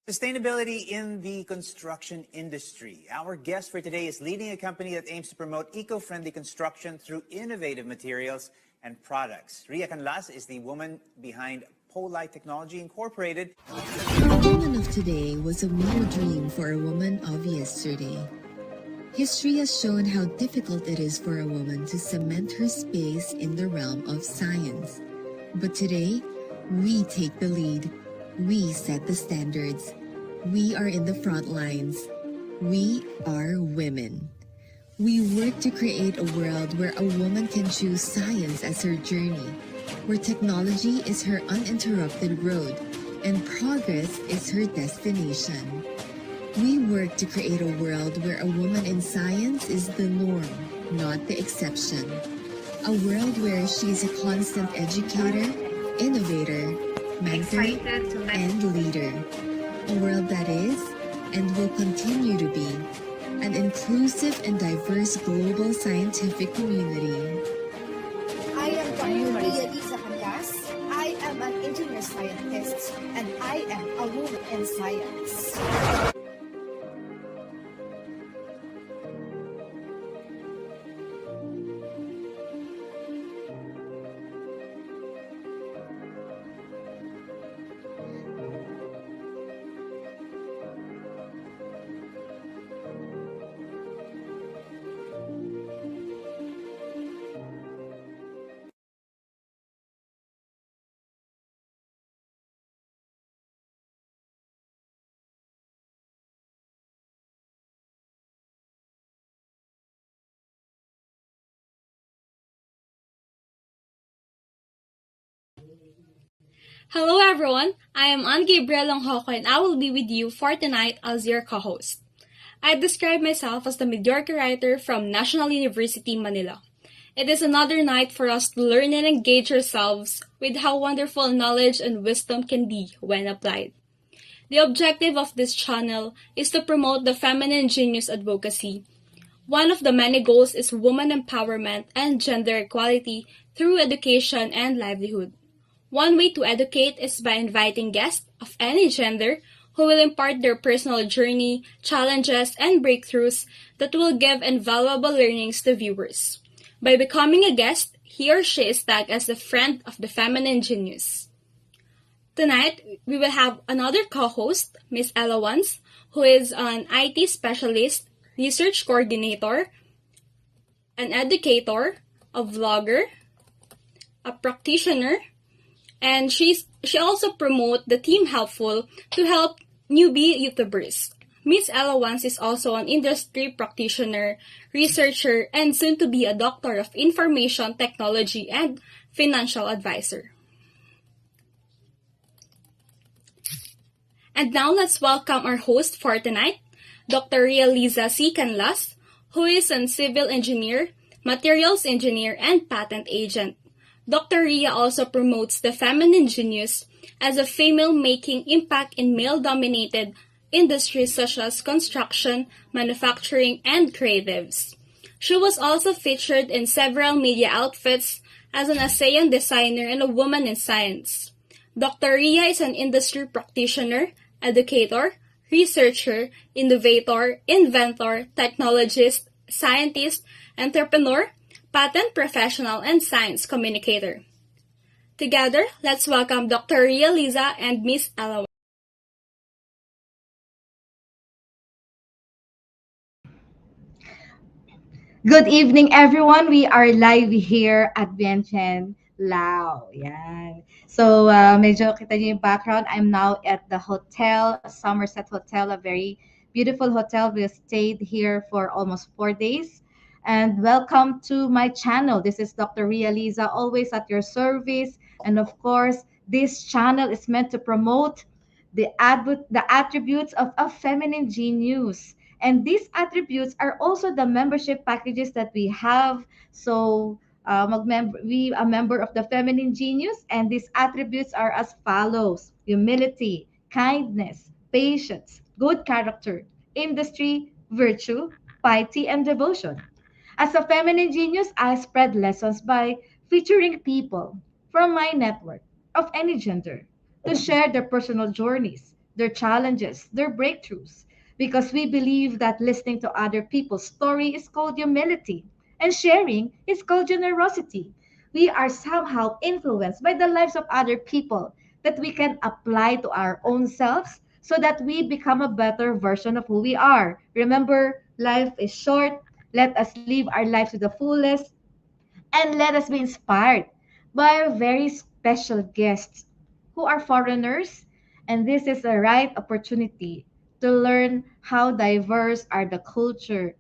Sustainability in the construction industry. Our guest for today is leading a company that aims to promote eco-friendly construction through innovative materials and products. Ria Liza is the woman behind Polite Technology Incorporated. The woman of today was a mere dream for a woman of yesterday. History has shown how difficult it is for a woman to cement her space in the realm of science. But today, we take the lead. We set the standards. We are in the front lines. We are women. We work to create a world where a woman can choose science as her journey, where technology is her uninterrupted road, and progress is her destination. We work to create a world where a woman in science is the norm, not the exception. A world where she is a constant educator, innovator, mentor, and leader. A world that is, and will continue to be, an inclusive and diverse global scientific community. I am Dr. Ria Liza. I am an engineer scientist, and I am a woman in science. Hello everyone, I am Anne Gabriel Longhoko and I will be with you for tonight as your co-host. I describe myself as the mediocre writer from National University, Manila. It is another night for us to learn and engage ourselves with how wonderful knowledge and wisdom can be when applied. The objective of this channel is to promote the feminine genius advocacy. One of the many goals is woman empowerment and gender equality through education and livelihood. One way to educate is by inviting guests of any gender who will impart their personal journey, challenges, and breakthroughs that will give invaluable learnings to viewers. By becoming a guest, he or she is tagged as a friend of the feminine genius. Tonight, we will have another co-host, Miss Ella Wans, who is an IT specialist, research coordinator, an educator, a vlogger, a practitioner, and she also promotes the Team Helpful to help newbie YouTubers. Miss Ella Wans is also an industry practitioner, researcher, and soon to be a doctor of information technology and financial advisor. And now let's welcome our host for tonight, Dr. Ria Liza C. Canlas, who is a civil engineer, materials engineer, and patent agent. Dr. Ria also promotes the feminine genius as a female making impact in male-dominated industries such as construction, manufacturing, and creatives. She was also featured in several media outfits as an ASEAN designer and a woman in science. Dr. Ria is an industry practitioner, educator, researcher, innovator, inventor, technologist, scientist, entrepreneur, patent professional, and science communicator. Together, let's welcome Dr. Ria Liza and Miss Ella. Good evening, everyone. We are live here at Vientiane, Lao. Yan. So, medyo kita niyo yung background. I'm now at the hotel, Somerset Hotel, a very beautiful hotel. We stayed here for almost 4 days. And welcome to my channel. This is Dr. Ria Liza, always at your service. And of course, this channel is meant to promote the attributes of a feminine genius. And these attributes are also the membership packages that we have. So, we a member of the feminine genius, and these attributes are as follows: humility, kindness, patience, good character, industry, virtue, piety, and devotion. As a feminine genius, I spread lessons by featuring people from my network of any gender to share their personal journeys, their challenges, their breakthroughs, because we believe that listening to other people's story is called humility and sharing is called generosity. We are somehow influenced by the lives of other people that we can apply to our own selves so that we become a better version of who we are. Remember, life is short. Let us live our lives to the fullest and let us be inspired by our very special guests who are foreigners. And this is a right opportunity to learn how diverse are the culture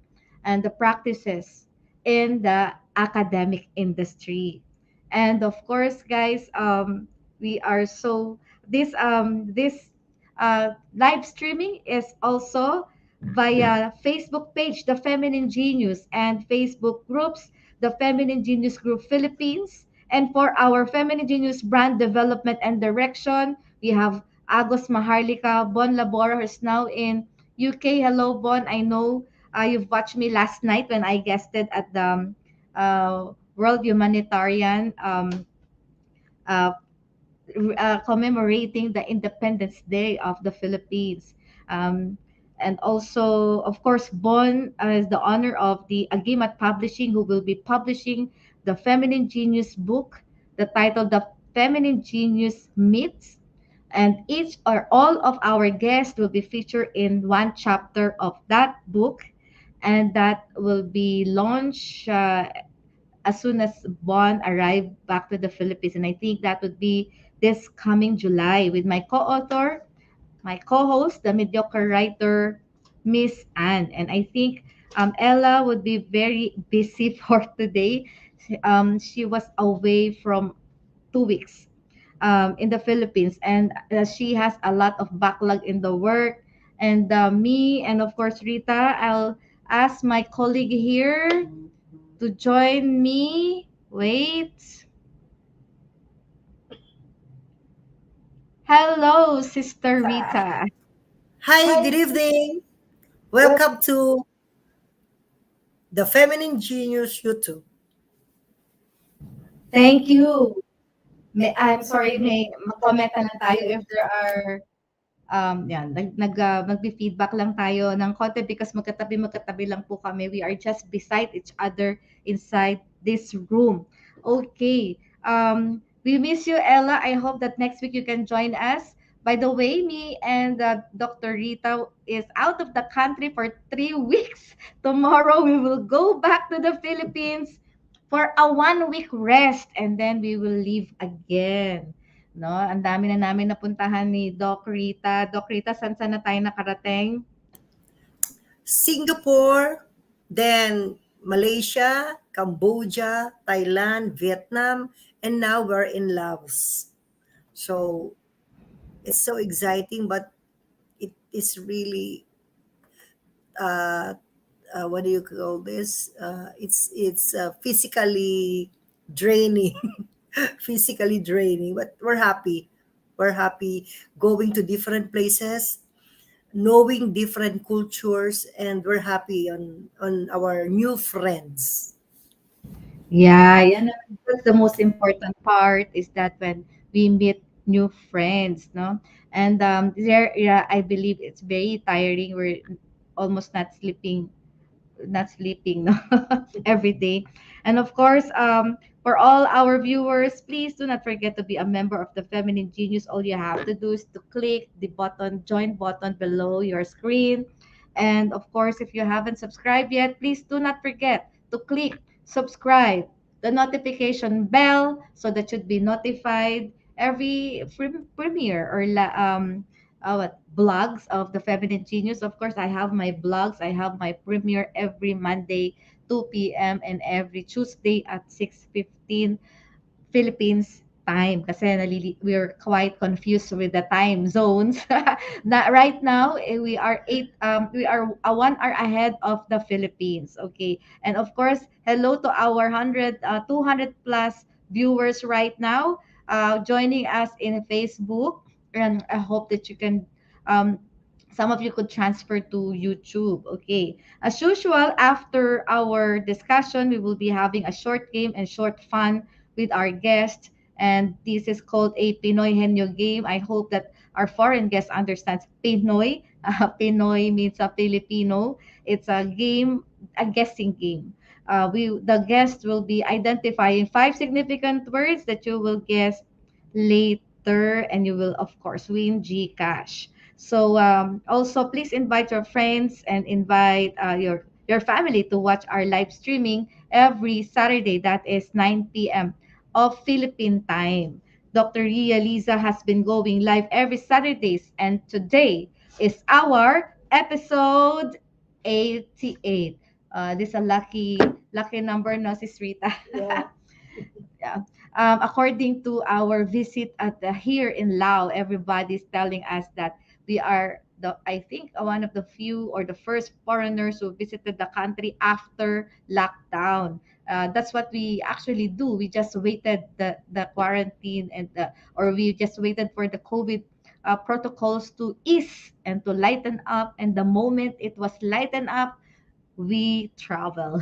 and the practices in the academic industry. And of course, guys, we are so this live streaming is also via Facebook page, The Feminine Genius, and Facebook groups, The Feminine Genius Group Philippines. And for our Feminine Genius brand development and direction, we have Agos Maharlika, Bon Labora, who's now in UK. Hello, Bon. I know you've watched me last night when I guested at the World Humanitarian uh, commemorating the Independence Day of the Philippines. Um, and also, of course, Bon is the honor of the Agimat Publishing, who will be publishing the Feminine Genius book, the title The Feminine Genius Myths. And each or all of our guests will be featured in one chapter of that book. And that will be launched as soon as Bon arrived back to the Philippines. And I think that would be this coming July with my co-author, my co-host, the mediocre writer, Miss Anne. And I think Ella would be very busy for today. She was away from 2 weeks in the Philippines, and she has a lot of backlog in the work. And me, and of course Rita, I'll ask my colleague here to join me. Wait. Hello, Sister Rita. Hi, good evening. Welcome to the Feminine Genius YouTube. Thank you. I'm sorry, may mag-comment na lang tayo if there are yan, magbi-feedback lang tayo ng konti because magkatabi lang po kami. We are just beside each other inside this room. Okay. We miss you, Ella. I hope that next week you can join us. By the way, me and Dr. Rita is out of the country for 3 weeks. Tomorrow we will go back to the Philippines for a 1 week rest and then we will leave again. No, ang dami na namin napuntahan ni Doc Rita. Doc Rita, saan na tayo nakarating? Singapore, then Malaysia, Cambodia, Thailand, Vietnam, and now we're in Laos. So it's so exciting, but it is really what do you call this? It's physically draining, physically draining. But we're happy. We're happy going to different places, knowing different cultures, and we're happy on our new friends. Yeah, yan that's the most important part is that when we meet new friends, no? And there, yeah, I believe it's very tiring. We're almost not sleeping no? every day. And of course, for all our viewers, please do not forget to be a member of the Feminine Genius. All you have to do is to click the button, join button below your screen. And of course, if you haven't subscribed yet, please do not forget to click subscribe, the notification bell, so that you'd be notified every premiere or what blogs of the Feminine Genius. Of course, I have my blogs. I have my premiere every Monday, 2 p.m. and every Tuesday at 6:15 Philippines time kasi we're quite confused with the time zones. Right now we are 1 hour ahead of the Philippines. Okay. And of course, hello to our 200 plus viewers right now joining us in Facebook, and I hope that you can um some of you could transfer to YouTube. Okay. As usual, after our discussion, we will be having a short game and short fun with our guest. And this is called a Pinoy Henyo game. I hope that our foreign guest understands Pinoy. Pinoy means a Filipino. It's a game, a guessing game. The guest will be identifying five significant words that you will guess later, and you will of course win GCash. So also please invite your friends and invite your family to watch our live streaming every Saturday. That is 9 p.m. of Philippine time. Dr. Ria Liza has been going live every Saturdays, and today is our episode 88. This is a lucky number, no, Sis Rita? Yeah. Yeah. According to our visit at here in Lao, everybody's telling us that we are I think one of the few or the first foreigners who visited the country after lockdown. That's what we actually do. We just waited the quarantine or we just waited for the COVID protocols to ease and to lighten up. And the moment it was lightened up, we travel.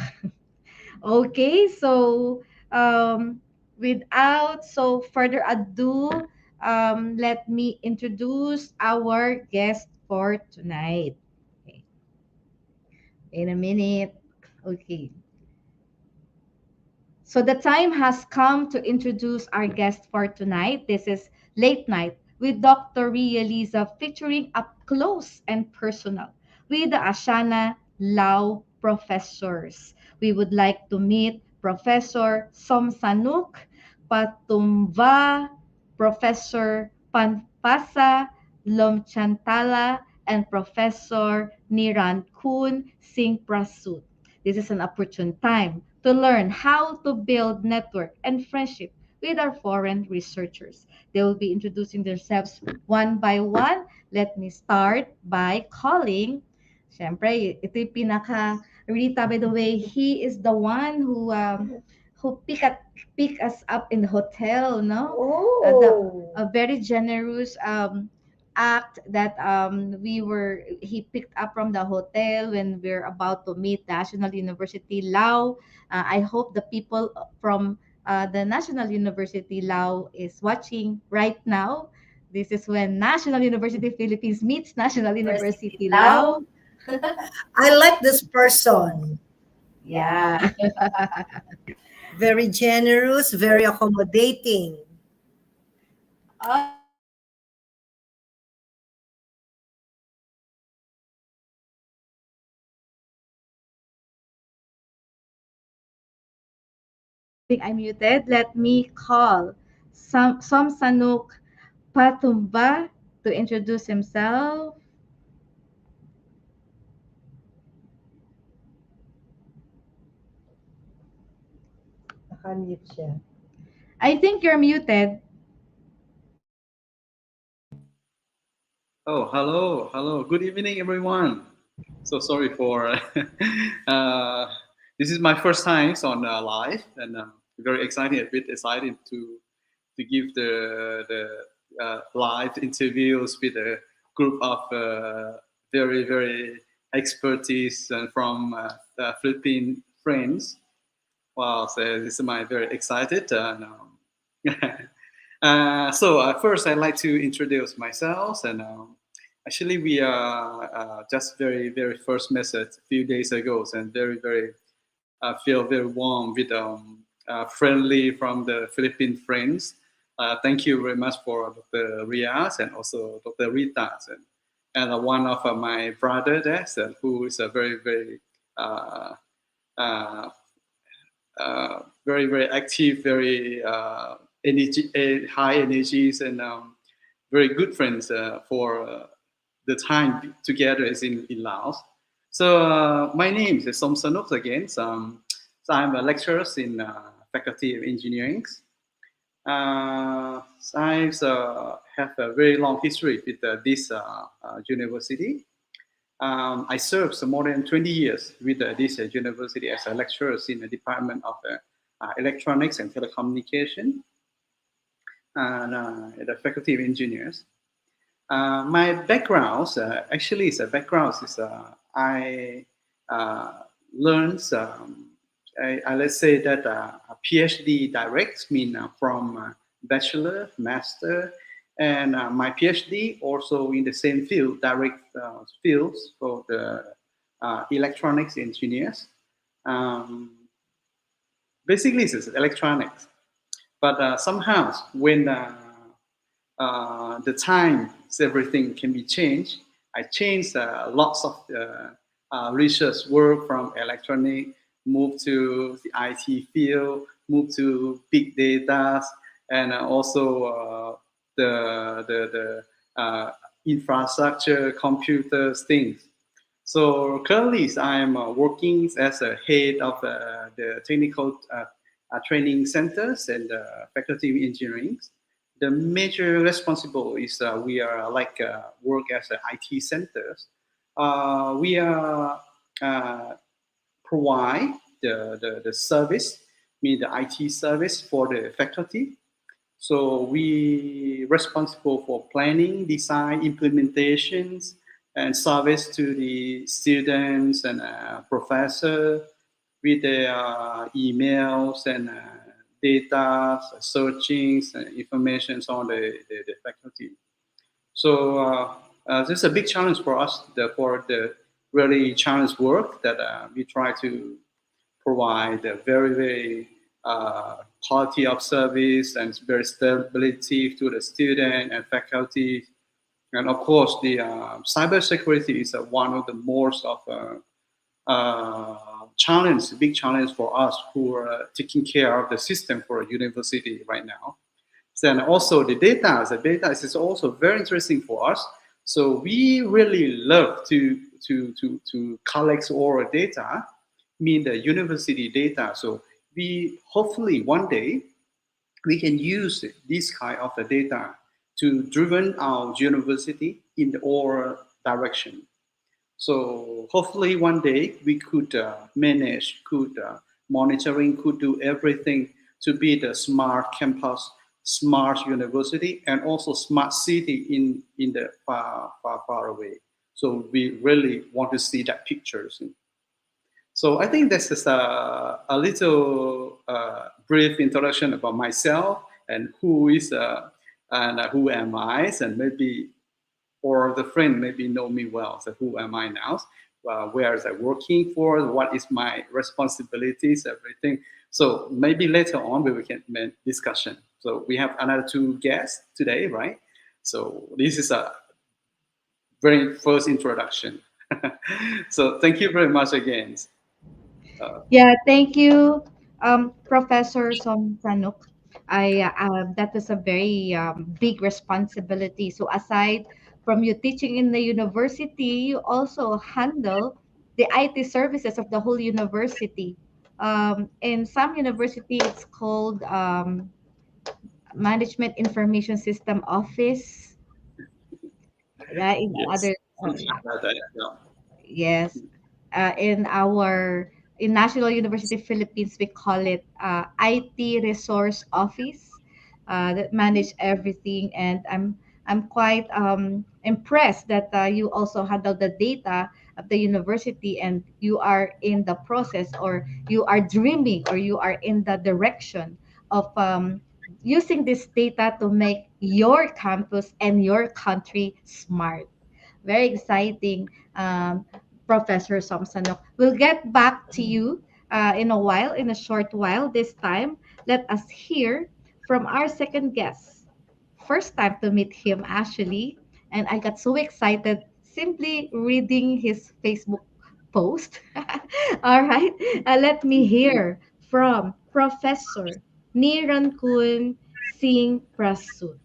Okay, so without so further ado, let me introduce our guest for tonight. Okay, in a minute. Okay. So the time has come to introduce our guest for tonight. This is Late Night with Dr. Ria Liza, featuring up close and personal with the ASEANA Lao Professors. We would like to meet Professor Somsanouk, Pathoumvanh, Professor Phanphasa, Lomchanthala, and Professor Nirankoon, Singpraseuth. This is an opportune time to learn how to build network and friendship with our foreign researchers. They will be introducing themselves one by one. Let me start by calling, syempre, ito yung pinaka, Rita, by the way, he is the one who pick us up in the hotel, no? Oh. A very generous act that he picked up from the hotel when we're about to meet National University Lao. I hope the people from the National University Lao is watching right now. This is when National University Philippines meets National University University Lao. Lao. I like this person. Yeah. Very generous, very accommodating. Think I'm muted. Let me call Somsanouk Pathoumvanh to introduce himself. Nakamute siya. I think you're muted. Oh, hello, hello. Good evening, everyone. So sorry for this is my first time on live, and very excited, a bit excited to give the live interviews with a group of very expertise from Philippine friends. Wow, so this is my very excited. First, I'd like to introduce myself, and actually, we are just very first met a few days ago, and very feel very warm with friendly from the Philippine friends. Thank you very much for Dr. Riaz and also Dr. Rita, and one of my brother there, who is a very uh, uh, very active, very high energies, and very good friends for the time together is in Laos. So my name is Somsanouk again. So I'm a lecturer in Faculty of Engineering. I have a very long history with this university. I served more than 20 years with this university as a lecturer in the Department of Electronics and Telecommunication and the Faculty of Engineers. My background actually is a background is I learned let's say that a PhD direct mean from bachelor, master, And my PhD also in the same field, direct fields for the electronics engineers. Um, Basically, it's electronics. But somehow, when the time everything can be changed, I changed lots of research work from electronic, moved to the IT field, moved to big data, and also the infrastructure, computers, things. So currently, I'm working as a head of the technical training centers and faculty of engineering. The major responsible is we are like work as a IT centers. We are provide the service, mean the IT service for the faculty. So we responsible for planning, design, implementations, and service to the students and professor with their emails and data, searchings, and information on the faculty. So this is a big challenge for us for the really challenge work that we try to provide a very quality of service and very stability to the student and faculty. And of course, the cybersecurity is one of the most of challenge, big challenge for us who are taking care of the system for a university right now. Then also the data is also very interesting for us. So we really love to collect all our data, mean the university data. So we hopefully one day we can use this kind of the data to driven our university in the all direction. So hopefully one day we could manage, could monitoring, could do everything to be the smart campus, smart university, and also smart city in the far away. So we really want to see that pictures. So I think this is a little brief introduction about myself and who is and who am I, and maybe or the friend maybe know me well. So who am I now? Where is I working for? What is my responsibilities? Everything. So maybe later on we can make discussion. So we have another two guests today, right? So this is a very first introduction. So thank you very much again. Yeah, thank you, Professor Somsanouk. That was a very big responsibility. So aside from you teaching in the university, you also handle the IT services of the whole university. In some university, it's called Management Information System Office, right? In Yes, other, something like that. Yeah. yes, in National University Philippines, we call it IT Resource Office that manage everything. And I'm quite impressed that you also handle the data of the university, and you are in the process, or you are dreaming, or you are in the direction of using this data to make your campus and your country smart. Very exciting, Professor Somsanouk. We'll get back to you in a while, in a short while. This time, let us hear from our second guest. First time to meet him, actually. And I got so excited simply reading his Facebook post. All right. Let me hear from Professor Nirankoon Singpraseuth.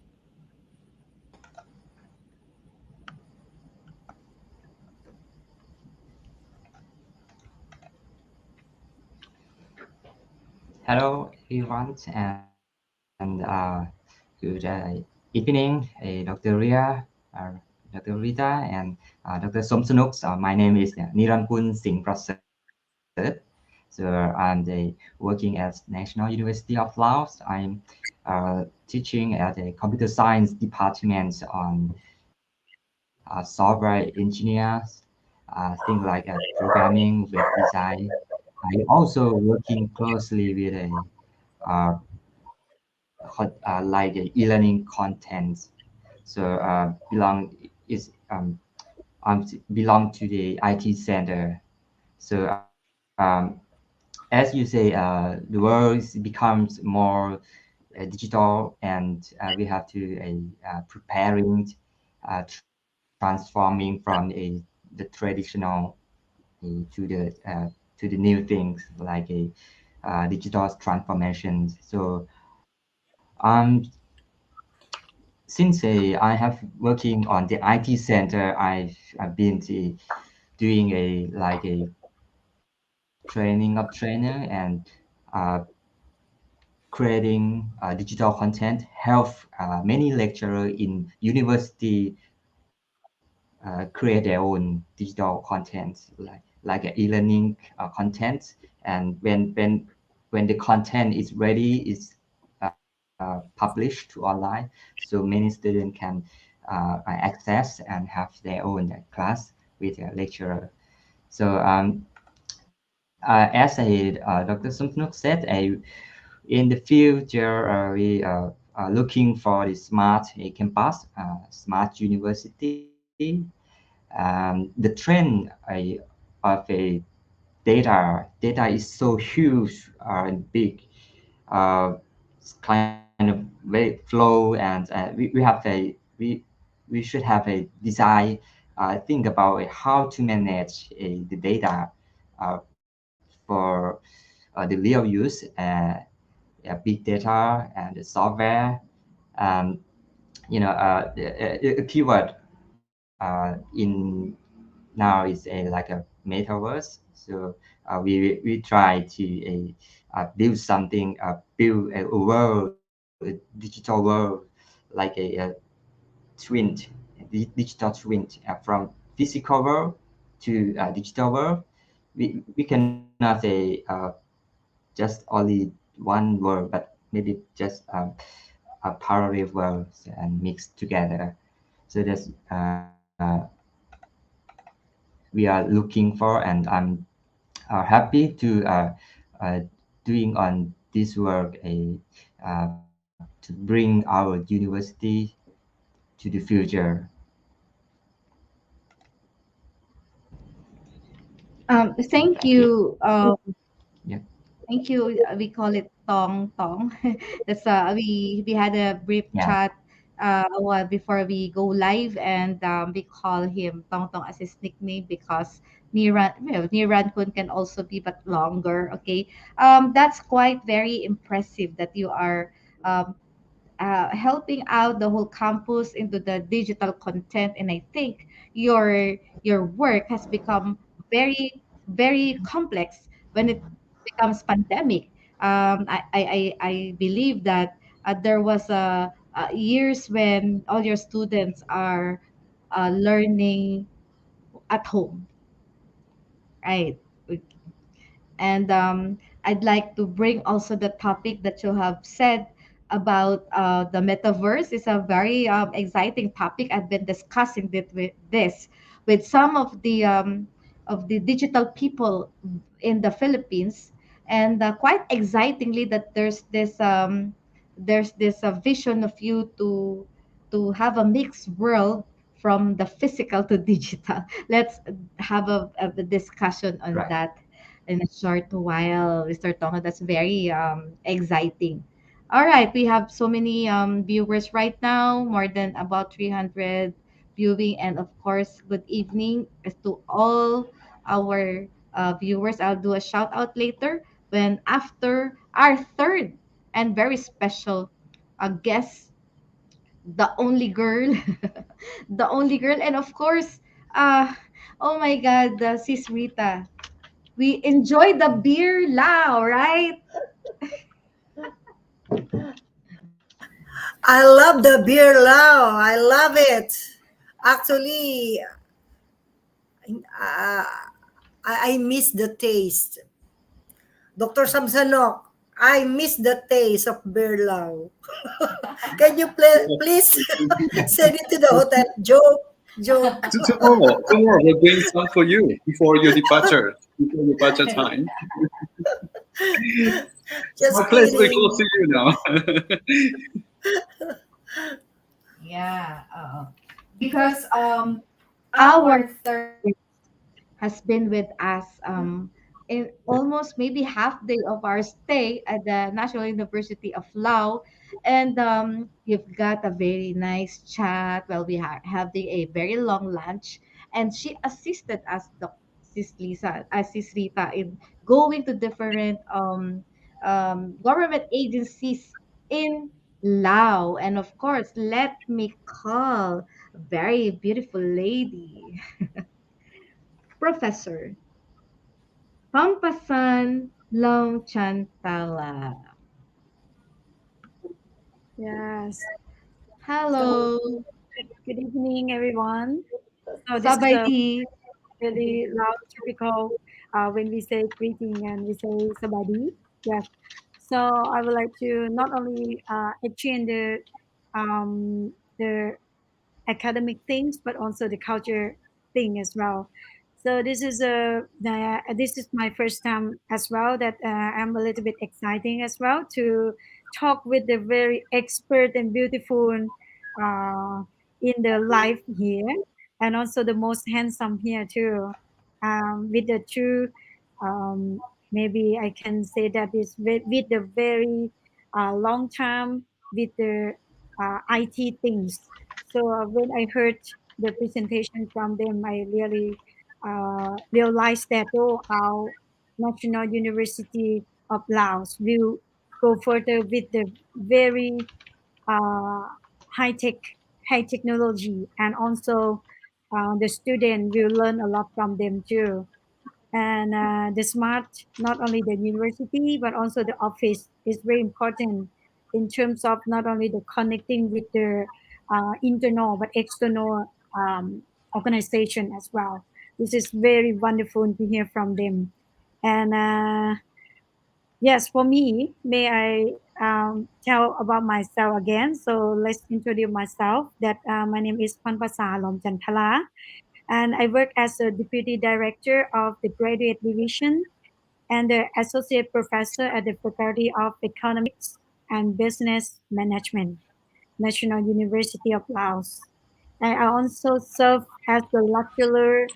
Hello, everyone, and good evening, Dr. Ria, Dr. Rita, and Dr. Somsanouk. My name is Nirankoon Singpraseuth. So I'm working at National University of Laos. I'm teaching at the computer science department on software engineers, things like programming, web design. I also working closely with a like e-learning content. So belong to the IT center. So as you say, the world becomes more digital, and we have to preparing, transforming from the traditional to the new things like a digital transformation. So since I have working on the IT center, I've been doing a like a training of trainer and uh, creating digital content, help many lecturer in university create their own digital content like a e-learning content. And when the content is ready, is published to online, so many students can access and have their own class with a lecturer. So as Dr. Somsanouk said, in the future we are looking for the smart campus, smart university. The trend of a data is so huge and big. It's kind of very flow, and we have we should have a design think about how to manage the data for the real use, big data and the software. um, a keyword in now is like a metaverse. So we try to build something, build a world, a digital world, like a twin, digital twin, from physical world to digital world. We cannot say just only one world, but maybe just a parallel worlds and mixed together. So that's we are looking for, and I'm happy to doing on this work to bring our university to the future. Thank you. Yeah. Thank you. We call it Tong Tong. That's we had a brief Yeah. chat a while before we go live, and we call him Tong Tong as his nickname because Nirankoon can also be but longer. Okay, that's quite very impressive that you are um, helping out the whole campus into the digital content. And I think your work has become very complex when it becomes pandemic. I believe that there was years when all your students are learning at home, right? And I'd like to bring also the topic that you have said about the metaverse. Is a very exciting topic. I've been discussing this with some of the digital people in the Philippines, and quite excitingly that there's this vision of you to have a mixed world from the physical to digital. Let's have a discussion on Right. that in a short while, Mr. Tonga. That's very exciting. All right, we have so many viewers right now, more than about 300 viewing. And of course, good evening to all our viewers. I'll do a shout out later when after our third and very special guest, the only girl, the only girl. And of course, uh, oh my God, Sis Rita, we enjoy the beer lao, right? I love the beer lao. I love it. Actually, uh, I miss the taste. Dr. Samsanok, I miss the taste of beer lao. Can you please send it to the hotel? Joke, joke. Tomorrow we'll bring some for you before your departure time. It's my Just place very kidding. close to you now. Yeah, because our third has been with us in almost maybe half day of our stay at the National University of Laos, and you've got a very nice chat while we are having a very long lunch, and she assisted us, Sis Lisa, Sis Rita, in going to different government agencies in Laos, and of course, let me call a very beautiful lady, Professor Phanphasa Lomchanthala. Yes. So Hello, good evening, everyone. So this is Sabay a di. really loud, typical when we say greeting and we say sabadi. Yes. So I would like to not only exchange the academic things, but also the culture thing as well. So this is my first time as well that I'm a little bit exciting as well to talk with the very expert and beautiful in the life here, and also the most handsome here too. With the two, maybe I can say that is with the very long term with the IT things. So when I heard the presentation from them, I really realized that our National University of Laos will go further with the very uh, high tech, high technology, and also the student will learn a lot from them too. And the smart, not only the university but also the office is very important in terms of not only the connecting with the internal but external organization as well. This is very wonderful to hear from them. And yes, for me, may I tell about myself again? So let's introduce myself. That my name is Phanphasa Lomchanthala, and I work as a deputy director of the graduate division and the associate professor at the Faculty of Economics and Business Management, National University of Laos. And I also serve as the lecturer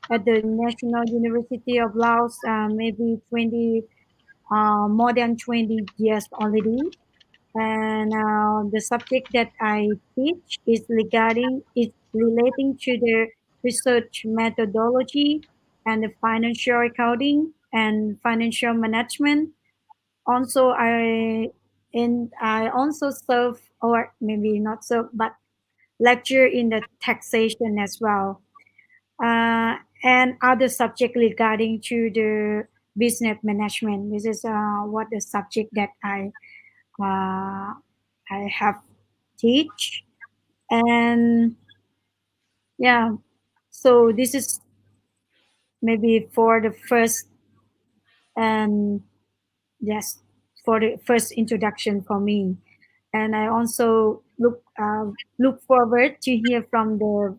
at the National University of Laos, maybe 20, more than 20 years already. And the subject that I teach is relating to the research methodology and the financial accounting and financial management. Also, I also serve, or maybe not serve, but lecture in the taxation as well, and other subject regarding to the business management. This is what the subject that uh, I have teach. And yeah, so this is maybe for the first, and yes, for the first introduction for me. And I also look forward to hear from the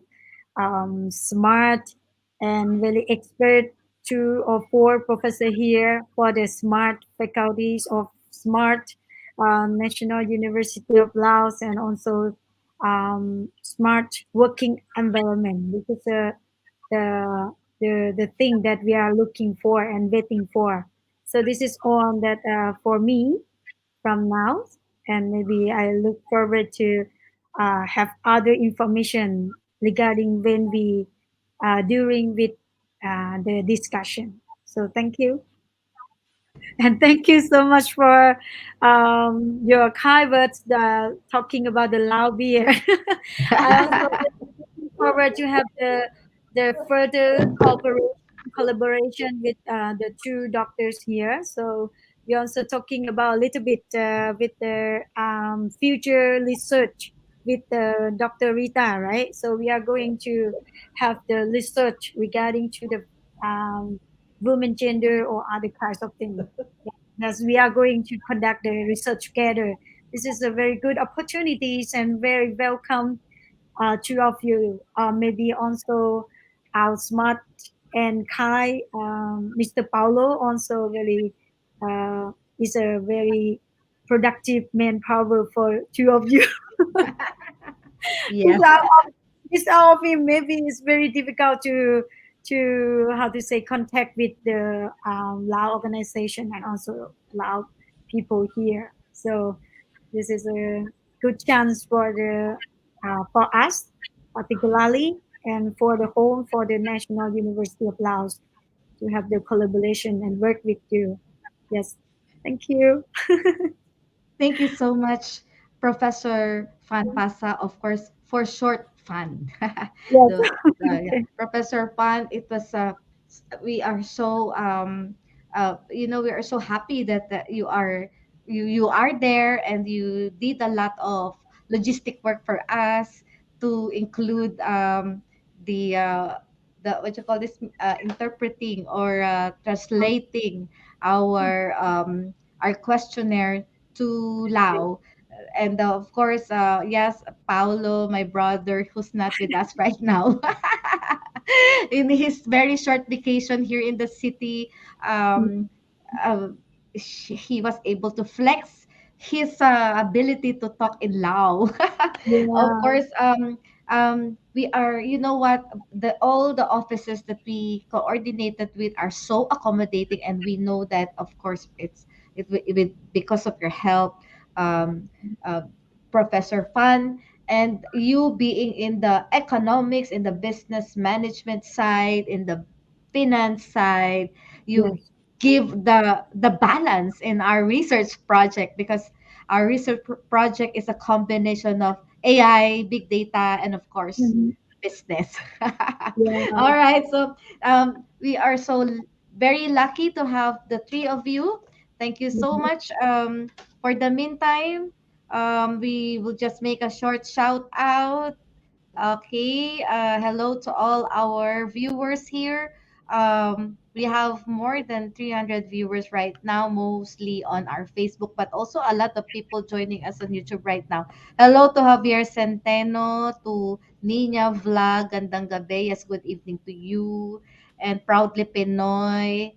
smart and very expert 2 or 4 professor here for the smart faculties of smart National University of Laos, and also smart working environment. This is the, the thing that we are looking for and waiting for. So this is all that for me from now, and maybe I look forward to have other information regarding when we during with the discussion. So thank you, and thank you so much for your kind words talking about the Lao beer. I also looking forward to have the further collaboration with the 2 doctors here. So we're also talking about a little bit with the future research with Dr. Rita, right? So we are going to have the research regarding to the women gender or other kinds of things. As we are going to conduct the research together. This is a very good opportunities and very welcome 2 of you. Maybe also our smart and Kai, Mr. Paulo also really is a very productive manpower for 2 of you. Yes. Without without him, maybe it's very difficult to how to say contact with the Lao organization and also Lao people here. So this is a good chance for us, particularly, and for the whole for the National University of Laos to have the collaboration and work with you. Yes, thank you. Thank you so much, Professor Phanphasa, of course, for short fun. Yes. Yeah. Okay. Professor Pan, it was we are so we are so happy that you are there and you did a lot of logistic work for us to include the what you call this interpreting or translating our our questionnaire to Lao. And of course, yes, Paulo, my brother, who's not with us right now, in his very short vacation here in the city, um, uh, he was able to flex his ability to talk in Lao. Of Yeah. course, we are, you know what, all the offices that we coordinated with are so accommodating, and we know that, of course, because of your help, um, uh, Professor Fan, and you being in the economics, in the business management side, in the finance side, you Yes. give the balance in our research project, because our research project is a combination of AI, big data, and of course, Mhm. business. Yeah. All right, so we are so very lucky to have the three of you. Thank you so Mhm. much. For the meantime, we will just make a short shout out. Okay, hello to all our viewers here. We have more than 300 viewers right now, mostly on our Facebook, but also a lot of people joining us on YouTube right now. Hello to Javier Centeno, to Nina Vlog, gandang gabi, yes, good evening to you, and Proudly Pinoy.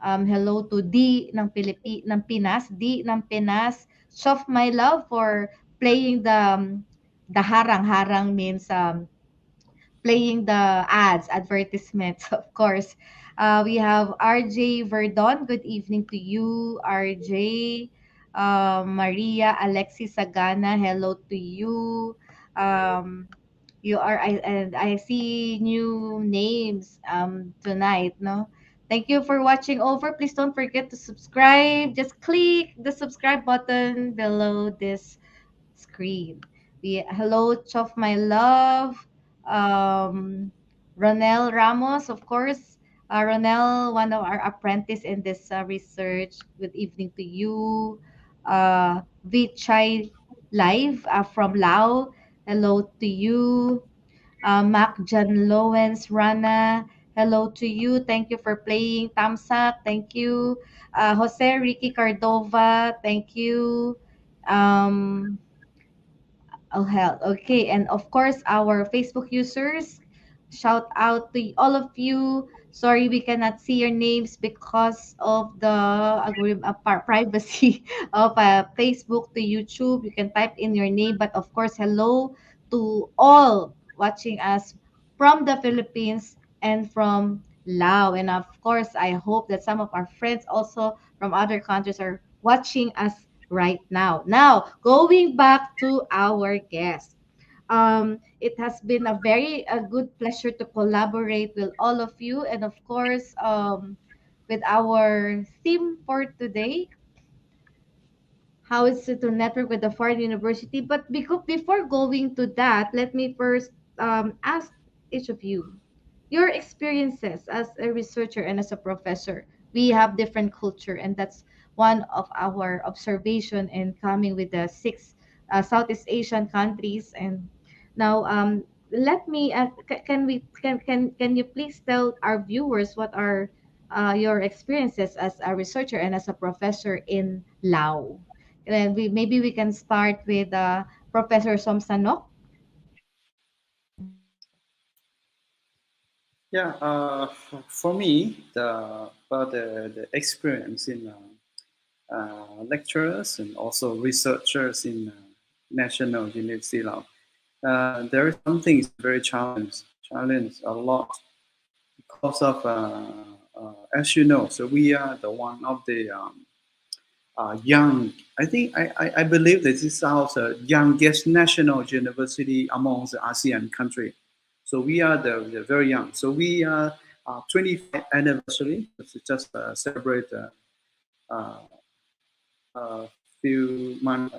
Hello to D ng Pinas, D ng Pinas. Soft my love for playing the harang-harang means playing the ads, advertisements, of course. We have RJ Verdon. Good evening to you, RJ. Maria Alexis Sagana. Hello to you. Um, you are and I see new names tonight. No, thank you for watching over. Please don't forget to subscribe. Just click the subscribe button below this screen. Hello, Chof My Love, um, Ronel Ramos, of course. Ronel, one of our apprentice in this research. Good evening to you. Vichai Live from Lao. Hello to you. Mac John Lowens Rana. Hello to you. Thank you for playing. Tamsak, thank you. Jose Ricky Cardova, thank you. Um, Oh, health. Okay. And of course, our Facebook users, shout out to all of you. Sorry, we cannot see your names because of the privacy of Facebook to YouTube. You can type in your name, but of course, hello to all watching us from the Philippines and from Laos. And of course, I hope that some of our friends also from other countries are watching us right now. Now, going back to our guest. It has been a good pleasure to collaborate with all of you, and of course, with our theme for today, how is it to network with a foreign university. But before going to that, let me first ask each of you your experiences as a researcher and as a professor. We have different culture, and that's one of our observation in coming with the six Southeast Asian countries. And now, let me can you please tell our viewers what are your experiences as a researcher and as a professor in Laos? And maybe we can start with Professor Somsanouk. Yeah, for me, the experience in lecturers and also researchers in National University Laos. there is something very challenge a lot because of as you know, so we are the one of the young. I believe that this is also youngest national university among the ASEAN country. So we are the very young. So we are 25th anniversary. Just celebrate uh, a few months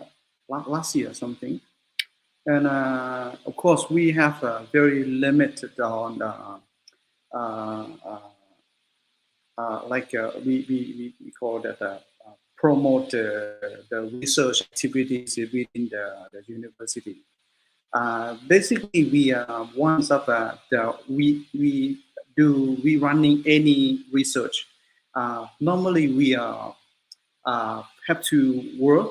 last year something. And of course, we have very limited on uh, uh, we call that promote the research activities within the university. Basically, we once of we running any research. Normally, we have to work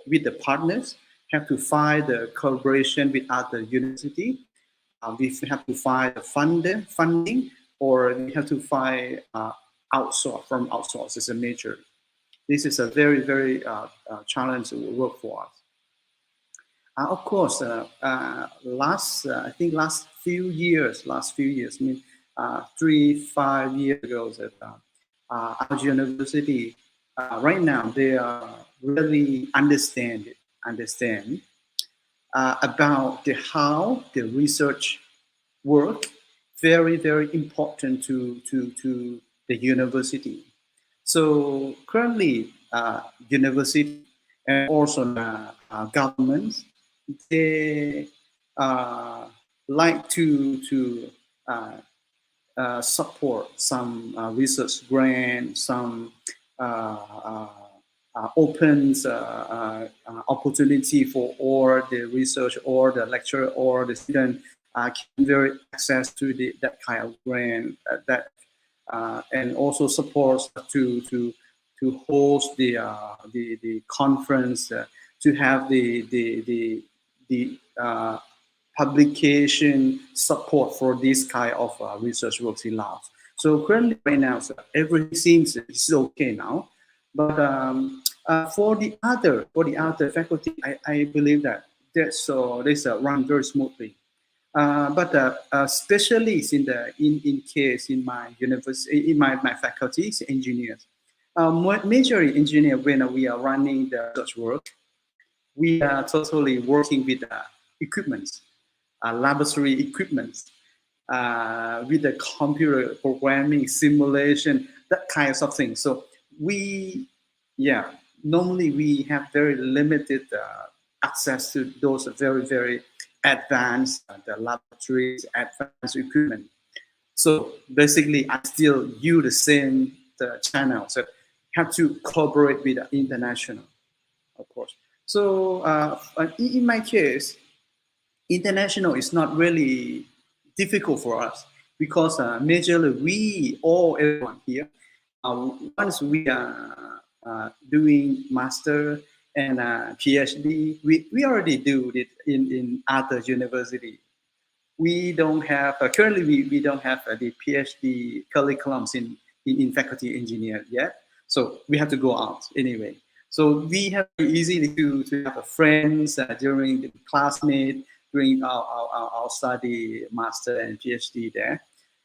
with the partners, have to find the collaboration with other university. We have to find the funding, or we have to find outsource as a major. This is a very challenging work for us. Of course, I think last few years, I mean, 3-5 years ago, that our university right now they are really understand about how the research work. Very important to the university. So currently, university and also governments, they like to support some research grant, some opens opportunity for all the research or the lecturer or the student can very access to that kind of grant and also supports to host the conference, to have the publication support for this kind of research works in Laos. So currently, right now, so everything seems is okay now. But for the other faculty, I believe that this run very smoothly. But especially in case in my university, in my faculties, engineers, majorly engineer, when we are running the research work, we are totally working with equipments, laboratory equipments, with the computer programming, simulation, that kinds of things. So normally we have very limited access to those very advanced the laboratories, advanced equipment. So basically, I still use the same channels that have to collaborate with the international, of course. So in my case, international is not really difficult for us because majorly everyone here, once we are doing master and PhD, we already do it in other university. We don't have currently we don't have the PhD curriculums in faculty engineer yet, so we have to go out anyway. So we have easily to have friends during the classmate during our study master and PhD there.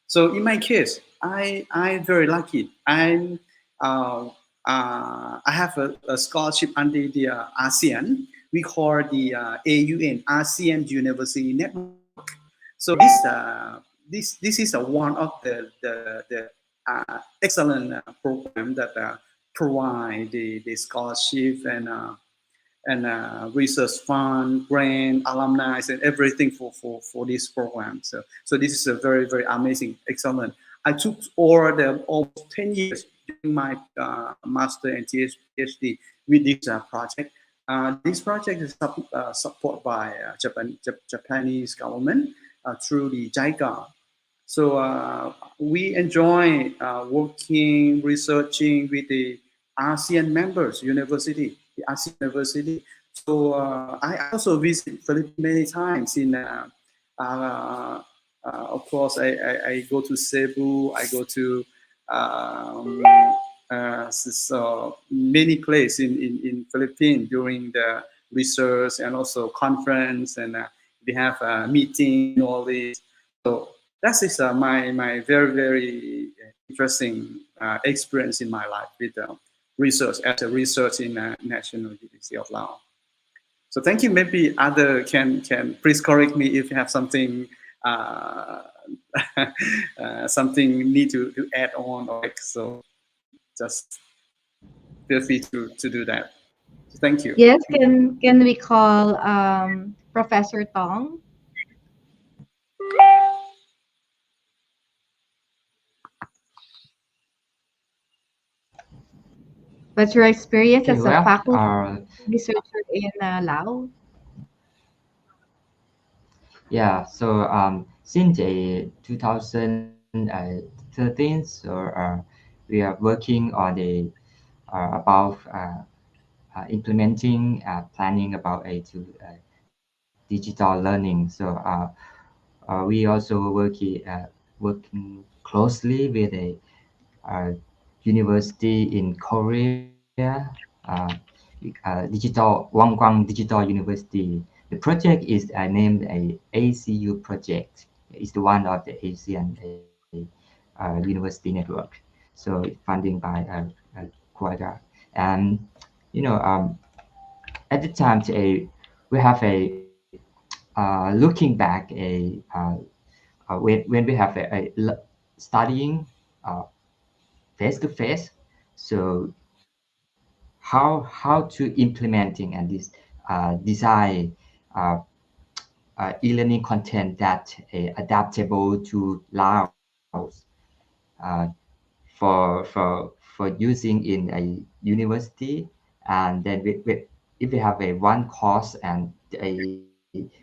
So in my case, I'm very lucky. I have a scholarship under the ASEAN. We call the AUN ASEAN University Network. So this is one of the excellent program that provide the scholarship and research fund, grant, alumni, and everything for this program. So this is a very amazing, excellent. I took almost 10 years doing my master and PhD with this project. This project is supported by Japanese government through the JICA. So we enjoy working, researching with the ASEAN members university, the ASEAN university. So I also visit Philippines many times. Of course, I go to Cebu. I go to so many places in Philippines during the research and also conference and we have a meeting and all this. So that is my very interesting experience in my life with research as a research in National University of Laos. So thank you. Maybe other can please correct me if you have something something need to add on. Or like, so just feel free to do that. So thank you. Yes, can we call Professor Tong? What's your experience Okay, as a well, faculty researcher in Laos? yeah, so since 2013, so we are working on the about implementing planning about to digital learning. So we also working closely with a university in Korea, digital Wangguang Digital University. The project is named a ACU project. It's the one of the ASEAN University Network. So it's funding by Quagga. And you know, at the time, we have a looking back when we have studying face to face. So how to implementing and this design uh, e-learning content that adaptable to Laos uh, for using in a university, and then if we have a one course and a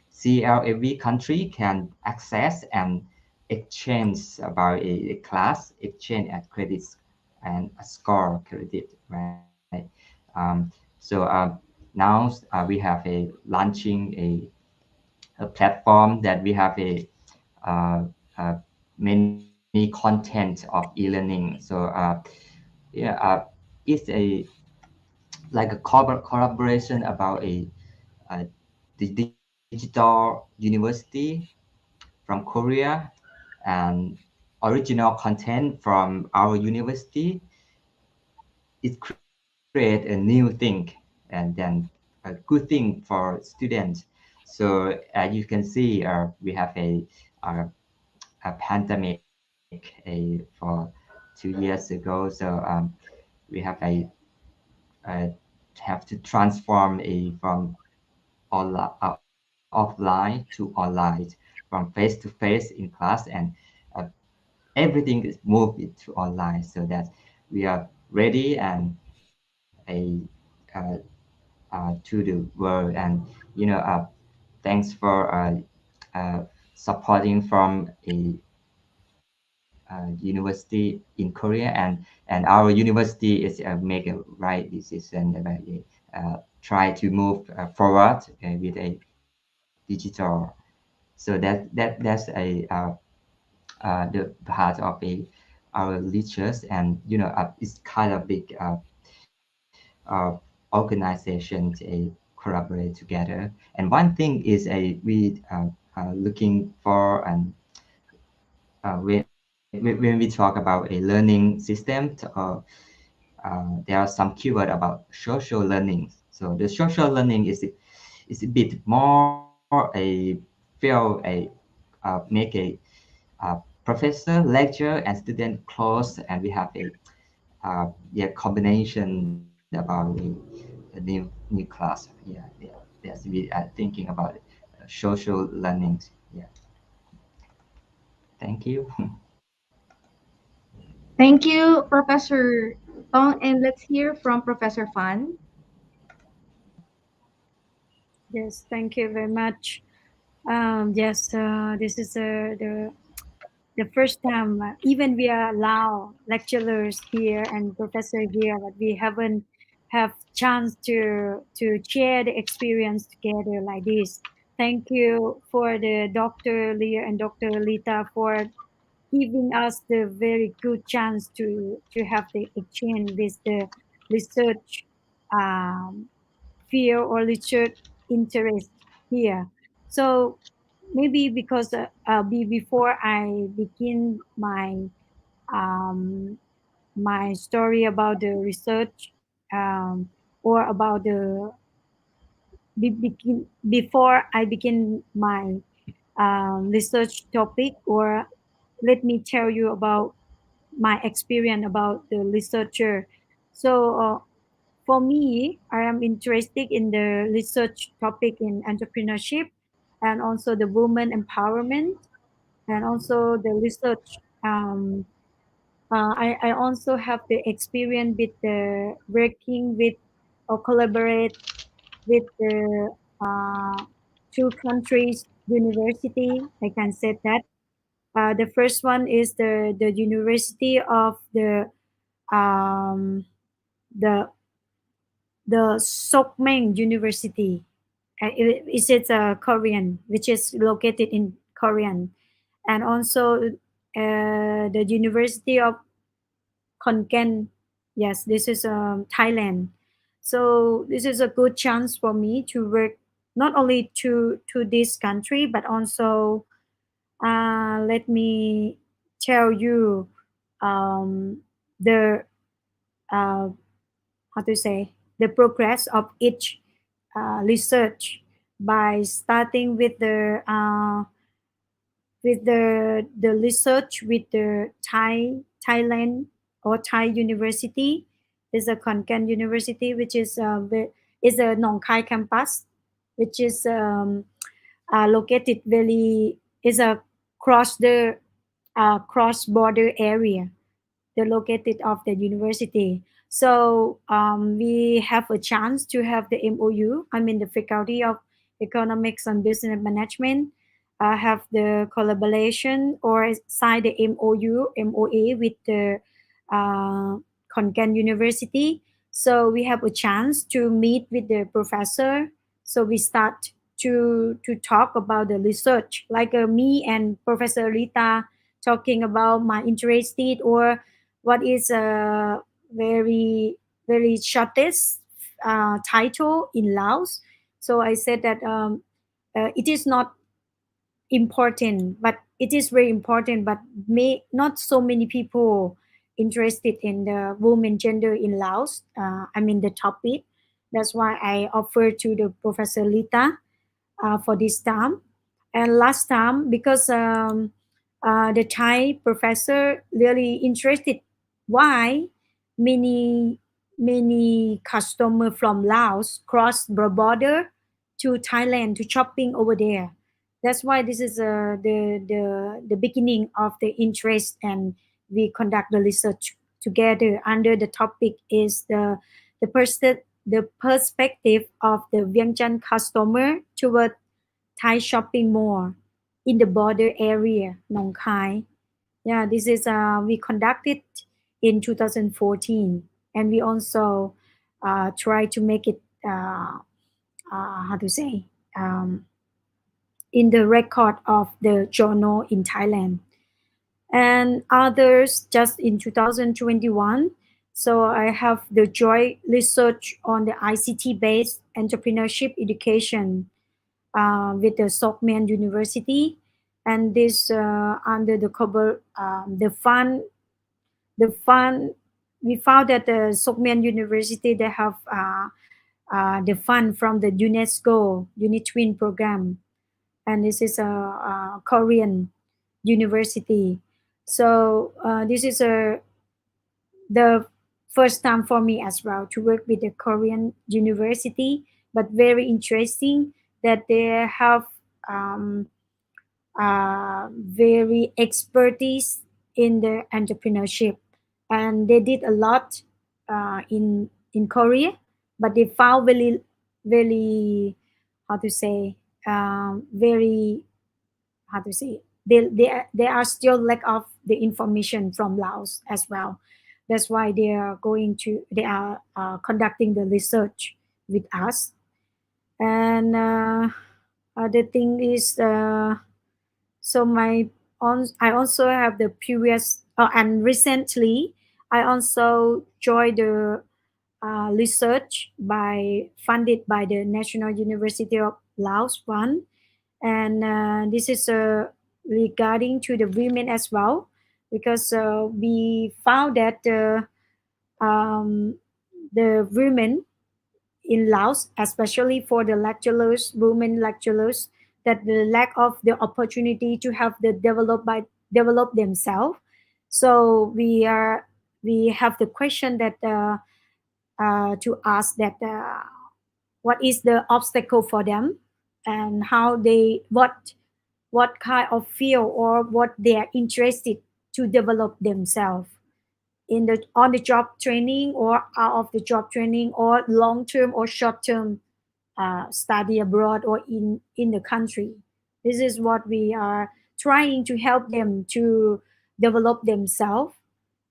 CL every country can access and exchange about a class, exchange at credits and a score credit, right? So now we have a launching a platform that we have a uh, uh, many content of e-learning. So yeah, it's a like a collaboration about uh, the digital university from Korea and original content from our university. It create a new thing and then a good thing for students. So you can see we have a, a pandemic for 2 years ago. So we have uh, have to transform from offline to online, from face to face in class, and uh, everything is moved to online so that we are ready and uh, to the world. And thanks for supporting from a university in Korea, and our university is make a right decision about try to move forward with a digital. So that's the part of our research. And it's kind of big organizations collaborate together. And one thing is we looking for, and when we talk about a learning system, there are some keyword about social learning. So the social learning is a bit more a feel make professor lecture and student close, and we have yeah, combination about a new class. Yes, we are thinking about social learning. Yeah, thank you. Thank you, Professor Tong. And let's hear from Professor Fan. Yes, thank you very much. Yes, this is the first time, even we are Lao lecturers here and professor here, but we haven't have chance to share the experience together like this. Thank you for the Dr. Leah and Dr. Lita for giving us the very good chance to have the exchange with the research um, field or research interest here. So maybe because before I begin um, my story about the research, or about the before I begin my research topic, or let me tell you about my experience about the researcher. So for me, I am interested in the research topic in entrepreneurship, and also the women empowerment, and also the research. I also have the experience with the working with or collaborate with the two countries university. I can say that. The first one is the University of um, the Sokmeng University. It's Korean, which is located in Korean, and also the University of Khon Kaen. Yes, this is Thailand. So this is a good chance for me to work not only to this country, but also let me tell you the uh, how to say the progress of each research by starting with the research with the Thailand or Thai University. Is a Khon Kaen University, which is a Nong Khai campus, which is located very is a cross border area, the located of the university. So we have a chance to have the MOU. I mean, the Faculty of Economics and Business Management have the collaboration or sign the MOA with the Khon Kaen University. So we have a chance to meet with the professor. So we start to talk about the research, like me and Professor Rita talking about my interested or what is a very shortest title in Laos. So I said that it is not important, but it is very important, but may not so many people interested in the woman gender in Laos. I mean the topic. That's why I offered to the Professor Lita for this time. And last time, because the Thai professor really interested why many many customer from Laos cross the border to Thailand to shopping over there. That's why this is the beginning of the interest, and we conduct the research together under the topic is the perspective of the Vientiane customer toward Thai shopping mall in the border area, Nong Khai. Yeah, this is we conducted in 2014, and we also try to make it how to say in the record of the journal in Thailand, and others just in 2021. So I have the joint research on the ICT based entrepreneurship education with the Sokmeng University, and this under the cover the fund. We found that the Sokmeng University they have the fund from the UNESCO UniTwin program, and this is a Korean university. So this is the first time for me as well to work with a Korean university, but very interesting that they have um, very expertise in the entrepreneurship, and they did a lot in Korea, but they found very how to say very how to say they are still lack of the information from Laos as well. That's why they are conducting the research with us. And other thing is so I also have the previous and recently I also joined the research by funded by the National University of Laos Fund, And this is regarding to the women as well, because we found that the women in Laos, especially for the lecturers, women lecturers, that the lack of the opportunity to have the develop themselves. So we have the question that to ask that what is the obstacle for them, and how they what kind of field or what they are interested to develop themselves in the on the job training or out of the job training, or long term or short term study abroad or in the country. This is what we are trying to help them to develop themselves,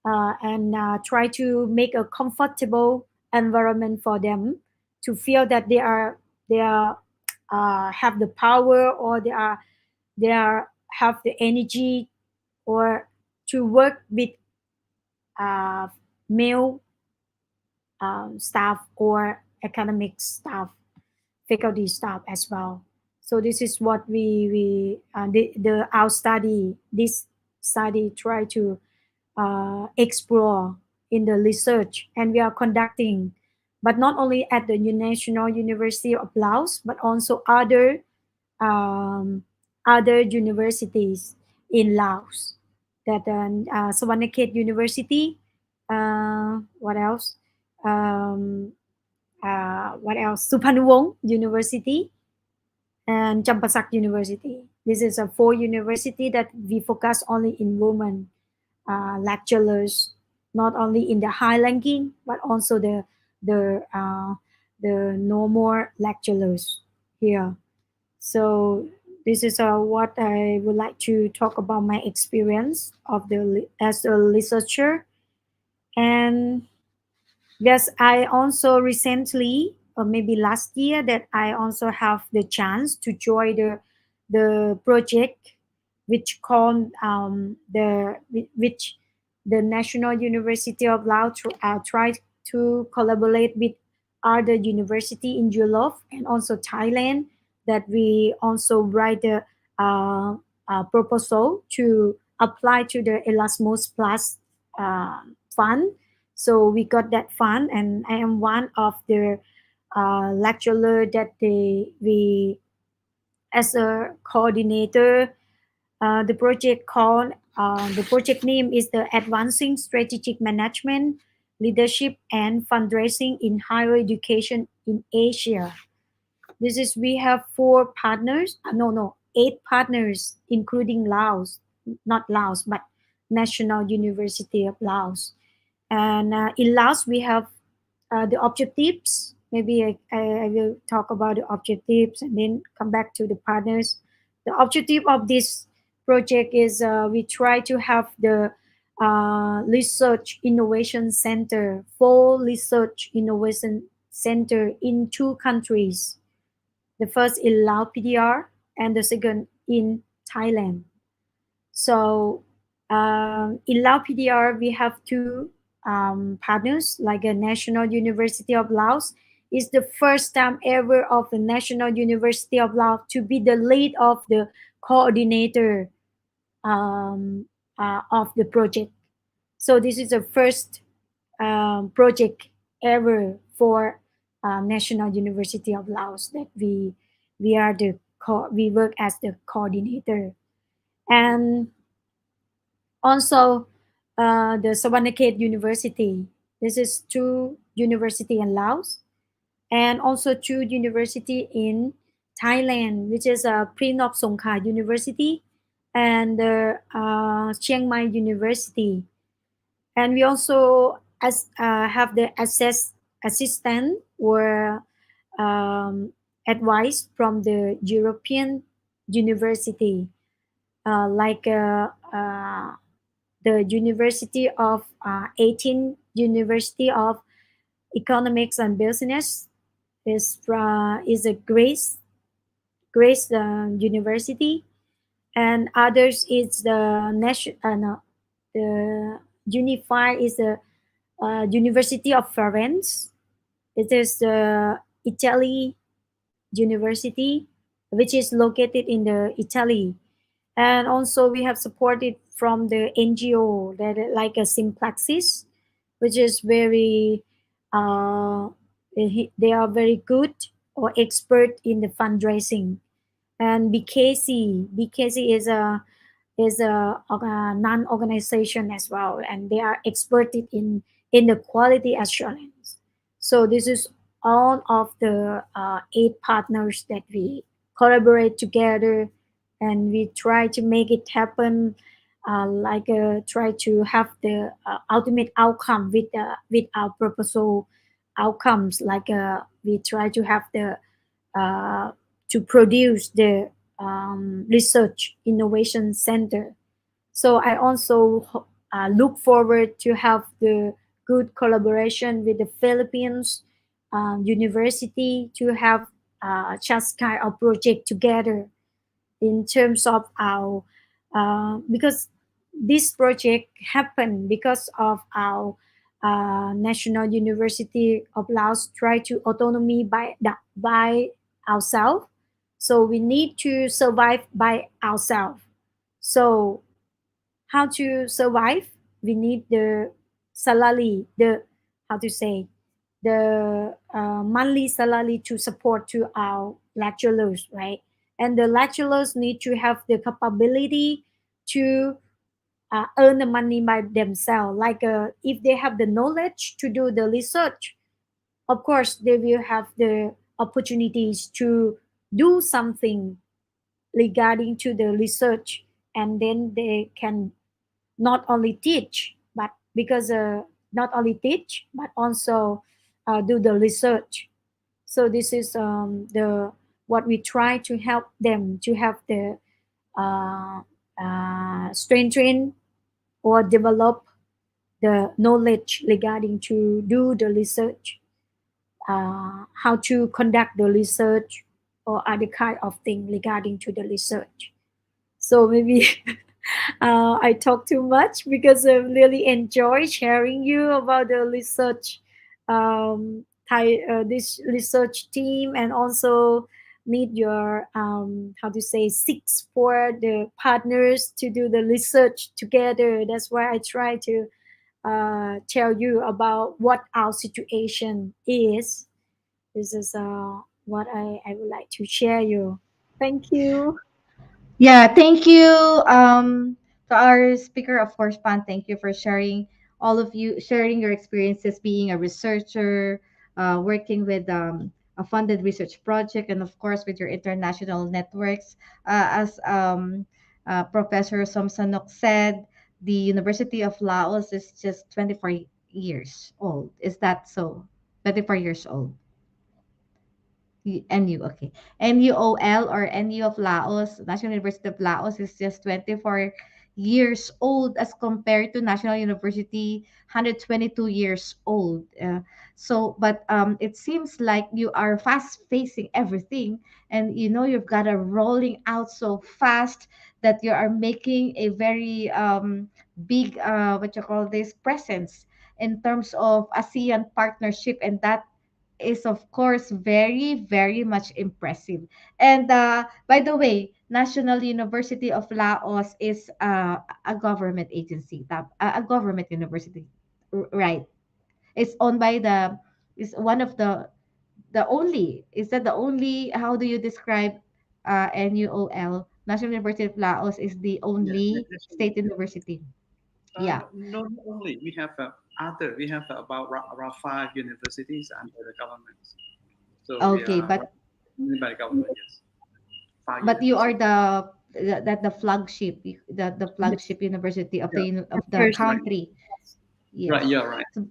and try to make a comfortable environment for them to feel that they are have the power, or they are have the energy, or to work with uh, male staff or academic staff, faculty staff as well. So this is what the our study this study try to explore in the research, and we are conducting, but not only at the National University of Laos, but also um, other universities in Laos. That Savannakhet University, what else? Um, what else? Suphanuvong University and Champasak University. This is a four university that we focus only in women lecturers, not only in the high ranking, but also the uh, the normal lecturers here. So this is what I would like to talk about my experience of as a researcher. And yes, I also recently, or maybe last year, that I also have the chance to join the project, which called which the National University of Laos tried to collaborate with other university in Europe and also Thailand. That we also write a proposal to apply to the Erasmus Plus fund. So we got that fund, and I am one of the lecturer that we as a coordinator. The project name is the Advancing Strategic Management, Leadership and Fundraising in Higher Education in Asia. This is we have four partners. No, 8 partners, including Laos, not Laos, but National University of Laos. And in Laos, we have the objectives. Maybe I will talk about the objectives and then come back to the partners. The objective of this project is we try to have the research innovation center, full research innovation center in 2 countries. The first in Laos PDR and the second in Thailand. So in Laos PDR, we have 2 partners, like a National University of Laos. It's the first time ever of the National University of Laos to be the lead of the coordinator of the project. So this is the first project ever for National University of Laos that we are we work as the coordinator. And also the Savannakhet University. This is 2 university in Laos, and also 2 university in Thailand, which is Prinop Songkha University and Chiang Mai University. And we also have the assistant or advice from the European university, like the University of 18 University of Economics and Business is a Grace University, and others is the the Unify is the University of Florence. It is the Italy University, which is located in the Italy. And also we have supported from the NGO that like a Simplaxis, which is very they are very good or expert in the fundraising. And BKC is a non-organization as well, and they are experted in the quality assurance. So this is all of the eight partners that we collaborate together, and we try to make it happen. Try to have the ultimate outcome with our proposal outcomes. We try to have the uh, to produce the research innovation center. So I also look forward to have the good collaboration with the Philippines university to have just kind of project together in terms of our because this project happened because of our National University of Laos try to autonomy by ourselves. So we need to survive by ourselves. So how to survive? We need the salary, the how to say the monthly salary to support to our lecturers, right? And the lecturers need to have the capability to earn the money by themselves. If they have the knowledge to do the research, of course they will have the opportunities to do something regarding to the research, and then they can not only teach, but because not only teach, but also do the research. So this is the what we try to help them to have the uh, strengthen or develop the knowledge regarding to do the research, how to conduct the research, or other kind of thing regarding to the research. So maybe I talk too much because I really enjoy sharing you about the research, this research team, and also need your how to say six for the partners to do the research together. That's why I try to tell you about what our situation is. This is what I would like to share you. Thank you. Yeah, thank you to our speaker, of course, Pan. Thank you for sharing all of you sharing your experiences being a researcher, working with a funded research project, and of course with your international networks. As Professor Somsanouk said, the University of Laos is just 24 years old. Is that so? 24 years old. NU, okay. NUOL or NU of Laos, National University of Laos is just 24 years old as compared to National University, 122 years old. But it seems like you are fast facing everything, and you know you've got a rolling out so fast that you are making a very big, what you call this, presence in terms of ASEAN partnership, and that is of course very very much impressive. And by the way, National University of Laos is a government agency, a government university, right? It's owned by the is one of the only, is that the only, how do you describe NUOL? National University of Laos is the Yeah, only national. state university. Yeah. No, not only we have other. We have about around five universities under the government. So we Okay, are but run by the government. Yes, five you are universities. the flagship, the The, flagship university of Yeah, of the the first. right, country. right. Yes. Yeah, right. So,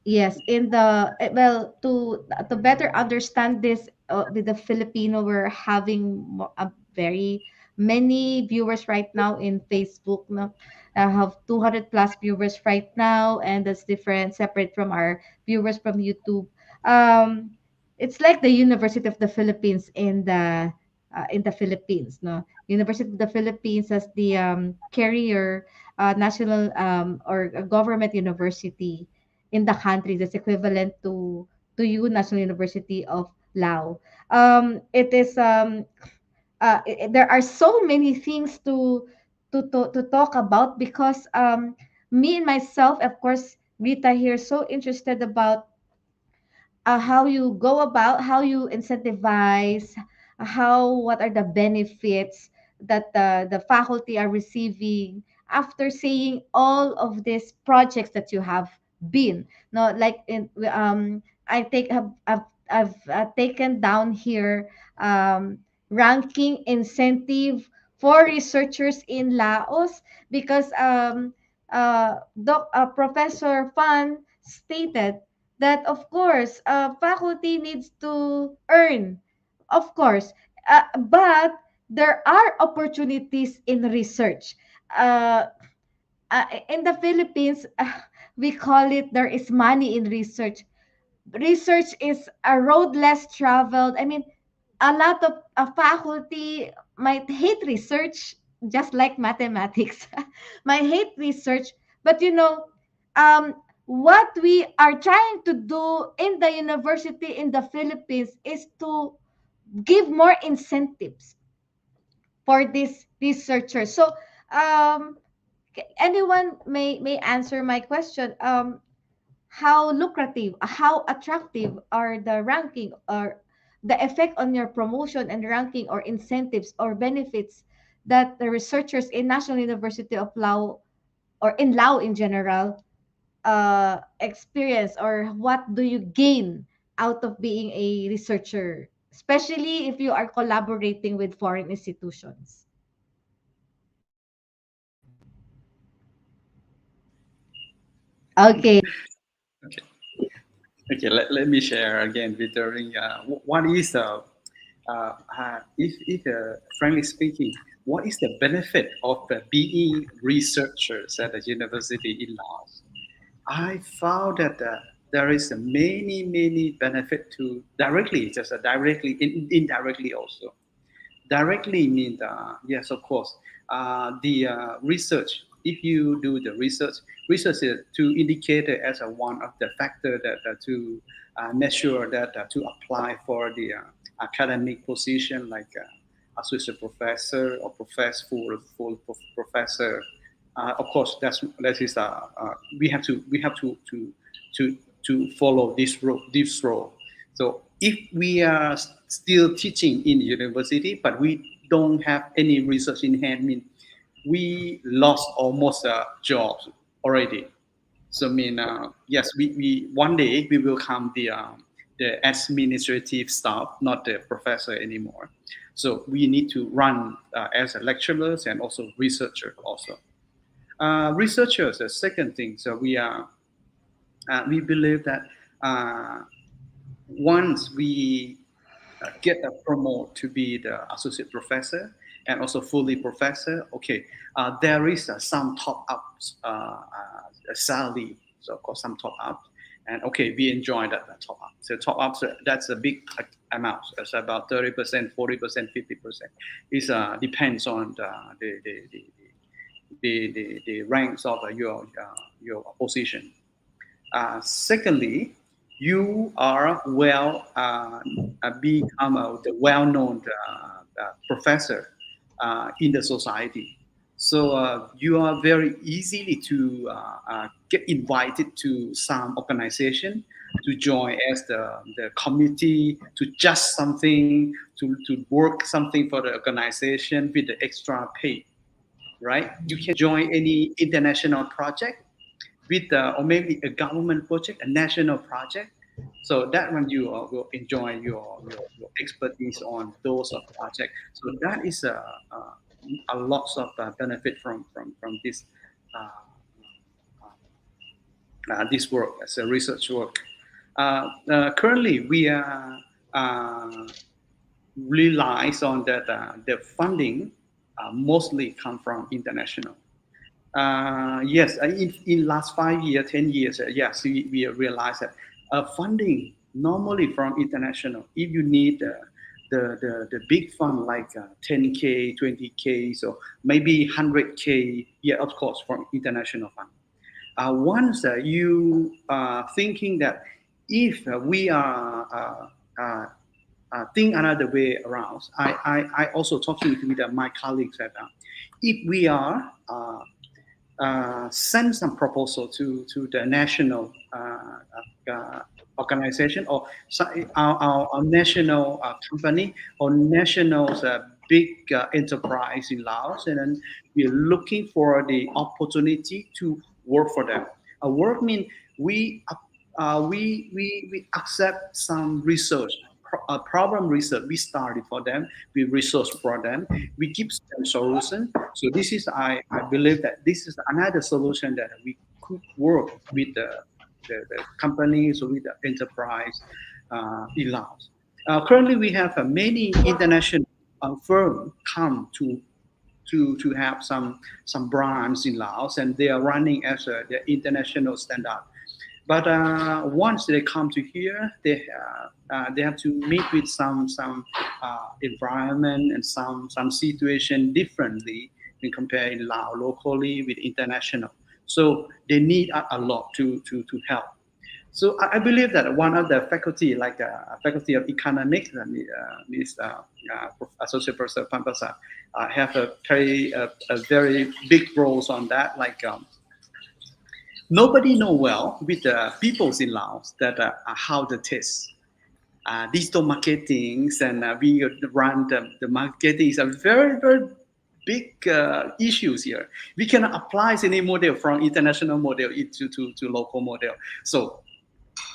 yes, in the well, to better understand this, with the Filipino, we're having a very many viewers right now in Facebook. No, I have 200 plus viewers right now, and that's different, separate from our viewers from YouTube. Um, it's like the University of the Philippines in the Philippines. No, University of the Philippines as the carrier, national or a government university in the country that's equivalent to you, National University of Lao. It is there are so many things to talk about, because me and myself, of course, Rita here, so interested about how you go about, how you incentivize, how what are the benefits that the faculty are receiving after seeing all of these projects that you have been. No, like in I take I've taken down here ranking incentive for researchers in Laos, because Professor Fan stated that of course faculty needs to earn, of course, but there are opportunities in research. In the Philippines, we call it there is money in research. Research is a road less traveled. I mean, a lot of faculty might hate research, just like mathematics, might hate research, but um, what we are trying to do in the university in the Philippines is to give more incentives for these researchers. So, um, anyone may answer my question. How lucrative, how attractive are the ranking, or the effect on your promotion and ranking, or incentives or benefits that the researchers in National University of Lao, or in Lao in general, experience, or what do you gain out of being a researcher, especially if you are collaborating with foreign institutions? Okay. Okay. Okay, let me share again with during what is the if frankly speaking, what is the benefit of being researchers at a university in Laos? I found that there is a many benefit to directly, just directly, indirectly also. Directly means yes, of course, the research. If you do the research is to indicate it as a one of the factor that to measure that to apply for the academic position like associate professor or professor full professor. Of course, that is we have to follow this role. So if we are still teaching in university, but we don't have any research in hand, mean we lost almost jobs already. So yes, we one day we will come the administrative staff, not the professor anymore. So we need to run as a lecturers and also researcher also. Researchers, the second thing. So we believe that once we get a promote to be the associate professor and also fully professor, okay, there is some top ups salary, so of course some top ups, and okay, we enjoy that top up. So top ups, that's a big amount. It's about 30%, 40%, 50%. It depends on the ranks of your position. Secondly, you are become the well-known professor in the society. So you are very easily to get invited to some organization to join as the committee, to judge something, to work something for the organization with the extra pay, right? You can join any international project with or maybe a government project, a national project. So that one you will enjoy your expertise on those of project. So that is a lot of benefit from uh, this work as a research work. Currently, we are relies on that the funding mostly come from international. Yes, in last 5 years, 10 years, yes, we realize that funding normally from international. If you need the big fund like 10K, 20K, so maybe 100K, yeah, of course, from international fund. Once you are thinking that if we are think another way around. I also talking with my colleagues that if we are send some proposal to the national organization or our national company or national big enterprise in Laos, and then we're looking for the opportunity to work for them. Work means we we accept some research, problem research. We started for them, we research for them, we give them solution. So this is I believe that this is another solution that we could work with the companies or with the enterprise in Laos. Currently, we have many international firms come to have some brands in Laos, and they are running as the international standard. But once they come to here, they have to meet with some environment and some situation differently when comparing Lao locally with international. So they need a lot to help. So I believe that one of the faculty, like faculty of economics, is Associate Professor Phanphasa, have a very big roles on that. Like nobody know well with the peoples in Laos that how the test. Digital marketing and we run the marketing is a very big issues here. We cannot apply any model from international model into to local model. So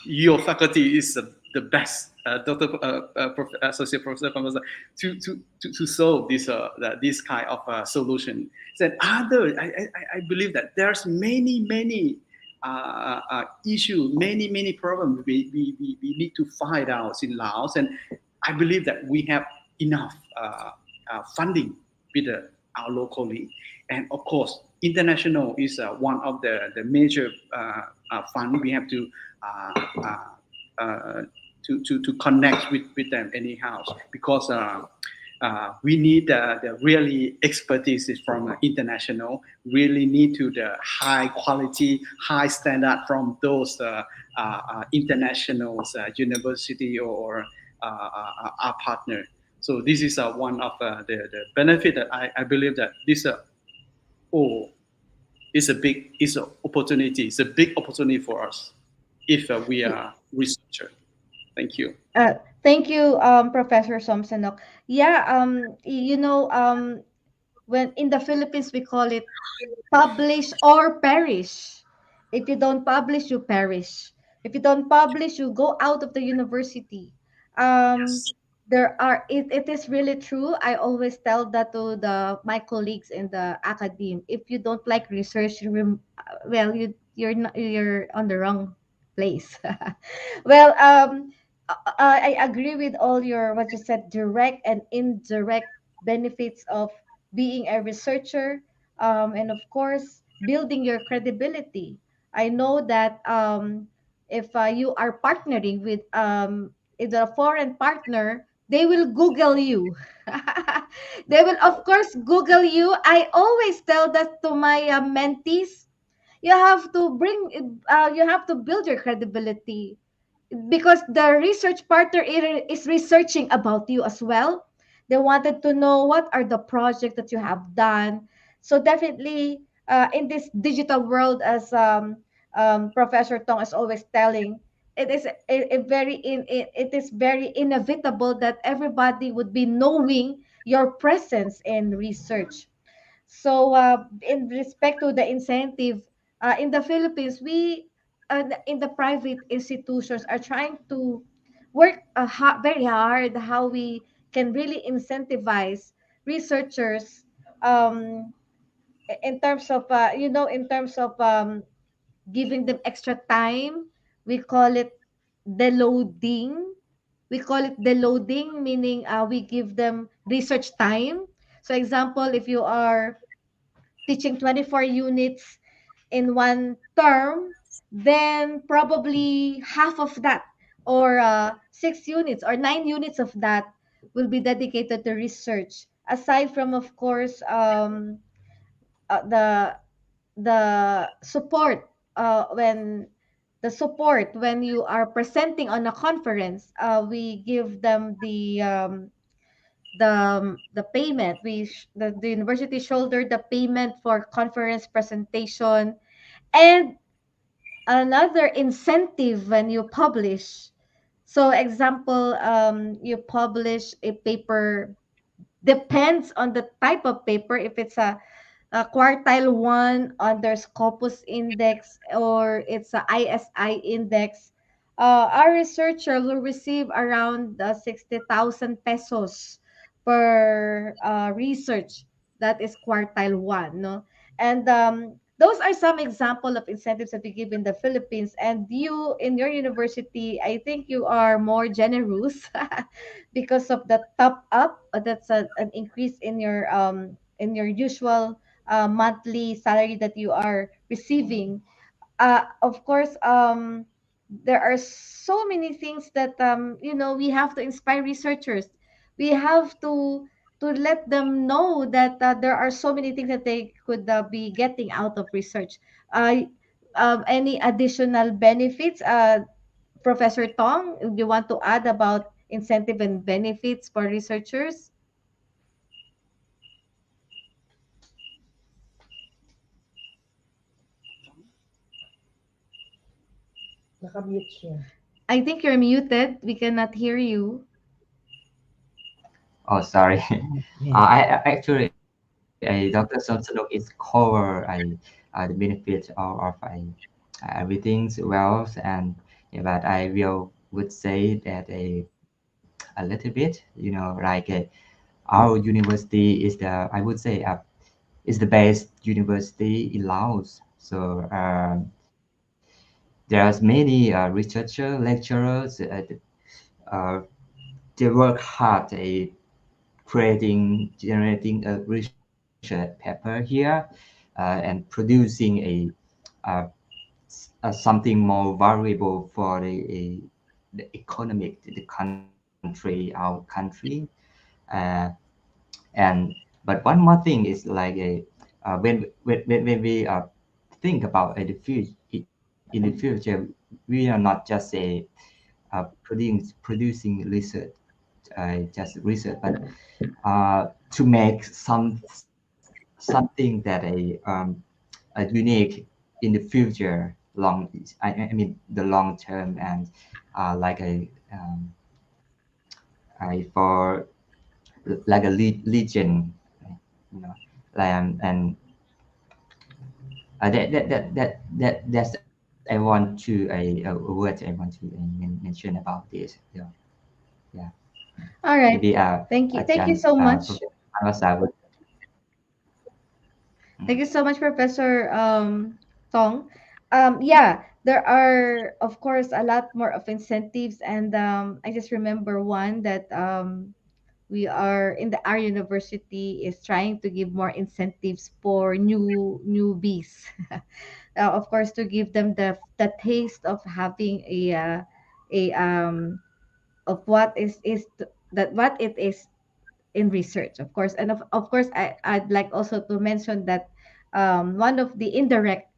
your faculty is the best, Associate Professor Phanphasa, to solve this kind of solution. Then I believe that there's many issue, many problems we need to find out in Laos, and I believe that we have enough funding with our locally, and of course, international is one of the major fund we have uh, uh, to connect with them anyhow, because we need the really expertise from international, really need to the high quality, high standard from those international university or our partner. So this is one of the benefit that I believe that this oh, is an opportunity. It's a big opportunity for us if we are researcher. Thank you. Thank you, Professor Somsanouk. Yeah, when in the Philippines we call it publish or perish. If you don't publish, you perish. If you don't publish, you go out of the university. Um, Yes. it is really true. I always tell that to my colleagues in the academe. If you don't like research, well, you're on the wrong place. Well, I agree with all your what you said, direct and indirect benefits of being a researcher, and of course building your credibility. I know that if you are partnering with either a foreign partner, they will Google you. They will of course Google you. I always tell that to my mentees. You have to build your credibility because the research partner is researching about you as well. They wanted to know what are the projects that you have done. So definitely, in this digital world, as Professor Tong is always telling, it is very inevitable that everybody would be knowing your presence in research. So, in respect to the incentive, in the Philippines, we in the private institutions are trying to work very hard how we can really incentivize researchers, um, in terms of in terms of giving them extra time. We call it deloading. We call it deloading, meaning we give them research time. So, example, if you are teaching 24 units in one term, then probably half of that, or 6 units or 9 units of that, will be dedicated to research. Aside from, of course, the support when the support when you are presenting on a conference. We give them the payment. The university shouldered the payment for conference presentation, and another incentive when you publish. So example, you publish a paper, depends on the type of paper. If it's a quartile one under Scopus index, or it's a ISI index, our researcher will receive around 60,000 pesos per research that is quartile one, no? And those are some example of incentives that we give in the Philippines. And you, in your university, I think you are more generous because of the top up. That's an increase in your usual monthly salary that you are receiving. Of course, there are so many things that we have to inspire researchers. We have to let them know that there are so many things that they could be getting out of research. Uh, any additional benefits, Professor Tong? Do you want to add about incentive and benefits for researchers? Nakamute siya. I think you're muted. We cannot hear you. Oh, sorry. Yeah. Actually, Dr. Somsanouk is cover the benefits of everything's wealth, and yeah, but I will would say that a little bit, like our university is the I would say is the best university in Laos. So there's many researcher lecturers. Uh, they work hard creating, generating a research paper here, and producing a, something more valuable for the economic, the country, our country. Uh, and but one more thing is like when we think about the future, in the future, we are not just producing research, just research, but to make something that a unique in the future, I mean the long term, and like for like a legend, you know, and that's I want to a word I want to mention about this. Yeah, yeah. All right. Maybe Thank you. Thank you so much. Professor Phanphasa would. Thank you so much, Professor Tong. Yeah, there are, of course, a lot more of incentives. And I just remember one that we are in our university is trying to give more incentives for newbies. Of course, to give them the taste of having a of what it is in research, of course. And of course, I'd like also to mention that one of the indirect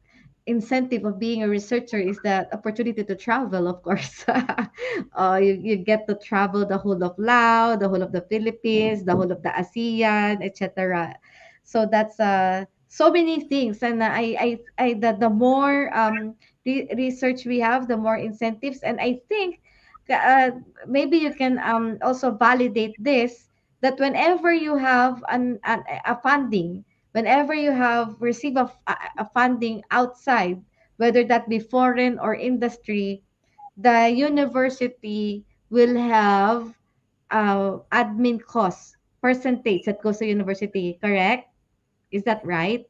incentive of being a researcher is the opportunity to travel, of course. You get to travel the whole of Laos, the whole of the Philippines, the whole of the ASEAN, etc. So that's so many things. And the more research we have, the more incentives. And I think uh, maybe you can also validate this, that whenever you have a funding, whenever you have received a funding outside, whether that be foreign or industry, the university will have admin costs percentage that goes to university, correct? Is that right?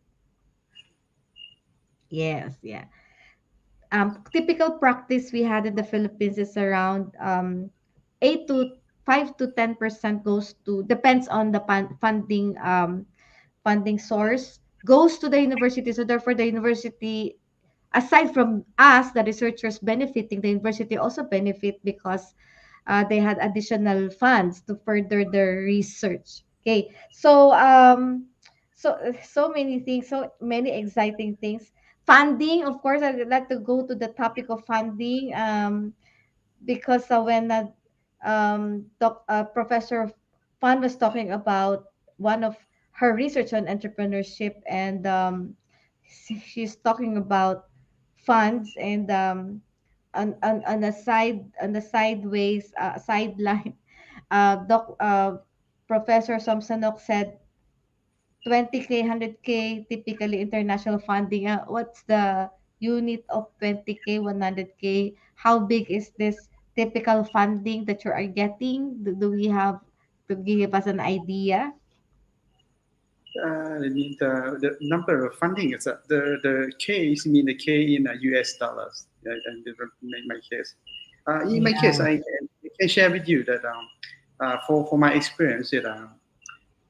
Yes, yeah. Typical practice we had in the Philippines is around 8 to 5 to 10% goes to, depends on the funding source, goes to the university. So therefore, the university, aside from us, the researchers benefiting, the university also benefit because they had additional funds to further their research. Okay, so so many things, so many exciting things. funding, of course, I'd like to go to the topic of funding, because when Professor Fan was talking about one of her research on entrepreneurship, and she's talking about funds, and on the sideways sideline, Professor Somsanouk said 20K, 100K, typically international funding. What's the unit of 20K, 100K? How big is this typical funding that you are getting? Do we have to give us an idea? I mean the number of funding is the K is mean the K in US dollars. And in my case, in my case, Yeah. I can share with you that for my experience,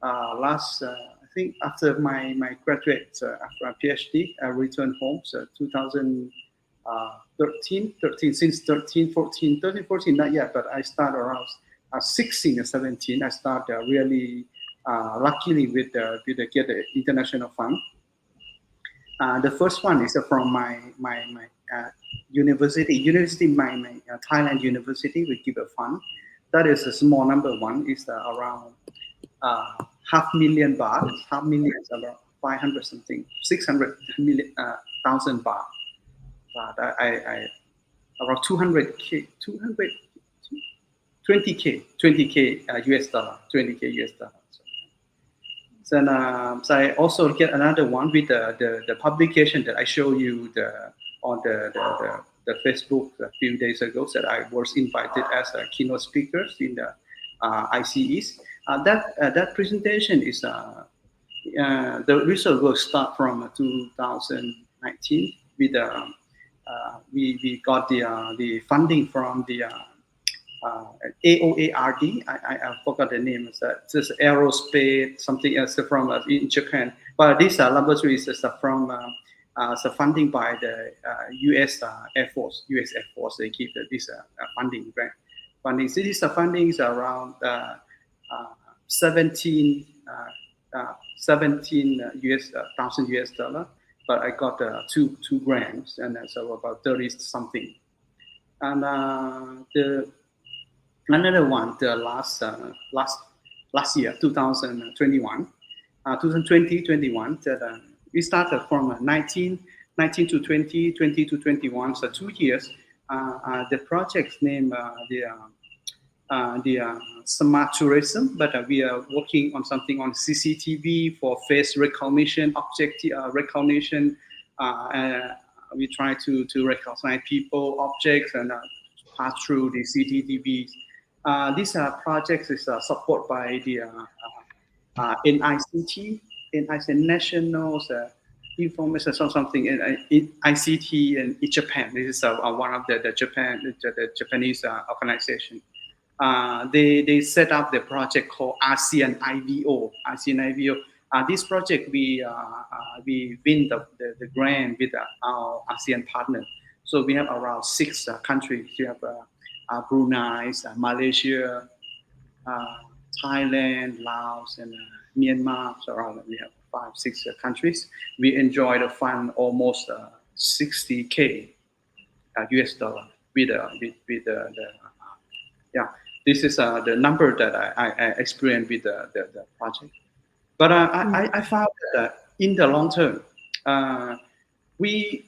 last I think after my graduate after a PhD, I returned home. So 2013, since 13, 14, not yet, but I started around 16 and 17. I started really luckily with the get the international fund. The first one is from my university, my Thailand university. We give a fund. That is a small number. One is around half million baht. Half million is about 500 something, 600 million thousand baht. But I around 200k, 20k US dollar, 20k US dollar. Then so I also get another one with the publication that I show you on the Facebook a few days ago, that I was invited as a keynote speaker in the ICEs. That presentation is the research will start from 2019 with we got the funding from the AOARD. I forgot the name. It's just aerospace something else from in Japan. But this laboratory is from funding by the U.S. Air Force. U.S. Air Force, they keep this funding grant. Funding. So this funding is around 17 thousand US dollar. But I got two grants, and so about 30 something. And the another one, the last year, 2021, 2021, that we started from 19 to 20, 20 to 21, so 2 years. The project's name the smart tourism, but we are working on something on CCTV for face recognition, object recognition. We try to recognize people, objects, and pass through the CCTVs. These projects is supported by the NICT, National Information or something in ICT in Japan. This is one of the Japanese organization. They set up the project called ASEAN IVO. ASEAN IVO. This project we win the grant with our ASEAN partner. So we have around 6 countries. We have Brunei, Malaysia, Thailand, Laos, and Myanmar. So around we have 5, 6 countries. We enjoy the fund almost 60K US dollar with the yeah. This is the number that I experienced with the project. But I found that in the long term, we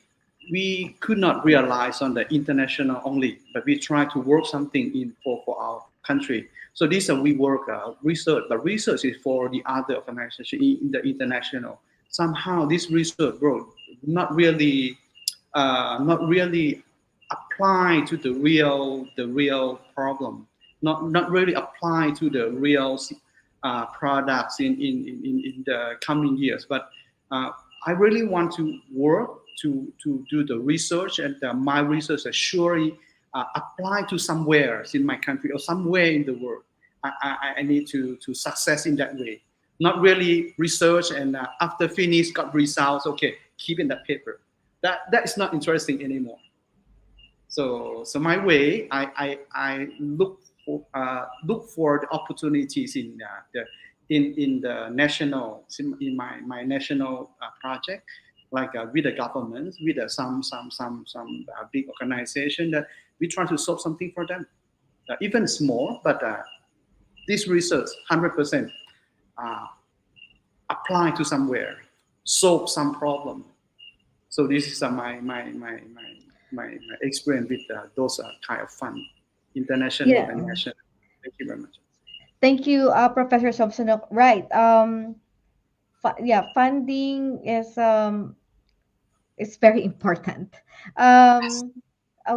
could not realize on the international only, but we try to work something in for our country. So this we work research, but research is for the other organization in the international. Somehow this research, not really apply to the real problem. Not really apply to the real products in the coming years. But I really want to work to do the research, and my research surely apply to somewhere in my country or somewhere in the world. I need to success in that way. Not really research and after finish got results. Okay, keep in that paper. That is not interesting anymore. So my way, I look for the opportunities in the national, in my national project, like with the government, with some big organization that we try to solve something for them, even small, but this research 100% uh, apply to somewhere, solve some problem. So this is my experience with those kind of fund, international Yeah. and national. Thank you very much. Thank you, Professor Somsanouk. Right. Yeah, funding is very important. Um,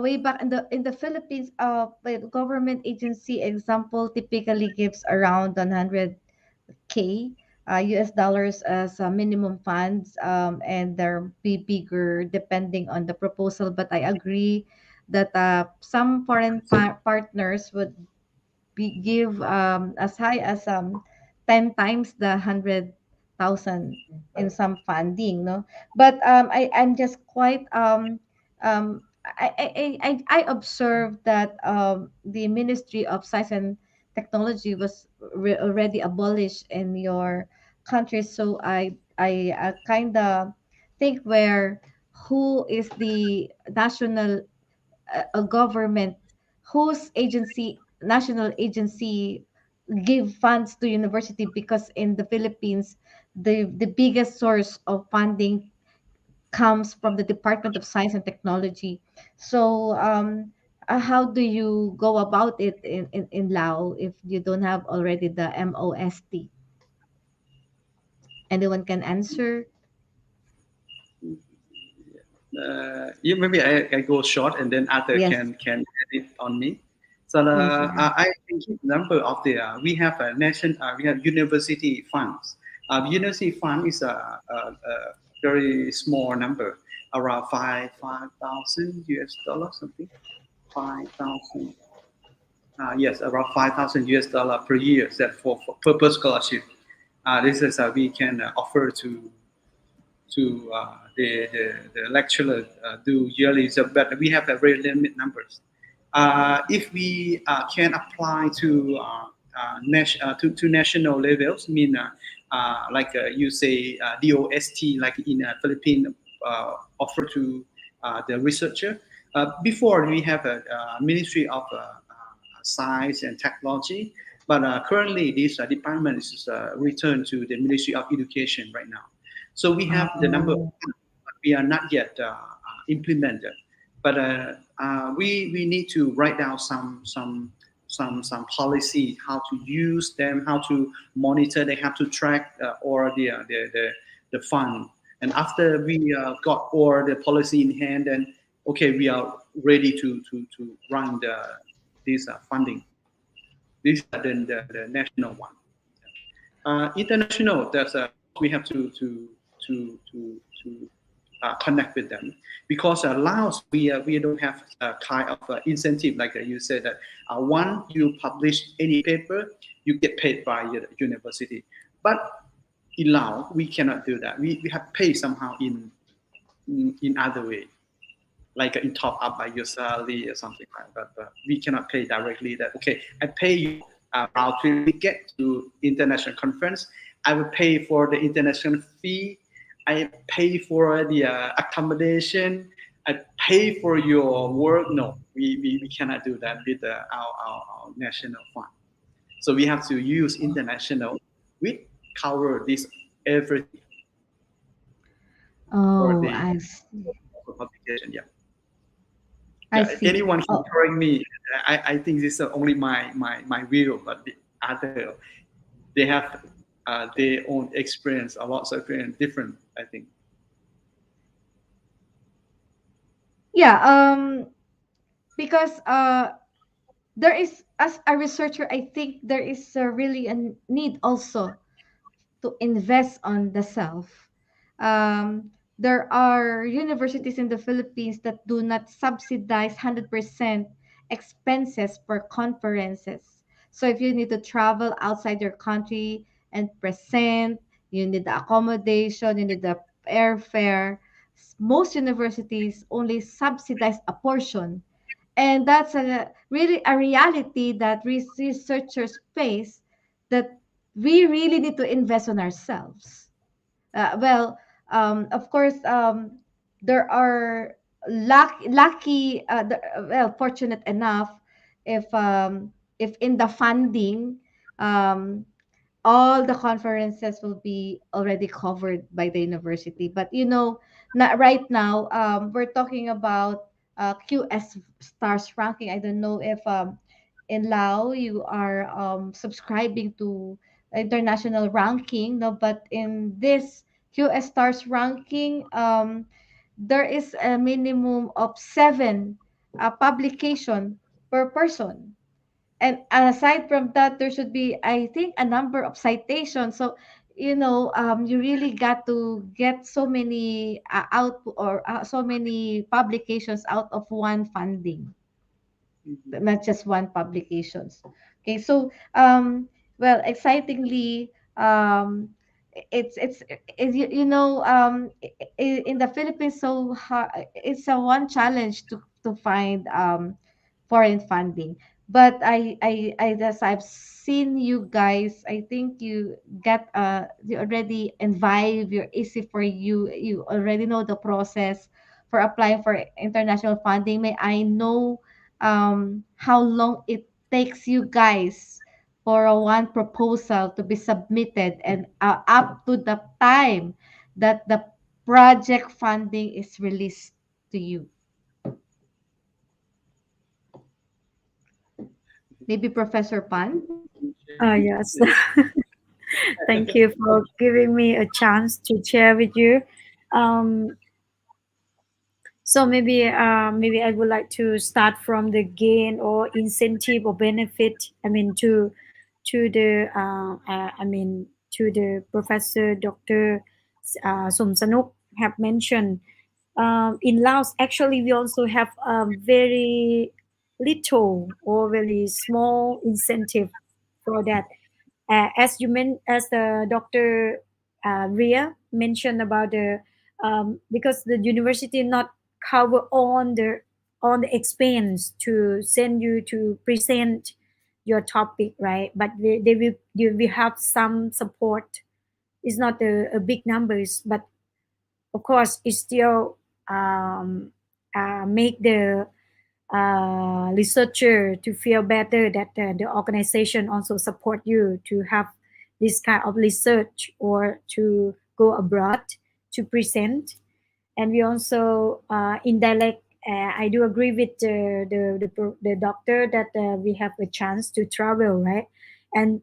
Way back in the Philippines, the government agency example typically gives around 100K US dollars as minimum funds, and they're be bigger depending on the proposal. But I agree that some foreign partners would give as high as 10 times the 100,000 in some funding, no. But I'm just quite I observed that the Ministry of Science and Technology was already abolished in your country. So I kind of think where who is the national a government whose agency national agency give funds to university, because in the Philippines the biggest source of funding comes from the Department of Science and Technology. So how do you go about it in Lao if you don't have already the MOST? Anyone can answer? Yeah, maybe I go short and then other Yes. can edit on me. So Yes, sir. I think the number of the we have a nation we have university funds. University fund is a very small number, around five thousand US dollars something. 5,000. Yes, around 5,000 US dollar per year that for purpose scholarship. This is we can offer to the lecturer do yearly, so, but we have a very limited numbers. If we can apply to national levels, mean like you say DOST, like in Philippines, offer to the researcher. Before we have a Ministry of Science and Technology, but currently this department is returned to the Ministry of Education right now. So we have the number of Oh. but we are not yet implemented. But we need to write down some policy, how to use them, how to monitor, they have to track or the fund. And after we got all the policy in hand, then okay, we are ready to run this funding. This is the national one. International, there's we have to connect with them because Laos we don't have a kind of incentive like you said that once you publish any paper you get paid by the university, but in Laos we cannot do that. We have pay somehow in other way, like in top up by your salary or something like that. But we cannot pay directly that, okay, I pay you round trip ticket to international conference. I will pay for the international fee. I pay for the accommodation. I pay for your work. No, we cannot do that with our national fund. So we have to use international. We cover this everything for Oh, the I see. publication. Yeah. I Yeah, see. anyone can Oh, correct me. I think this is only my view, but the other they have their own experience, a lot of experience, different. I think. yeah. Because there is, as a researcher, I think there is really a need also to invest on the self. There are universities in the Philippines that do not subsidize 100% expenses for conferences. So if you need to travel outside your country and present, you need the accommodation, you need the airfare. Most universities only subsidize a portion, and that's a really a reality that researchers face, that we really need to invest on ourselves. Well, Of course, there are well, fortunate enough if in the funding, um, all the conferences will be already covered by the university. But not right now, we're talking about QS stars ranking. I don't know if in Lao you are subscribing to international ranking, no, but in this QS stars ranking, there is a minimum of 7 publication per person. And aside from that, there should be, I think, a number of citations. So, you really got to get so many so many publications out of one funding, Mhm. not just one publications. Okay, so well, excitingly, in the Philippines, it's a one challenge to find foreign funding. But as I've seen you guys, I think you already invive, you're easy for you. You already know the process for applying for international funding. May I know how long it takes you guys for one proposal to be submitted, and up to the time that the project funding is released to you? Maybe Professor Pan? Yes. Thank you for giving me a chance to share with you. Um, so maybe I would like to start from the gain or incentive or benefit. I mean to the to the Professor Dr. Somsanouk have mentioned. In Laos, actually, we also have a very little or very small incentive for that. As the Dr. Ria mentioned about the because the university not cover on the expense to send you to present your topic, right? But they will have some support. It's not a big numbers, but of course it still make the researcher to feel better that the organization also support you to have this kind of research or to go abroad to present. And we also indirect, I do agree with the doctor that we have a chance to travel, right? And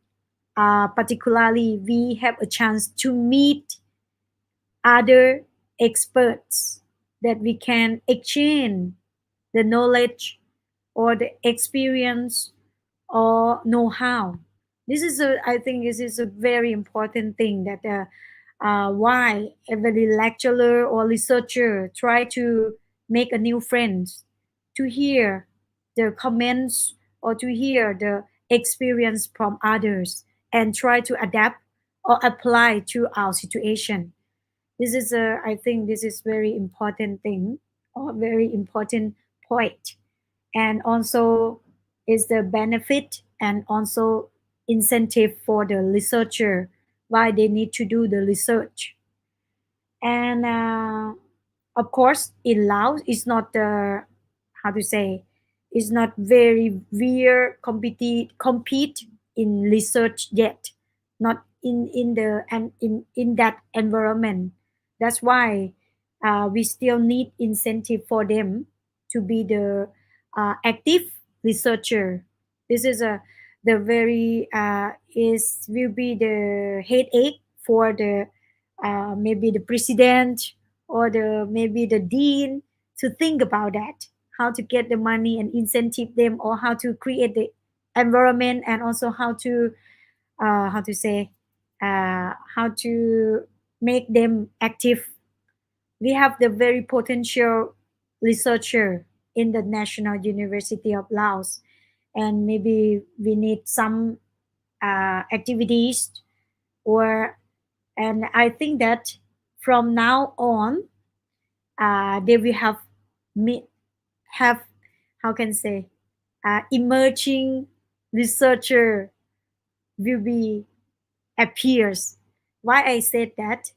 particularly we have a chance to meet other experts that we can exchange the knowledge or the experience or know-how. I think this is a very important thing that why every lecturer or researcher try to make a new friends, to hear the comments or to hear the experience from others and try to adapt or apply to our situation. I think this is very important thing or very important point. And also is the benefit and also incentive for the researcher why they need to do the research. And of course in Laos it's not the how to say it's not very weird compete in research yet, not in the and in that environment. That's why we still need incentive for them to be the active researcher. This is a the very is will be the headache for the maybe the president or the maybe the dean to think about that, how to get the money and incentive them, or how to create the environment, and also how to say how to make them active. We have the very potential researcher in the National University of Laos, and maybe we need some activities or and I think that from now on they will me have how can I say emerging researcher will be appears. Why I said that?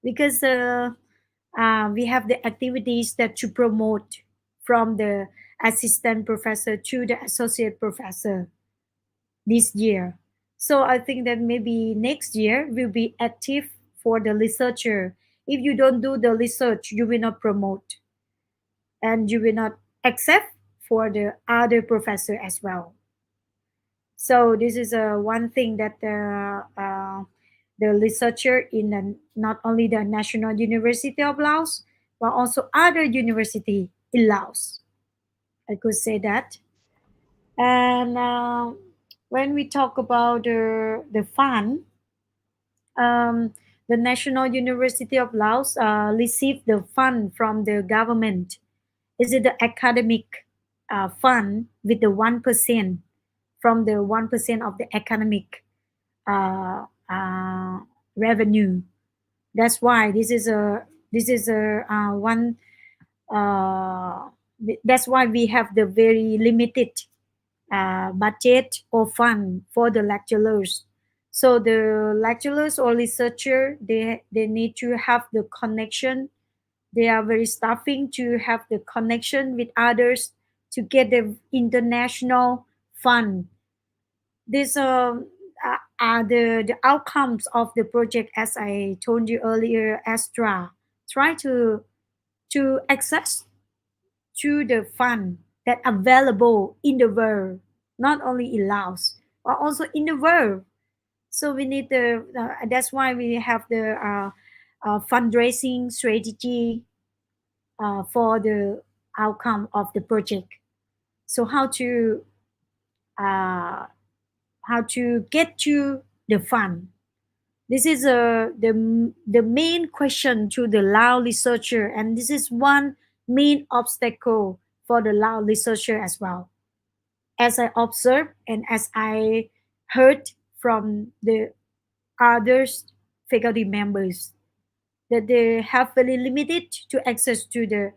because we have the activities that to promote from the assistant professor to the associate professor this year. So I think that maybe next year will be active for the researcher. If you don't do the research, you will not promote and you will not accept for the other professor as well. So this is one thing that the researcher in not only the National University of Laos, but also other university in Laos. I could say that. And when we talk about the fund, um, the National University of Laos received the fund from the government. Is it the academic fund with the 1% from the 1% of the academic uh, uh, revenue? That's why this is a one. Uh, that's why we have the very limited budget or fund for the lecturers. So the lecturers or researcher, they need to have the connection. They are very staffing to have the connection with others to get the international fund. These are the outcomes of the project, as I told you earlier. Astra try to access to the fund that available in the world, not only in Laos, but also in the world. So we need that's why we have the fundraising strategy for the outcome of the project. So uh, how to get to the fund. This is the main question to the Lao researcher, and this is one main obstacle for the Lao researcher as well. As I observed and as I heard from the others faculty members, that they have very limited to access to the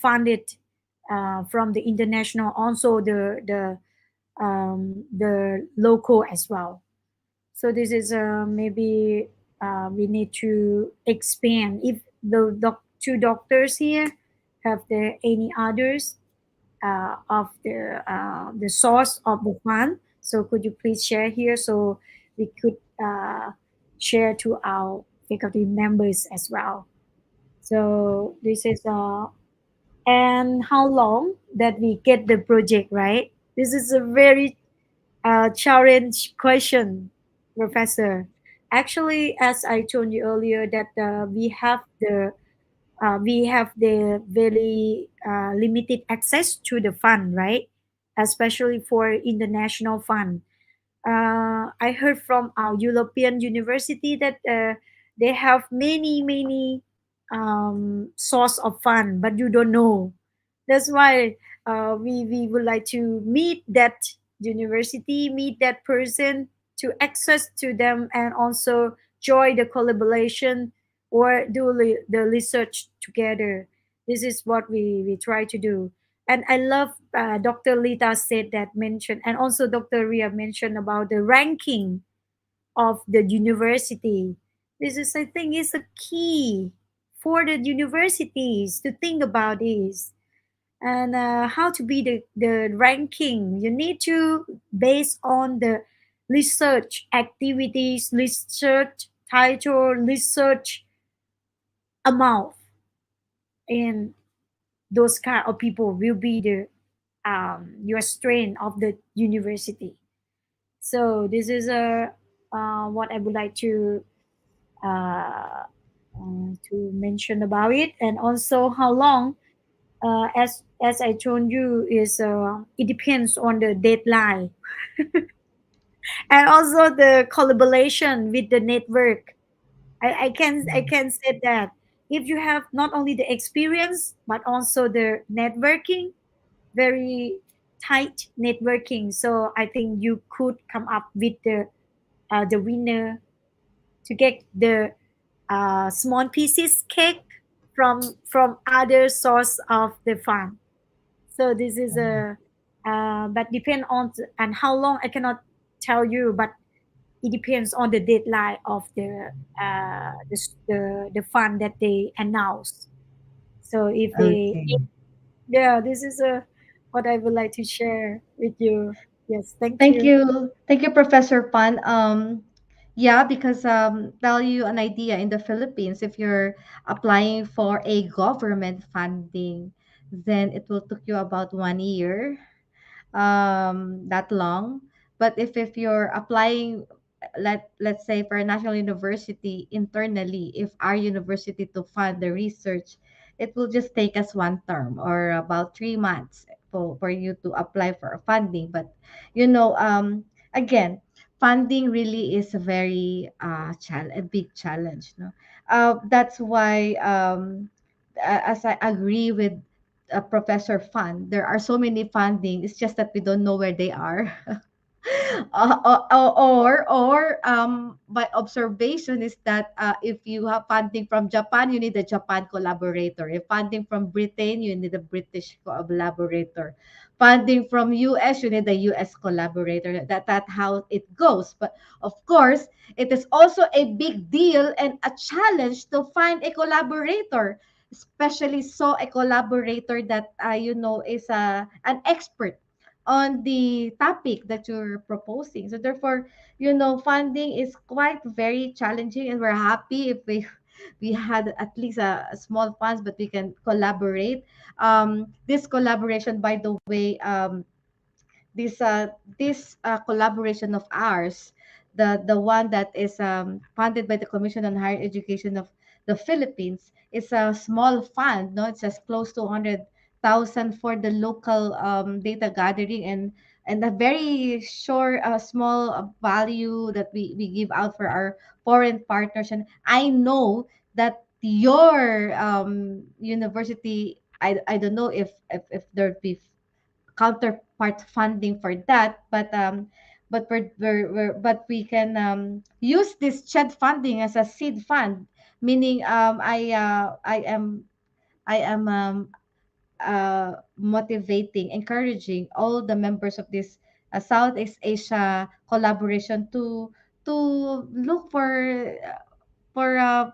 funded from the international, also the local as well. So this is maybe we need to expand. If the two doctors here have any others of the source of the fund, so could you please share here so we could share to our faculty members as well. So this is and how long that we get the project, right? This is a very challenge question, Professor. Actually, as I told you earlier, that we have the very limited access to the fund, right? Especially for international fund. I heard from our European university that they have many source of fund, but you don't know. That's why we would like to meet that university, meet that person to access to them, and also join the collaboration or do the research together. This is what we try to do. And I love Dr. Lita said that mentioned, and also Dr. Ria mentioned about the ranking of the university. This is, I think, is a key for the universities to think about this and how to be the ranking. You need to base on the research activities, research title, research amount, and those kind of people will be the your strength of the university. So this is what I would like uh, to mention about it, and also how long. As I told you, is it depends on the deadline and also the collaboration with the network. I can say that if you have not only the experience but also the networking, very tight networking. So I think you could come up with the winner to get the small pieces cake from other source of the fund. So this is a but depend on and how long I cannot tell you, but it depends on the deadline of the fund that they announce. So if they, Okay. yeah, this is what I would like to share with you. Yes, thank Thank you. you. Thank you, Professor Pan. Yeah, because tell you an idea in the Philippines, if you're applying for a government funding, then it will take you about 1 year, that long. But if you're applying, let's say for a national university internally, if our university to fund the research, it will just take us 1 term or about 3 months for you to apply for funding. But you know, again, funding really is a very a big challenge, no? That's why as I agree with Professor Fund, there are so many funding. It's just that we don't know where they are. By observation is that if you have funding from Japan, you need a Japan collaborator. If funding from Britain, you need a British collaborator. Funding from US, you need a US collaborator. That how it goes. But of course, it is also a big deal and a challenge to find a collaborator, especially so a collaborator that is an expert on the topic that you're proposing. So therefore, funding is quite very challenging, and we're happy if we had at least a small funds, but we can collaborate. This collaboration, by the way, this collaboration of ours, the one that is funded by the Commission on Higher Education of the Philippines, is a small fund. No, it's just close to 100,000 for the local data gathering, and a very short small value that we give out for our foreign partners. And I know that your university, I don't know if there'd be counterpart funding for that, but we can use this CHED funding as a seed fund, meaning I am motivating, encouraging all the members of this Southeast Asia collaboration to look for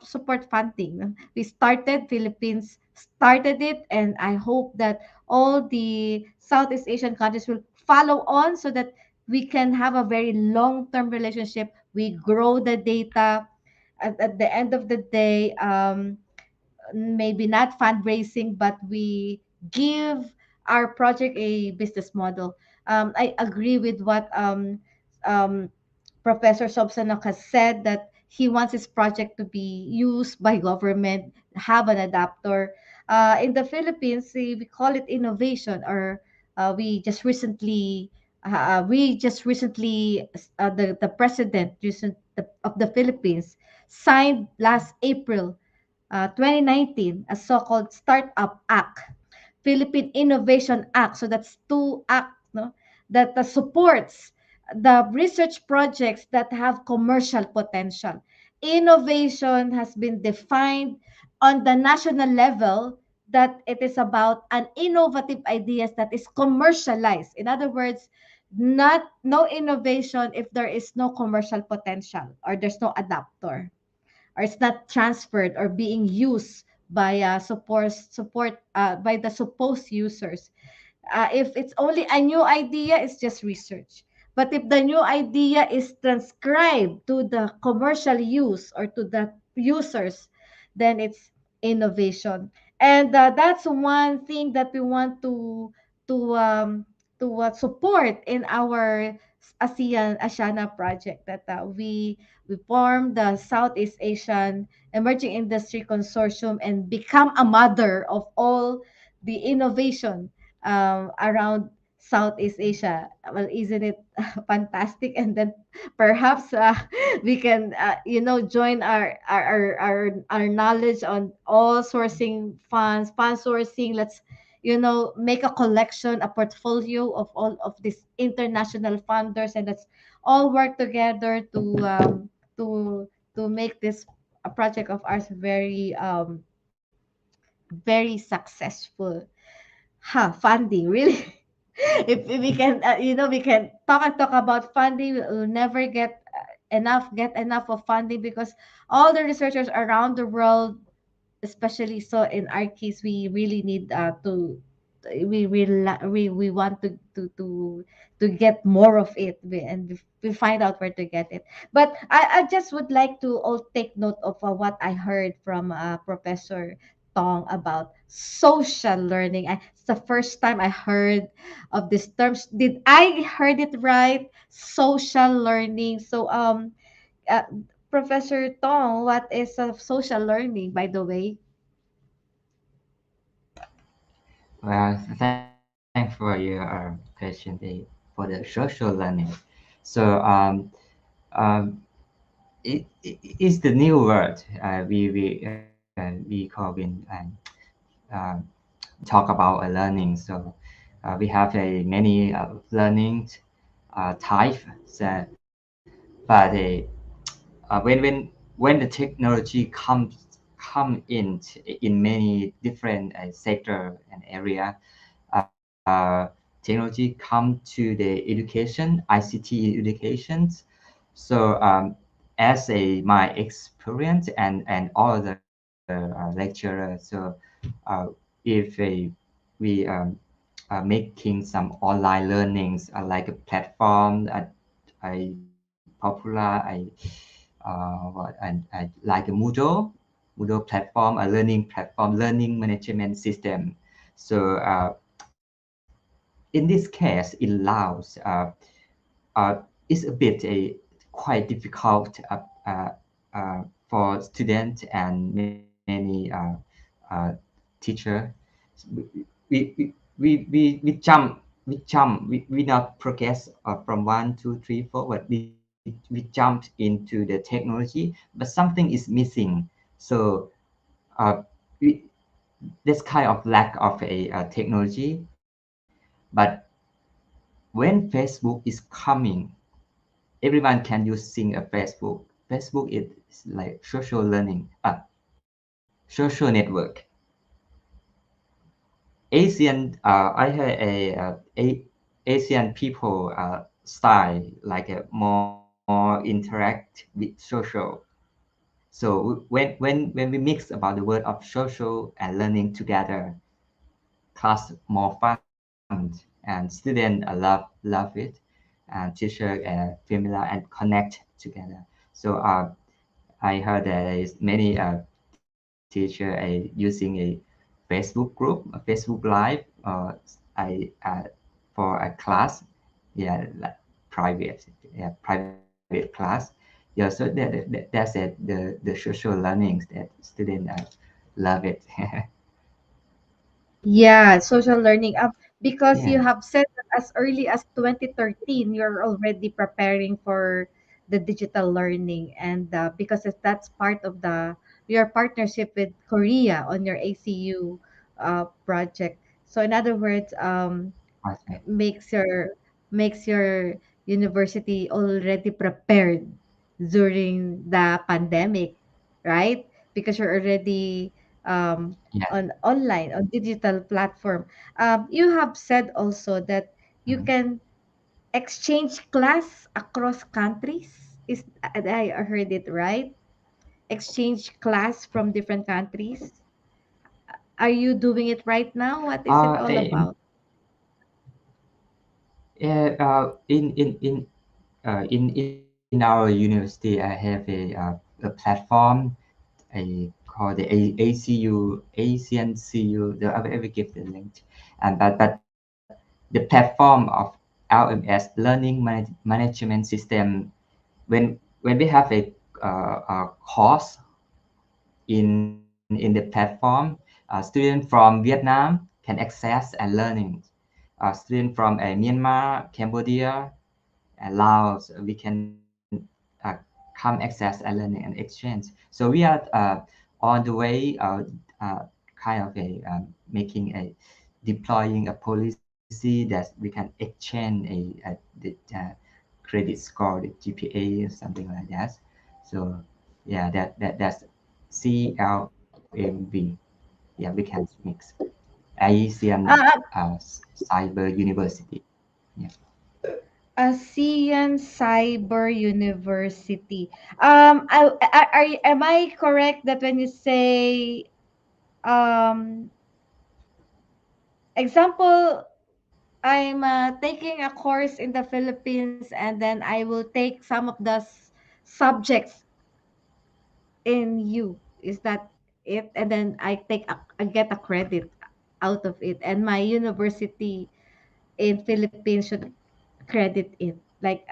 support funding. We started, Philippines started it, and I hope that all the Southeast Asian countries will follow on so that we can have a very long-term relationship. We grow the data. At the end of the day, maybe not fundraising, but we give our project a business model. I agree with what um, Professor Somsanouk has said, that he wants his project to be used by government, have an adapter. In the Philippines, we call it innovation, or we just recently the president of the Philippines signed last April 2019 a so-called Startup Act, Philippine Innovation Act. So that's two acts, no, that supports the research projects that have commercial potential. Innovation has been defined on the national level, that it is about an innovative ideas that is commercialized. In other words, not no innovation if there is no commercial potential or there's no adapter, or it's not transferred or being used by support by the supposed users. If it's only a new idea, it's just research. But if the new idea is transcribed to the commercial use or to the users, then it's innovation. And that's one thing that we want to um, to support in our ASEANA project, that we form the Southeast Asian Emerging Industry Consortium and become a mother of all the innovation around Southeast Asia. Well, isn't it fantastic? And then perhaps we can, join our knowledge on all sourcing funds, fund sourcing. Let's, make a collection, a portfolio of all of these international funders, and let's all work together to make this a project of ours very successful. Funding, really. If we can, we can talk and talk about funding, we'll never get get enough of funding, because all the researchers around the world, especially so in our case, we really need to we want to get more of it, and we find out where to get it. But I just would like to all take note of what I heard from Professor Tong about social learning. It's the first time I heard of this terms. Did I heard it right? Social learning. So uh, Professor Tong, what is social learning, by the way? Well, thanks for your question for the social learning. So um, it is the new word we call when uh, talk about learning. So we have a many learning type. So, but when the technology come in many different sector and area, technology come to the education, ICT educations. So as a my experience and all the lecturers, so if we making some online learnings like a platform, popular, like a Moodle platform, a learning platform, learning management system. So in this case, it allows it's a bit quite difficult for students and many teacher. We not progress from 1, 2, 3, 4, but we jumped into the technology, but something is missing. So uh, we, there's kind of lack of a technology. But when Facebook is coming, everyone can using a Facebook. Facebook is like social learning, social network. I had Asian people style like a more interact with social. So when we mix about the word of social and learning together, class more fun and student love it, and teacher familiar and connect together. So I heard that there is many teacher using a Facebook group, a Facebook Live, I for a class, yeah, like private, yeah, private class. Yeah, so that's it, the social learnings that students love it. Yeah, social learning. Because Yeah, you have said that as early as 2013, you're already preparing for the digital learning, and because that's part of the your partnership with Korea on your ACU project. So in other words, okay. makes your university already prepared during the pandemic, right? Because you're already Yes. on online on digital platform. You have said also that you Mhm. can exchange class across countries. Is I heard it right? Exchange class from different countries. Are you doing it right now? What is it all In, about? yeah, in our university, I have a platform called the ACU, ASEAN CU. I will give the link. And but the platform of LMS, Learning Management System, when we have a course in the platform, students from Vietnam can access and learning. Students from Myanmar, Cambodia, and Laos, we can come access and learning and exchange. So we are on the way, uh, kind of making deploying a policy that we can exchange the credit score, the GPA, or something like that. So yeah, that's CLMV. Yeah, we can mix ASEAN Uh, Cyber University. Yeah. ASEAN Cyber University. Am I correct that when you say um example, I'm taking a course in the Philippines and then I will take some of the subjects in you. Is that it? And then I get a credit out of it, and my university in Philippines should credit it. Like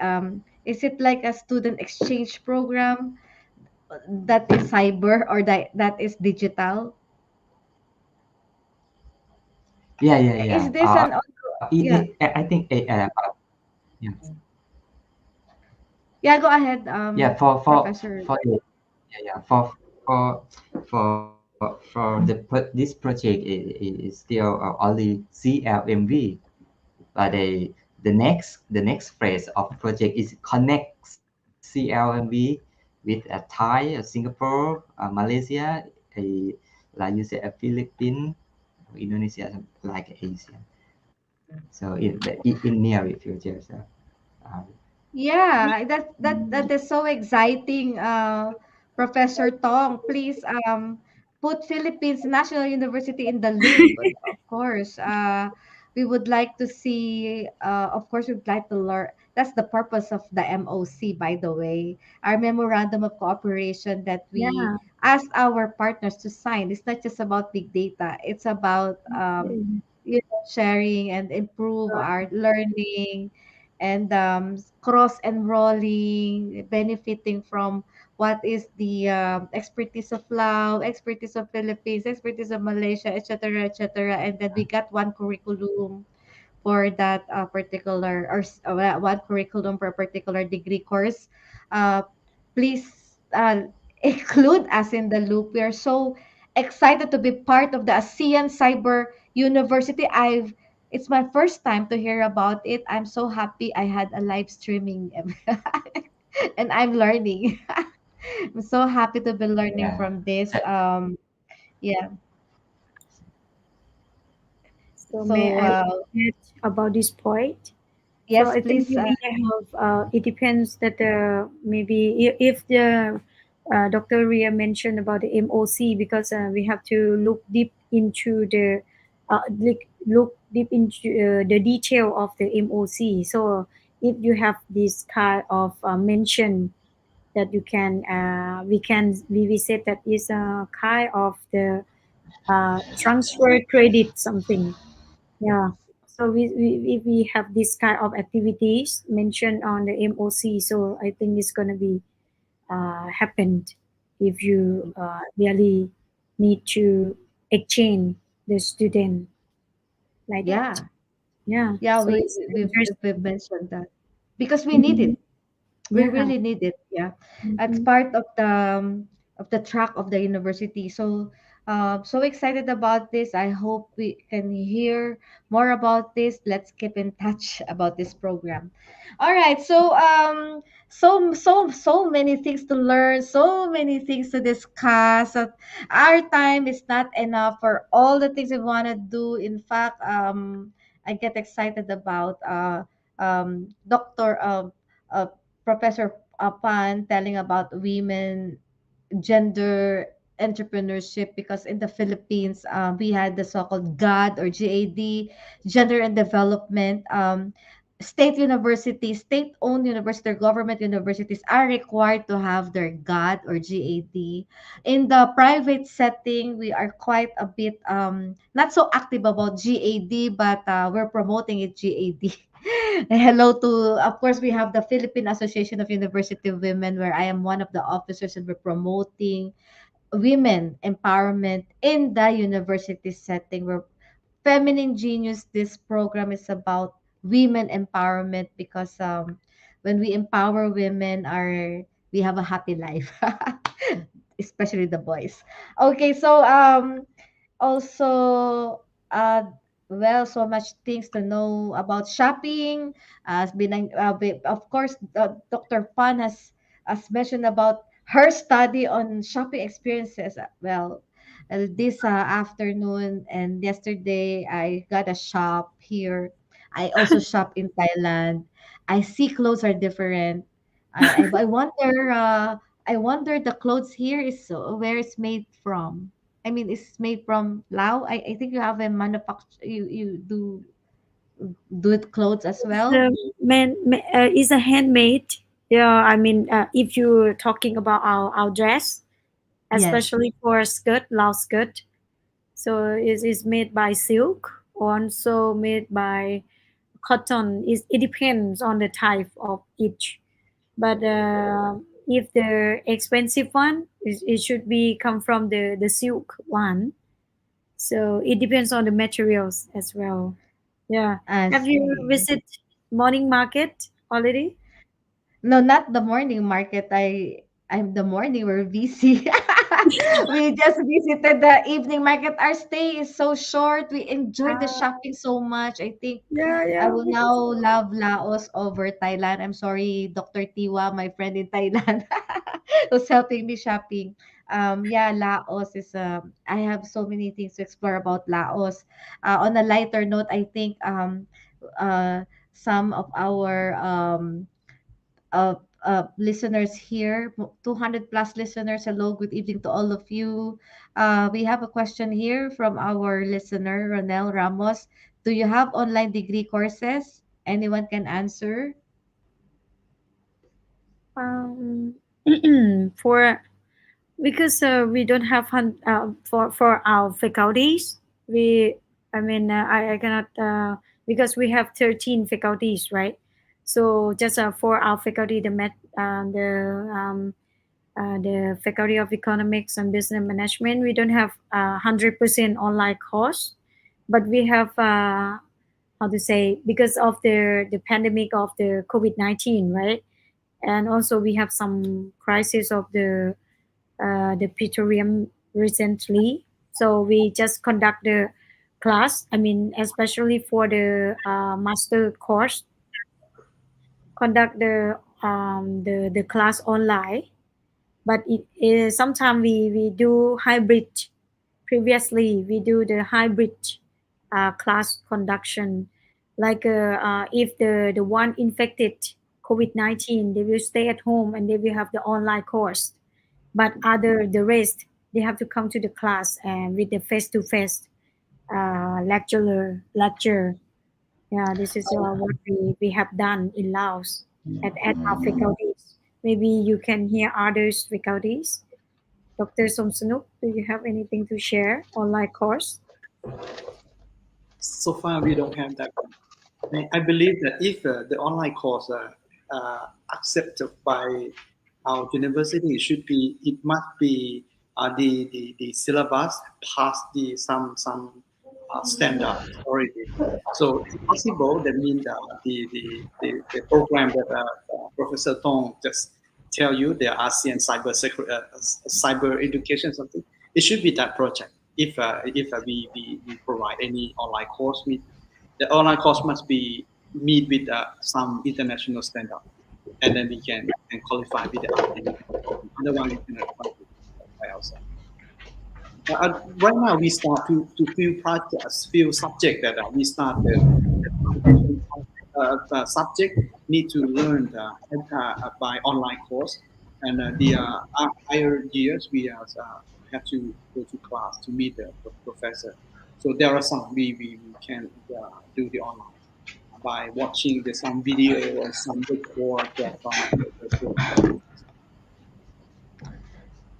is it like a student exchange program that is cyber or that is digital? Yeah, yeah, Is yeah. this an yeah, I think yeah, yeah, go ahead, yeah. Professor. For the yeah, yeah. For this project is still only CLMV, but the next phase of the project is connect CLMV with a Thai, a Singapore, Malaysia, a like you say a Philippines, Indonesia, like Asia. So in near future, so uh, Yeah, that is so exciting, Professor Tong. Please put Philippines National University in the loop. Of course, we would like to see. Of course, we'd like to learn. That's the purpose of the MOC, by the way. Our memorandum of cooperation that we Yeah. ask our partners to sign. It's not just about big data. It's about Okay. sharing and improve Right. our learning and cross enrolling, benefiting from what is the expertise of Lao, expertise of Philippines, expertise of Malaysia, etc., etc. And then we got one curriculum for that particular one curriculum for a particular degree course. Uh, please include us in the loop. We are so excited to be part of the ASEAN Cyber University. It's my first time to hear about it. I'm so happy I had a live streaming and I'm learning. I'm so happy to be learning yeah. from this. So, Yeah. So may So I add about this point? So yes, I think please. we have, it depends that maybe if the Dr. Ria mentioned about the MOC, because we have to look deep into look deep into the detail of the MOC. So if you have this kind of mention that you can we said that is a kind of the transfer credit something. Yeah. So if we have this kind of activities mentioned on the MOC, so I think it's gonna be happened if you really need to exchange the student like that. Yeah. Yeah. Yeah, So it's we've interesting. mentioned that because we need Mhm. it. We Yeah. really need it. Yeah, it's Mhm. part of the track of the university. So so excited about this. I hope we can hear more about this. Let's keep in touch about this program. All right, so so many things to learn, so many things to discuss. Our time is not enough for all the things we want to do. In fact, I get excited about Dr. Uh, Professor Pan telling about women gender entrepreneurship because in the Philippines we had the so-called GAD or GAD, Gender and Development. State universities, state-owned university or government universities are required to have their GAD or GAD. In the private setting, we are quite a bit not so active about GAD, but we're promoting it GAD. Hello to, of course, we have the Philippine Association of University Women, where I am one of the officers, and we're promoting women empowerment in the university setting. We're Feminine Genius. This program is about women empowerment because when we empower women, we have a happy life, especially the boys. Okay, so also well, so much things to know about shopping has been of course Dr. Pan has mentioned about her study on shopping experiences. Well, this afternoon and yesterday I got a shop here. I also shop in Thailand. I see clothes are different. I wonder the clothes here is where it's made from. I mean, it's made from Lao. I think you have a manufacture. You do it clothes as It's well. is a handmade. Yeah, I mean, if you're talking about our dress, Yes. especially for skirt, Lao skirt, so it is made by silk, also made by cotton. It depends on the type of each. But if the expensive one, it should be come from the silk one. So it depends on the materials as well. Yeah. I Have you see. visit morning market already? No, not the morning market. I'm the morning. We're busy. We just visited the evening market. Our stay is so short. We enjoyed the Uh, shopping so much. I think yeah, I yeah. will Because now love Laos over Thailand. I'm sorry, Dr. Tiwa, my friend in Thailand, who's helping me shopping. Yeah, Laos is I have so many things to explore about Laos. On a lighter note, I think some of our listeners here, 200 plus listeners. Hello, good evening to all of you. We have a question here from our listener, Ronel Ramos. Do you have online degree courses? Anyone can answer? um, for because we don't have for our faculties, we I mean I cannot because we have 13 faculties, right? So just for our faculty, the faculty of economics and business management, we don't have 100% online course, but we have how to say, because of the pandemic of the COVID-19, right? And also we have some crisis of the petroleum recently. So we just conduct the class. I mean, especially for the master course, conduct the class online. But it is sometimes we do hybrid. Previously, we do the hybrid class conduction. Like if the one infected COVID-19, they will stay at home and they will have the online course, but other the rest they have to come to the class and with the face-to-face lecture. Yeah, this is what we have done in Laos at our faculties. Maybe you can hear others faculties. Dr. Somsanouk, do you have anything to share online course? So far, we don't have that. I believe that if the online course are accepted by our university, it must be the syllabus past the some standard already. So if possible, that means the program that Professor Tong just tell you, the ASEAN cyber education something, it should be that project. If we provide any online course, the online course must be meet with some international standard, and then we can qualify with the other. Otherwise, we cannot qualify by ourselves. Right now, we start to few projects, few subject that we start the foundation subject need to learn by online course, and the higher years we have to go to class to meet the professor. So there are some we can do the online by watching some video or some report from the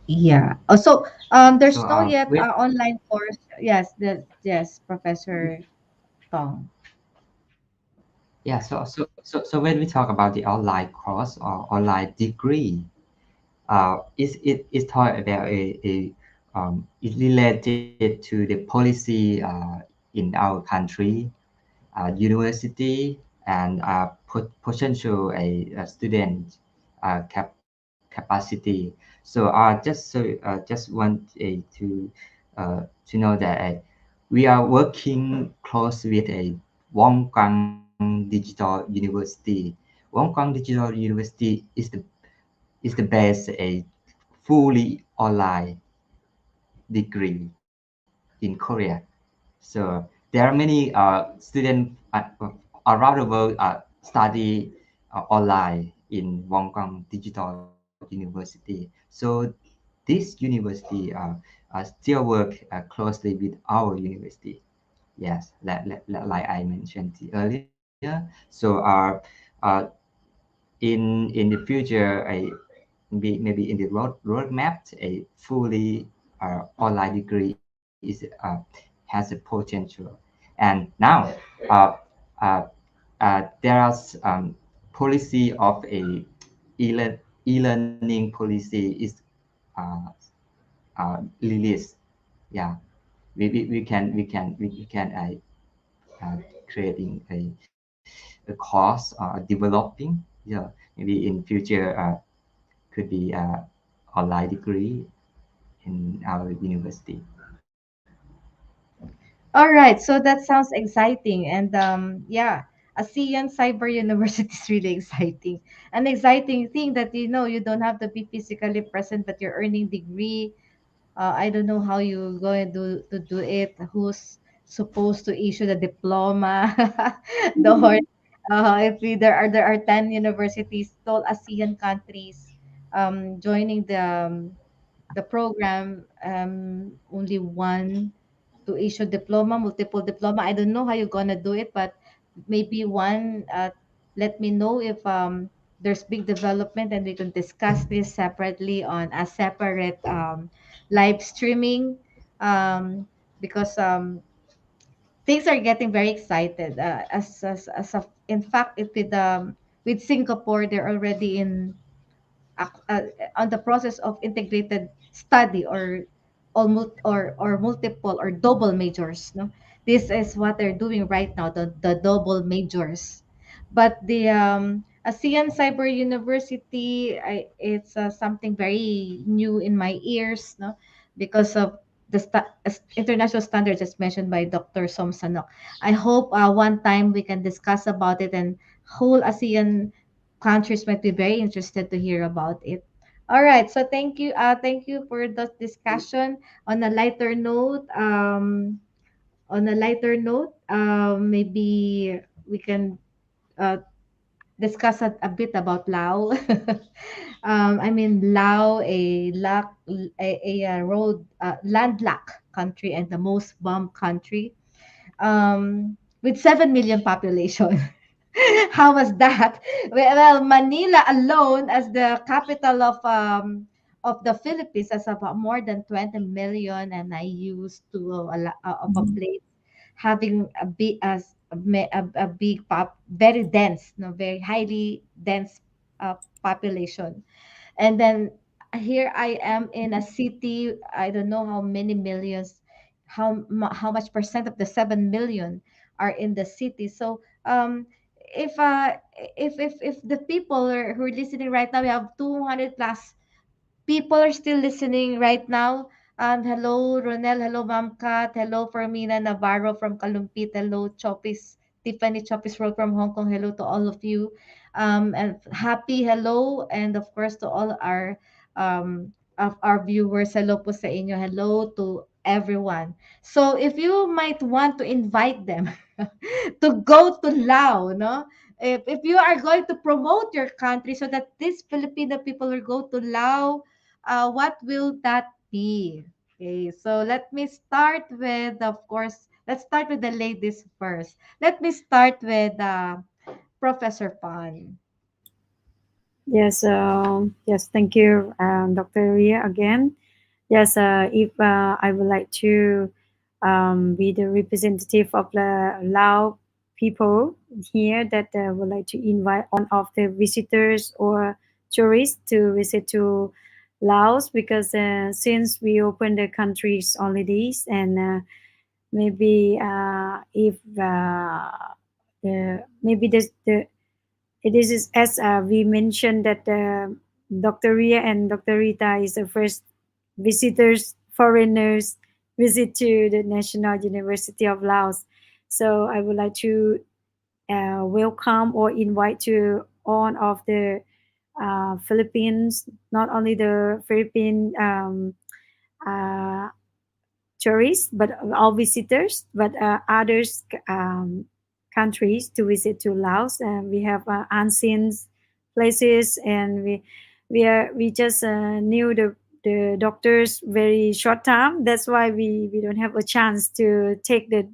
Yeah. Oh, so So there's no yet with online course. Yes, yes, Professor Tong. so when we talk about the online course or online degree, is talk about a is related to the policy in our country, university, and potential a student capacity. So just want to know that we are working close with a Wongang Digital University. Wongang Digital University is the best a fully online degree in Korea. So there are many students around the world study online in Wonkong Digital University. So this university still work closely with our university. Yes, like I mentioned earlier. So uh, in the future, maybe in the roadmap, a fully online degree has a potential. And now, uh, uh, there are policy of a e-learning policy is uh, released. Yeah, we can creating a course developing. Yeah, maybe in future could be online degree in our university. All right, so that sounds exciting. And yeah, ASEAN Cyber University is really exciting. An exciting thing that you don't have to be physically present, but you're earning degree. I don't know how you going to do it. Who's supposed to issue the diploma? the or if there are 10 universities, all ASEAN countries joining the program, only one to issue diploma, multiple diploma. I don't know how you're gonna do it, but maybe one. Let me know if there's big development, and we can discuss this separately on a separate live streaming, um, because things are getting very excited. In fact, with Singapore, they're already on the process of integrated study, or multiple or double majors, no. This is what they're doing right now, the double majors. But the ASEAN Cyber University, it's something very new in my ears, no, because of international standards, as mentioned by Dr. Somsanouk. I hope one time we can discuss about it, and whole ASEAN countries might be very interested to hear about it. All right, so thank you for the discussion. On a lighter note, maybe we can uh, discuss a bit about Lao. I mean, Lao, a road landlocked country and the most bombed country, with 7 million population. How was that? Well, Manila alone, as the capital of the Philippines, has about more than 20 million, and I used to of a place having a big very dense, no, very highly dense population. And then here I am in a city. I don't know how many millions, how much percent of the 7 million are in the city. So if the people who are listening right now, we have 200 plus people are still listening right now. Hello, Ronel. Hello, Ma'am Kat. Hello, Fermina Navarro from Kalumpit. Hello, Chopis, Tiffany Chopis Road from Hong Kong. Hello to all of you. And happy hello. And of course, to all of our viewers. Hello po sa inyo. Hello to everyone. So if you might want to invite them to go to Lao, no? If you are going to promote your country so that these Filipino people will go to Lao, what will that be? Okay, so let me start with, of course, let's start with the ladies first. Let me start with Professor Pan. Yes, yes, thank you, Dr. Ria again. Yes, if I would like to be the representative of the Lao people here that would like to invite one of the visitors or tourists to visit to Laos, because since we opened the country's holidays, and maybe if maybe this is as we mentioned that Dr. Ria and Dr. Rita is the first visitors, foreigners visit to the National University of Laos. So I would like to welcome or invite to all of the Philippines, not only the Philippine uh, tourists, but all visitors, but others countries to visit to Laos. We have unseen places, and we just knew the doctors very short time. That's why we don't have a chance to take the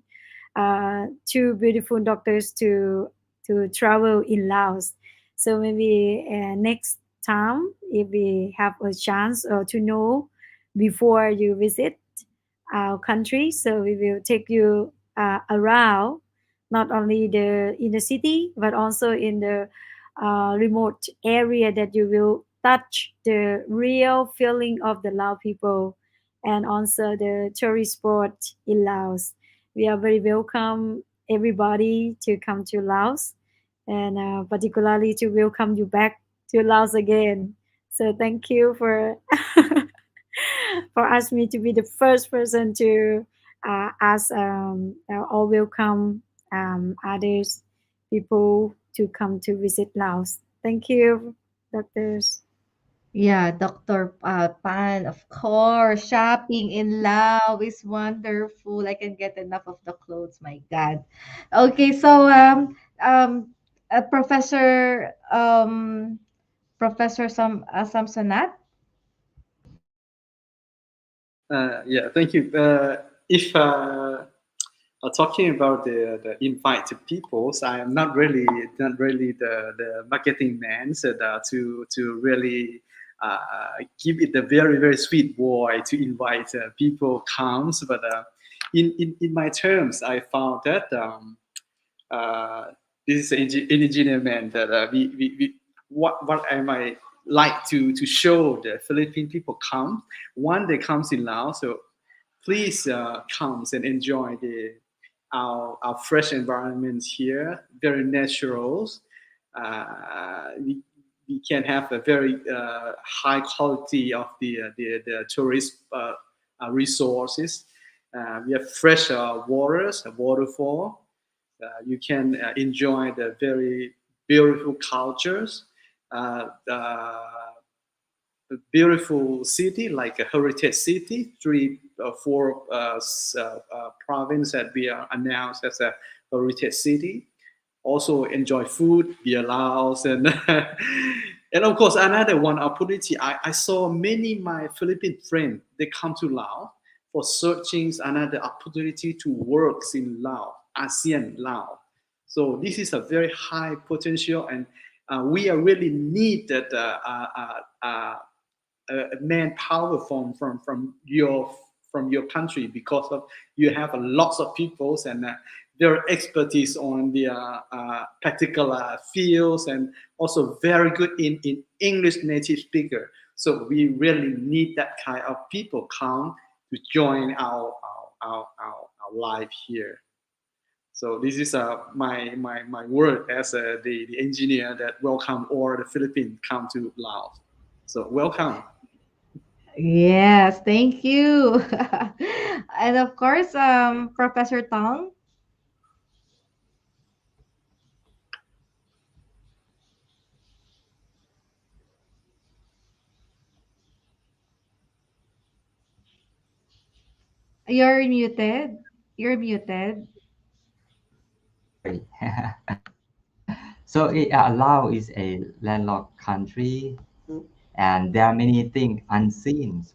two beautiful doctors to travel in Laos. So maybe next time, if we have a chance to know before you visit our country, so we will take you around, not only the in the city but also in the remote area, that you will touch the real feeling of the Lao people and also the tourist spot in Laos. We are very welcome everybody to come to Laos, and particularly to welcome you back to Laos again. So thank you for for asking me to be the first person to ask or welcome others people to come to visit Laos. Thank you, doctors. Yeah, Dr. Pan, of course. Shopping in Laos is wonderful. I can get enough of the clothes. My God. Okay, so Professor Professor Samsonat. Yeah, thank you. If talking about the invite to people, so I am not really the marketing man, so to really give it a very very sweet boy to invite people comes. But in my terms, I found that uh, this is an engineer man that we what am I like to show the Philippine people come one they comes in Laos. So please comes and enjoy our fresh environment here, very natural. We can have a very high quality of the tourist resources. We have fresh waters, a waterfall. You can enjoy the very beautiful cultures. The beautiful city, like a heritage city, three, four province that we are announced as a heritage city. Also enjoy food, beer Laos, and and of course another one opportunity. I saw many my Philippine friends they come to Laos for searching another opportunity to work in Laos, ASEAN Lao. So this is a very high potential, and we are really needed manpower from your country, because of you have a lots of peoples and their expertise on the particular fields, and also very good in English native speaker. So we really need that kind of people come to join our life here. So this is my word as the engineer that welcome all the Philippines come to Laos. So welcome. Yes, thank you. And of course, Professor Tong, you're muted. You're muted. Sorry. So Laos is a landlocked country, and there are many things unseen.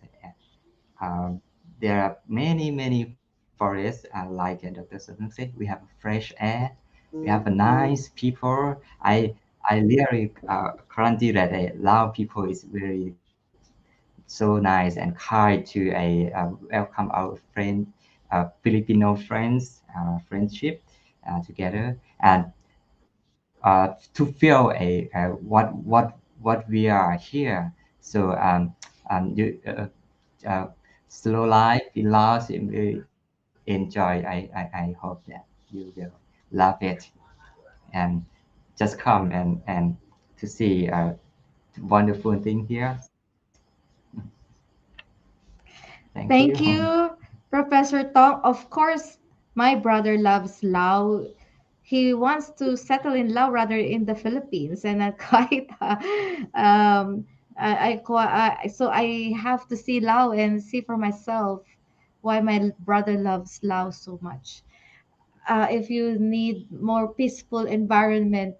Um, there are many forests, like Dr. Somsanouk said. We have fresh air, we have a nice people. I really guarantee that Lao people is very so nice and kind to welcome our Filipino friends, friendship together, and to feel what we are here. So you slow life in Laos, you will enjoy. I hope that you will love it, and just come and to see wonderful thing here. Thank you. Thank you, Professor Tong. Of course, my brother loves Lao. He wants to settle in Lao rather in the Philippines, and I quite so I have to see Lao and see for myself why my brother loves Lao so much. if you need more peaceful environment,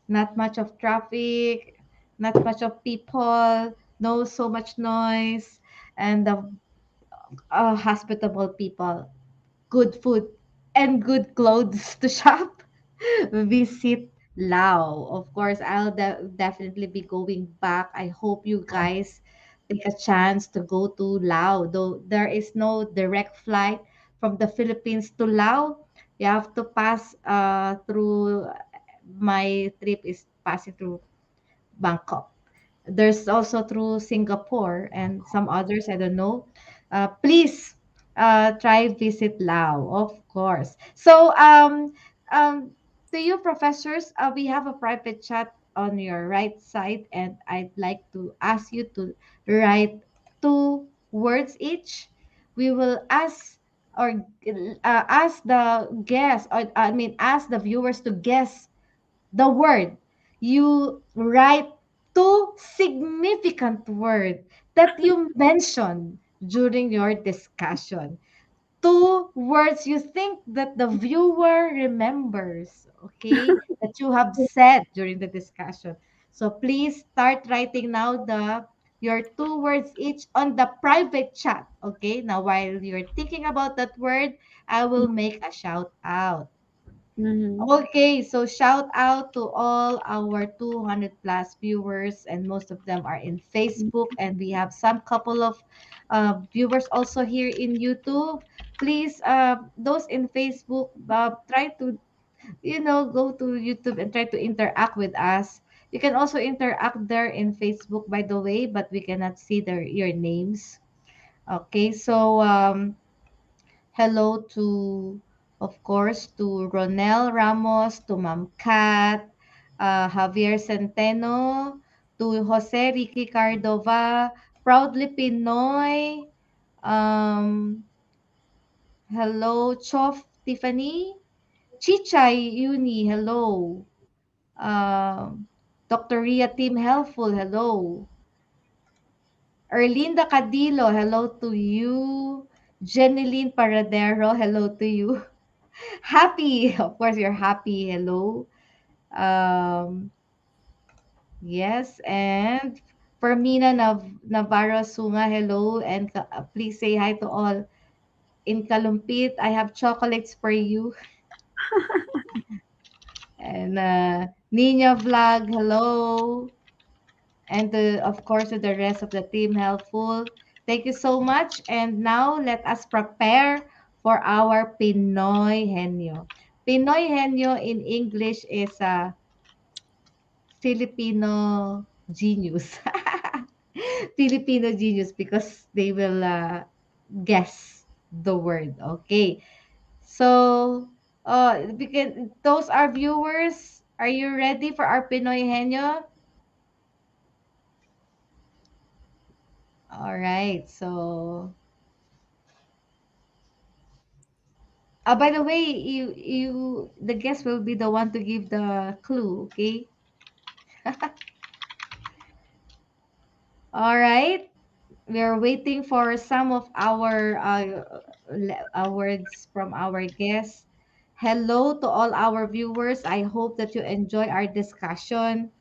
not much of traffic, not much of people, no so much noise, and the hospitable people, good food, and good clothes to shop, visit Lao. Of course, I'll definitely be going back. I hope you guys take a chance to go to Lao. Though there is no direct flight from the Philippines to Lao, you have to pass through. My trip is passing through Bangkok. There's also through Singapore and some others, I don't know. Please try visit Lao, of course. So um to you professors, we have a private chat on your right side, and I'd like to ask you to write 2 words each. We will or ask the guests, or I mean ask the viewers to guess the word. You write 2 significant word that you mentioned during your discussion. 2 words you think that the viewer remembers, okay, that you have said during the discussion. So please start writing now the your 2 words each on the private chat. Okay, now while you're thinking about that word, I will make a shout out. Mm-hmm. Okay, so shout out to all our 200 plus viewers, and most of them are in Facebook, and we have some couple of viewers also here in YouTube. Please, those in Facebook, try to go to YouTube and try to interact with us. You can also interact there in Facebook, by the way, but we cannot see your names. Okay, so hello to, of course, to Ronel Ramos, to Ma'am Kat, Javier Centeno, to Jose Ricky Cardova, Proudly Pinoy, um, hello, Chof Tiffany, Chichay Uni, hello, Dr. Ria Team Helpful, hello, Erlinda Cadillo, hello to you, Jeneline Paradero, hello to you. Happy, of course, you're happy. Hello. Um, yes, and Fermina Navarro Sunga, hello, and please say hi to all. In Kalumpit, I have chocolates for you. And Nina Vlog, hello. And of course, to the rest of the team, helpful. Thank you so much. And now let us prepare for our Pinoy Henyo. Pinoy Henyo in English is Filipino genius. Filipino genius, because they will guess the word. Okay. So, those are viewers. Are you ready for our Pinoy Henyo? All right. So, by the way, the guest will be the one to give the clue. Okay. All right. We're waiting for some of our words from our guests. Hello to all our viewers. I hope that you enjoy our discussion.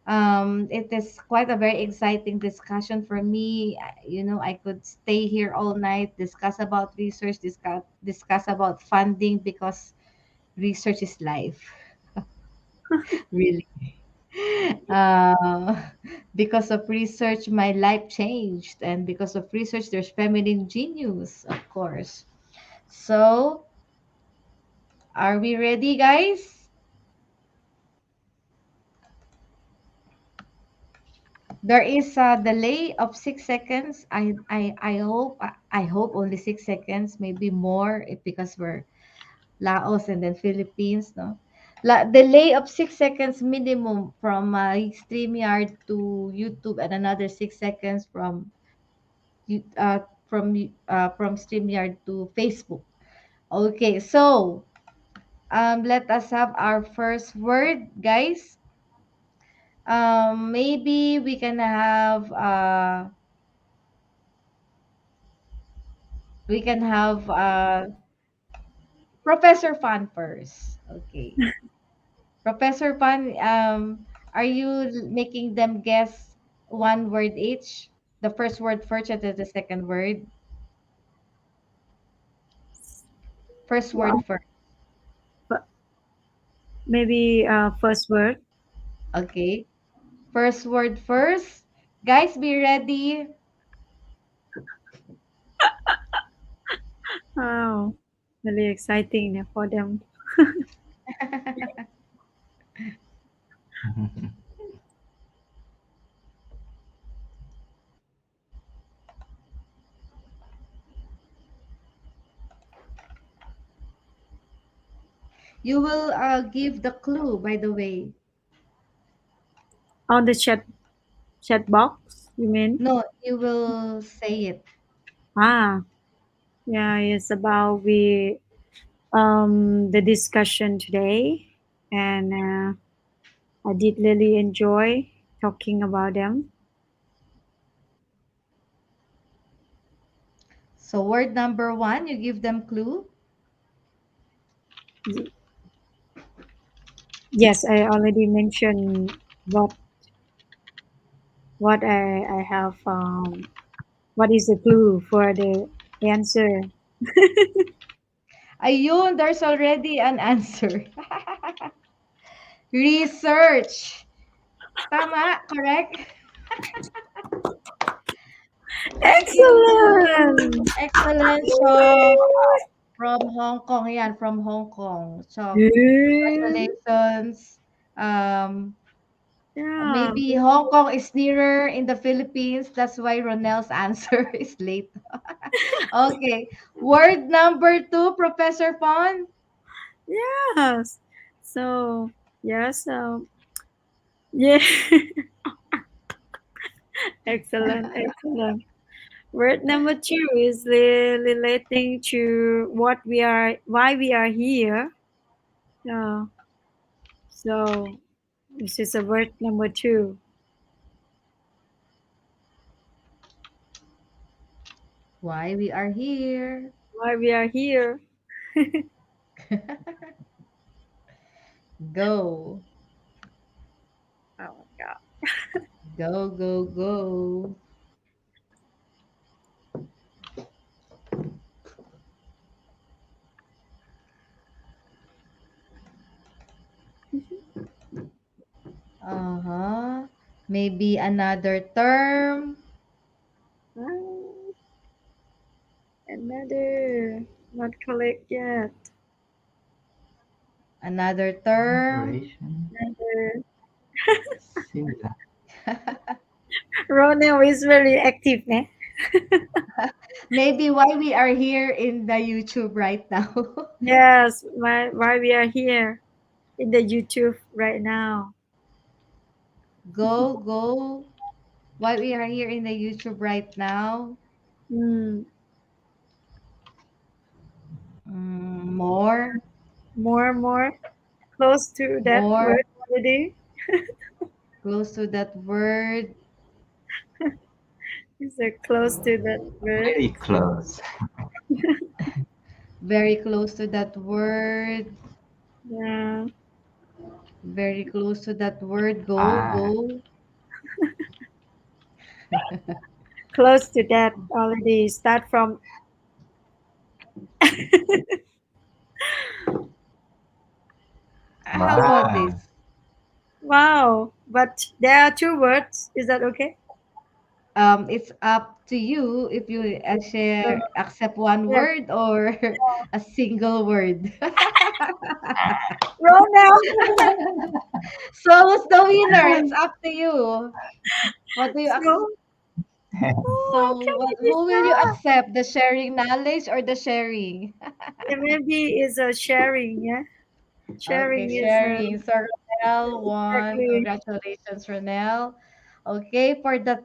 It is quite a very exciting discussion for me. I could stay here all night, discuss about research, discuss about funding, because research is life, really. Uh, because of research, my life changed, and because of research, there's feminine genius, of course. So, are we ready, guys? There is a delay of 6 seconds. I hope only 6 seconds, maybe more, because we're Laos and then Philippines, no? Delay of 6 seconds minimum from StreamYard to YouTube, and another 6 seconds from StreamYard to Facebook. Okay, so let us have our first word, guys. Maybe we can have Professor Fan first. Okay. Professor Fan, are you making them guess one word each? The first word first and then the second word. First word Well, first. maybe first word. Okay. First word first. Guys, be ready. Oh, really exciting for them. You will give the clue, by the way. On the chat box, you mean? No, you will say it. Ah, yeah, it's about the discussion today, and I did really enjoy talking about them. So word number one, you give them clue. Y- Yes, I already mentioned what I have. What is the clue for the answer? Ayun, there's already an answer. Research. Tama, correct? Thank you. Excellent. Excellent show from Hong Kong. Yan, from Hong Kong. So, Good. congratulations. Um, Yeah. maybe Hong Kong is nearer in the Philippines. That's why Ronel's answer is late. Okay. Word number two, Professor Pon. Yes. So yes. Yeah. Excellent. Excellent. Word number two is relating to why we are here. Yeah. So this is a word number two. Why we are here. Why we are here. Go. Oh my God. Go, go, go. Uh-huh. Maybe another term. Ah, another not correct yet. Another term. Operation Another. similar. Ronel is very active, eh? Maybe why we are here in the YouTube right now. Yes, why we are here in the YouTube right now. Go, go. Why we are here in the YouTube right now. Mm, More, more close to that more, word already. close to that word. Is it close to that word? Very close. Very close to that word. Yeah, Very close to that word. Go, Ah, go. close to that already. Start from How about this? wow. wow. But there are two words. Is that okay? It's up to you if you Uh, share accept one yes. word or a single word. Ronel. So who's the winner? It's up to you. What do you So, oh, I so can what be who will you sure. accept? The sharing knowledge or the sharing? Yeah, maybe is a sharing. Yeah, Okay, sharing is sharing. So Ronel won. exactly. Congratulations, Ronel. Okay, for the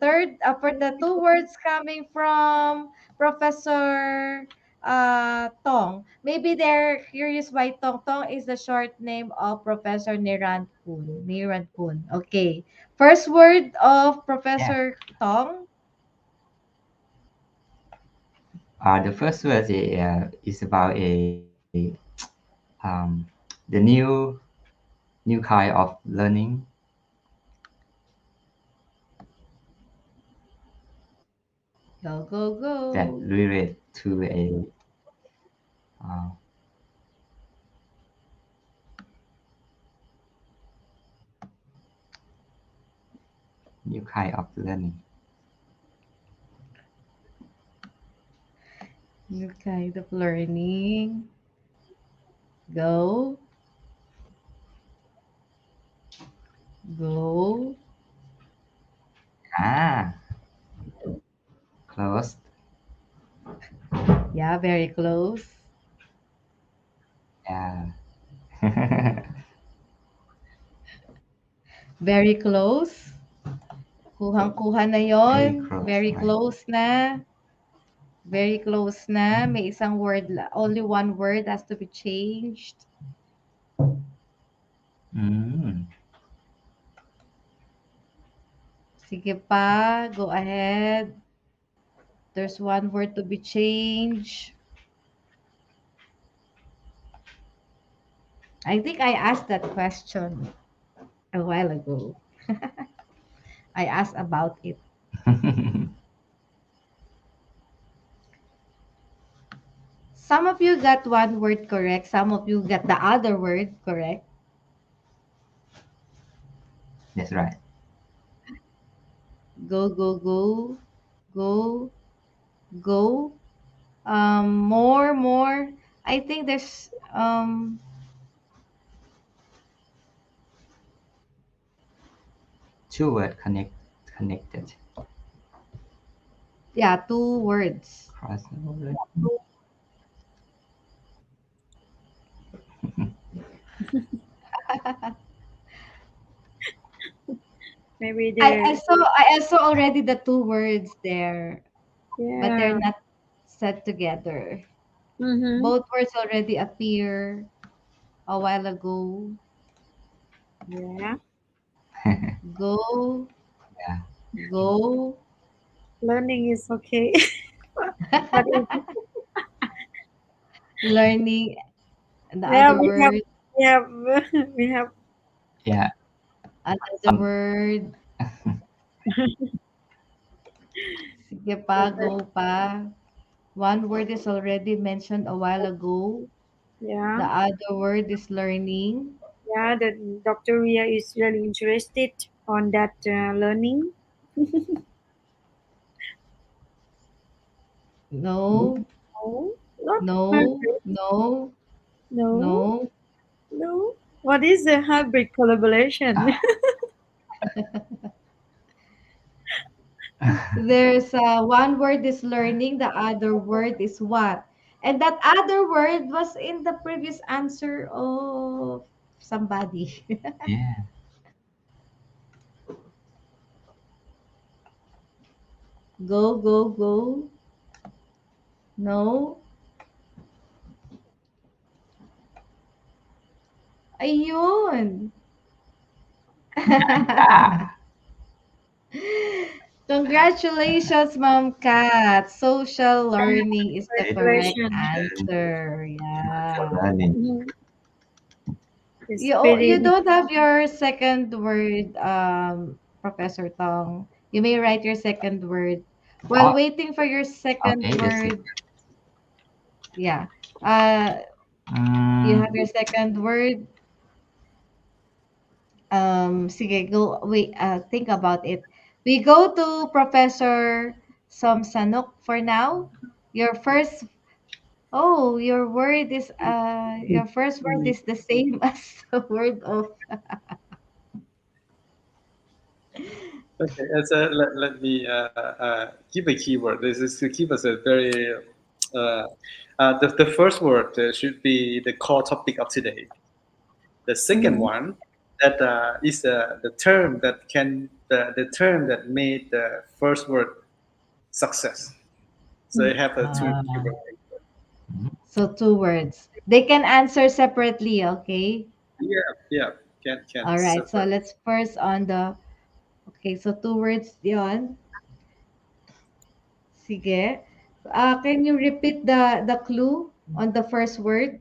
two words coming from Professor Tong. Maybe they're curious why Tong Tong is the short name of Professor Nirankoon. Nirankoon. Okay. First word of Yeah. Professor Tong. The first word is about a um, the new kind of learning Go, go, that go. relate to a uh, new kind of learning. New kind of learning. Go, go. Ah, close. Yeah, very close. Yeah. Very close. Kuhang-kuha na yon. Very close, Very right? close na. Very close na. May isang word, only one word has to be changed. Mm. Sige pa, go ahead. There's one word to be changed. I think I asked that question a while ago. I asked about it. Some of you got one word correct. Some of you got the other word correct. That's right. Go, go, go. Go, go. More, more. I think there's Two word connected. yeah, two words. Crossover. Maybe I saw already the two words there, but they're yeah. not set together. Mm-hmm. Both words already appear a while ago. Yeah. Go, Yeah. go. Learning is okay. But Learning the yeah, other word, we have we have Yeah. another Some. word. Sige pa, go pa. One word is already mentioned a while ago. yeah. The other word is learning. Yeah, the Dr. Ria is really interested on that learning. No, No, not no, hybrid. no, No, no. no. What is a hybrid collaboration? There's one word is learning, the other word is what? And that other word was in the previous answer of somebody. Yeah. Go, go, go. No. Ayun. Ah. Congratulations, Mom Kat. Social learning is the correct Congratulations. answer. For Yeah. learning. Mhm. It's You very don't have your second word, Professor Tong. You may write your second word. While Oh, waiting for your second okay. That's it. word, yeah. Uh, you Mm, have your second word. Sige, go, wait, think about it. We go to Professor Somsanouk for now. Your first, oh, your first word is the same as the word of, Okay, let me give a keyword. This is to give us a very the first word should be the core topic of today. The second Mhm. one that is the term that can the term that made the first word success. So I have two Ah, keywords. so two words. They can answer separately, okay? Yeah, yeah, can All right, so separate. let's first on the, okay, so two words yon. Sige. Can you repeat the clue on the first word?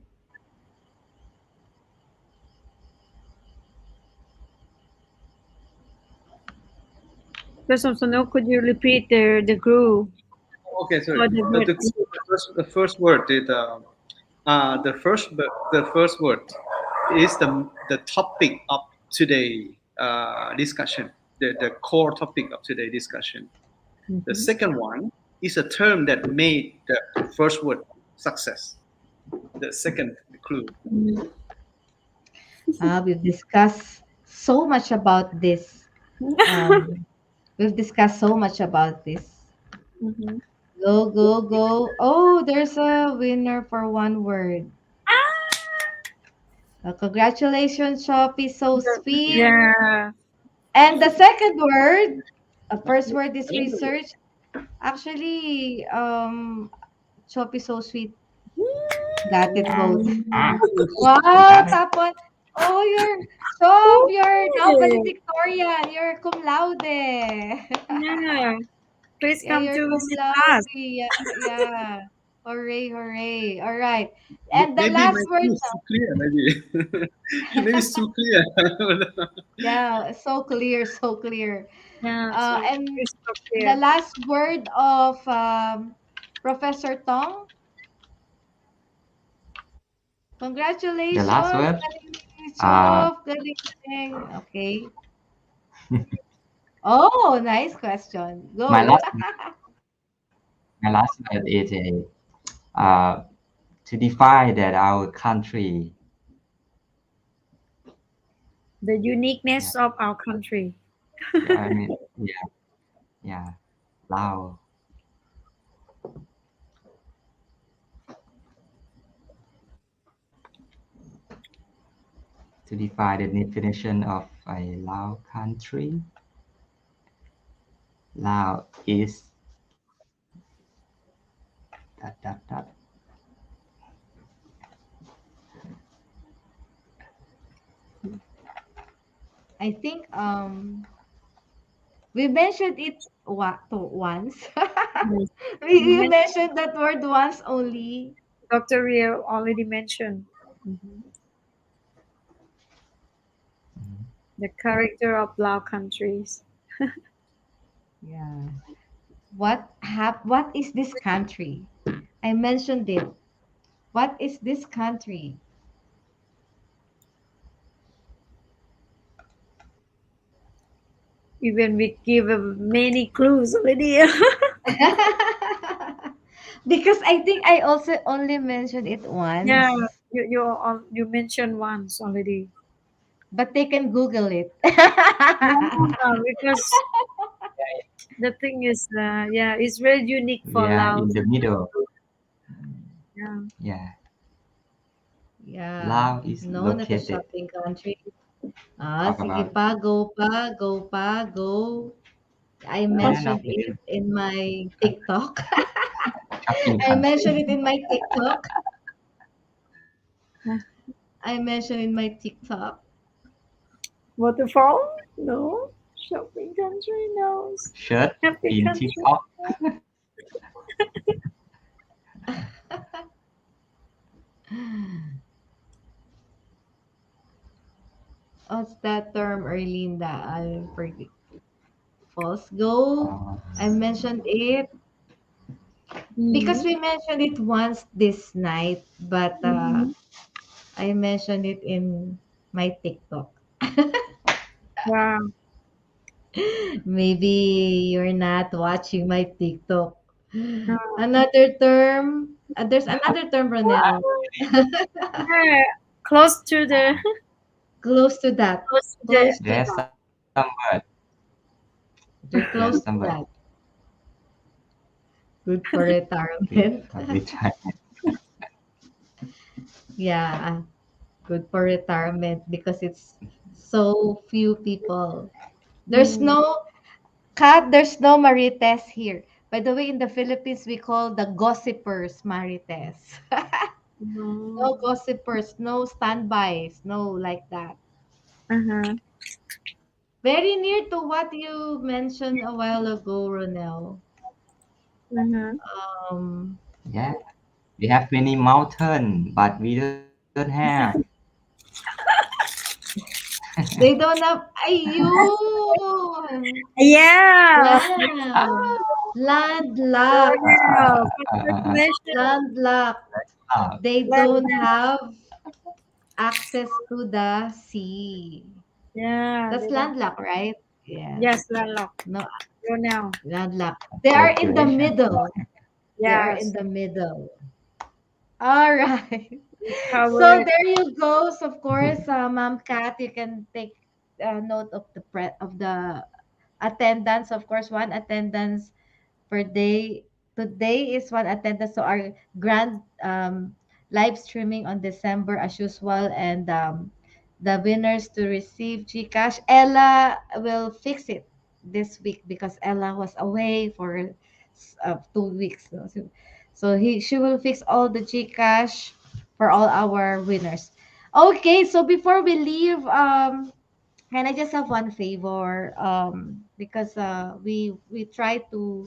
Dr. Somsanouk, could you repeat the clue Okay, sorry. for the word? The first word is the first word is the topic of today discussion. The core topic of today discussion. The second one is a term that made the first word success. The second clue. We've discussed so much about this. Um, we've discussed so much about this. Mm-hmm. Go, go, go. Oh, there's a winner for one word. Congratulations, Shopee. So sweet. Yeah. And the second word, first word is research. Actually, Shopee So Sweet got it both. Wow, Got it. top one. Oh, you're now Okay. valedictorian. You're cum laude. Yeah. Please Yeah, come you're to cum visit laude. us. Yeah, yeah. Hooray, hooray. All right. And the Maybe my last word clue is too clear. Maybe maybe it's too clear. yeah, so clear, so clear. Yeah, so And crystal the clear. last word of Professor Tong, The last congratulations, word. galing Uh, Chop, galing. Okay. Oh, nice question. my Go. last my last word is a to define that our country. The Yeah, uniqueness of our country. yeah. I mean, yeah, yeah. Lao. To define the definition of a Lao country. Lao is dot. I think we mentioned it once. Yes. You we mentioned, mentioned that word once only. Dr. Ria already mentioned Mhm. the character of Lao countries. Yeah. What is this country? I mentioned it. What is this country? Even we give many clues already. Because I think I also only mentioned it Yeah, once, you mentioned once already. but they can Google it. Yeah, because the thing is, yeah, it's very unique for We are Laos. in the middle. Yeah. Yeah, Yeah, Lao is known as a located. shopping country. Talk Sige about pa, go pa, go pa, go. I one mentioned of it the in my TikTok. shopping I country. mentioned it in my TikTok. I mentioned in my TikTok. Waterfall? No. Shopping country? No. Shirt Happy in country? TikTok. What's that term, Erlinda? I forget. False go. Uh, I mentioned it because Mm-hmm. we mentioned it once this night, but Mm-hmm. I mentioned it in my TikTok. Wow. Maybe you're not watching my TikTok. Uh, Another term. There's another term, Ronel. yeah, close to the Close to that. close to the Close to there's that. some word. You're There's close to some word. that. Good for Good retirement. for retirement. Yeah, good for retirement because it's so few people. There's mm, no there's no Marites here. By the way, in the Philippines, we call the gossipers Marites. no. No gossipers, no standbys, no like that. Uh-huh. Very near to what you mentioned a while ago, Ronel. Uh-huh. Um, Yeah, we have many mountain, but we don't have They don't have, ayun! Yeah. Yeah. Wow. Landlocked. Congratulations. Landlocked. They don't Landlocked. have access to the sea. Yeah, That's they don't. landlocked, right? Yes. Yes, landlocked. No, Go now. landlocked. They are in the Congratulations. middle. They are in Yes. the middle. All right. So Covered. there you go. So of course, Ma'am Kat, you can take note of the attendance. Of course, one attendance per day. Today is one attendance. So our grand live streaming on December as usual, and the winners to receive GCash. Ella will fix it this week because Ella was away for 2 weeks. So she will fix all the GCash for all our winners. Okay, so before we leave, can I just have one favor? Because we try to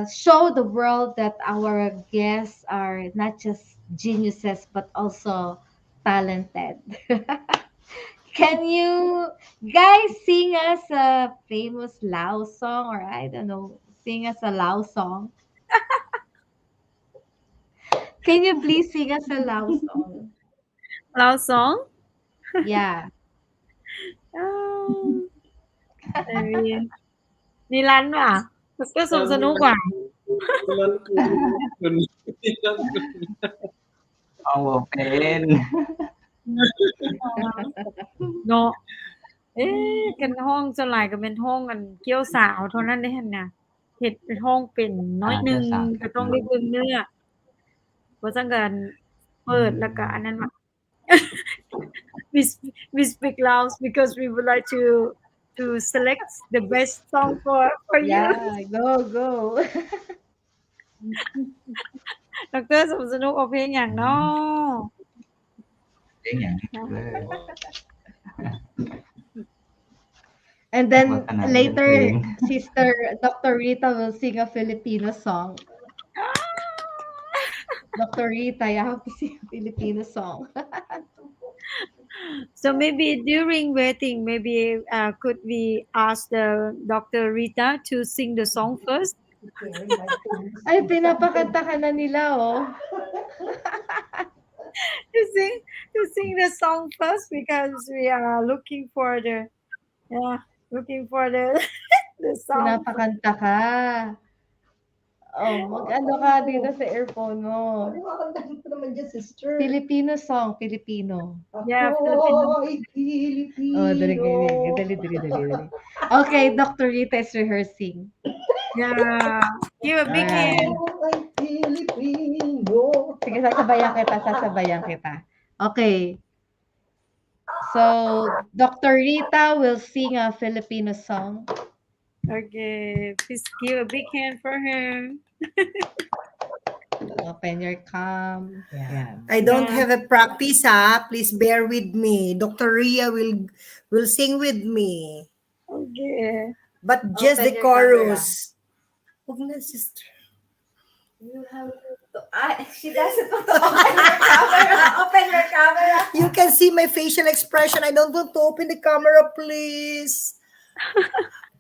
show the world that our guests are not just geniuses but also talented. Can you guys sing us a famous Lao song, or I don't know, sing us a Lao song? Can you please sing us a Lao song? Lao song. Yeah. Um, maybe. Nilan à? Dr. Somsanouk à? Our pen. เนาะเอ๊ะกันห้องส่วนหลายก็เป็นห้องอันเกี่ยวสาวเท่านั้นเด้หั่นน่ะเฮ็ดเป็นห้องเป็นน้อยหนึ่ง Yes, ก็ต้องได้เบิ่งเนื้อบ่ซั้นก็อั่นเปิดแล้วก็อันนั้นว่า we we speak Laos because we would like to select the best song for you. Yeah, go. ดร. สมสนุกเอาเพลงหยังเนาะ Tiếng nhạcเลย And then What an later, amazing. Sister Dr. Rita will sing a Filipino song. Dr. Rita, you have to sing a Filipino song. So maybe during waiting, maybe could we ask the Dr. Rita to sing the song first? Ay, pinapakanta ka na nila, oh. to sing the song first because we are looking for the the song. Pinapakanta ka. Oh, mag-ano ka dito sa earphone mo. Ano naman dyan, sister? Filipino song, Filipino. Yeah, Filipino. Ay, Filipino. Oh, dali. Okay, Dr. Rita is rehearsing. Yeah. Give a big hand. Ay, Filipino. Sige, sasabayan kita. Okay. So, Dr. Rita will sing a Filipino song. Okay, please give a big hand for her. Open your cam. Yeah. I don't have a practice, ha? Please bear with me. Dr. Ria will sing with me. Okay. But just Open the your chorus. Huwag na, sister. You have to, she doesn't want to open your camera. Open your camera. You can see my facial expression. I don't want to open the camera, please.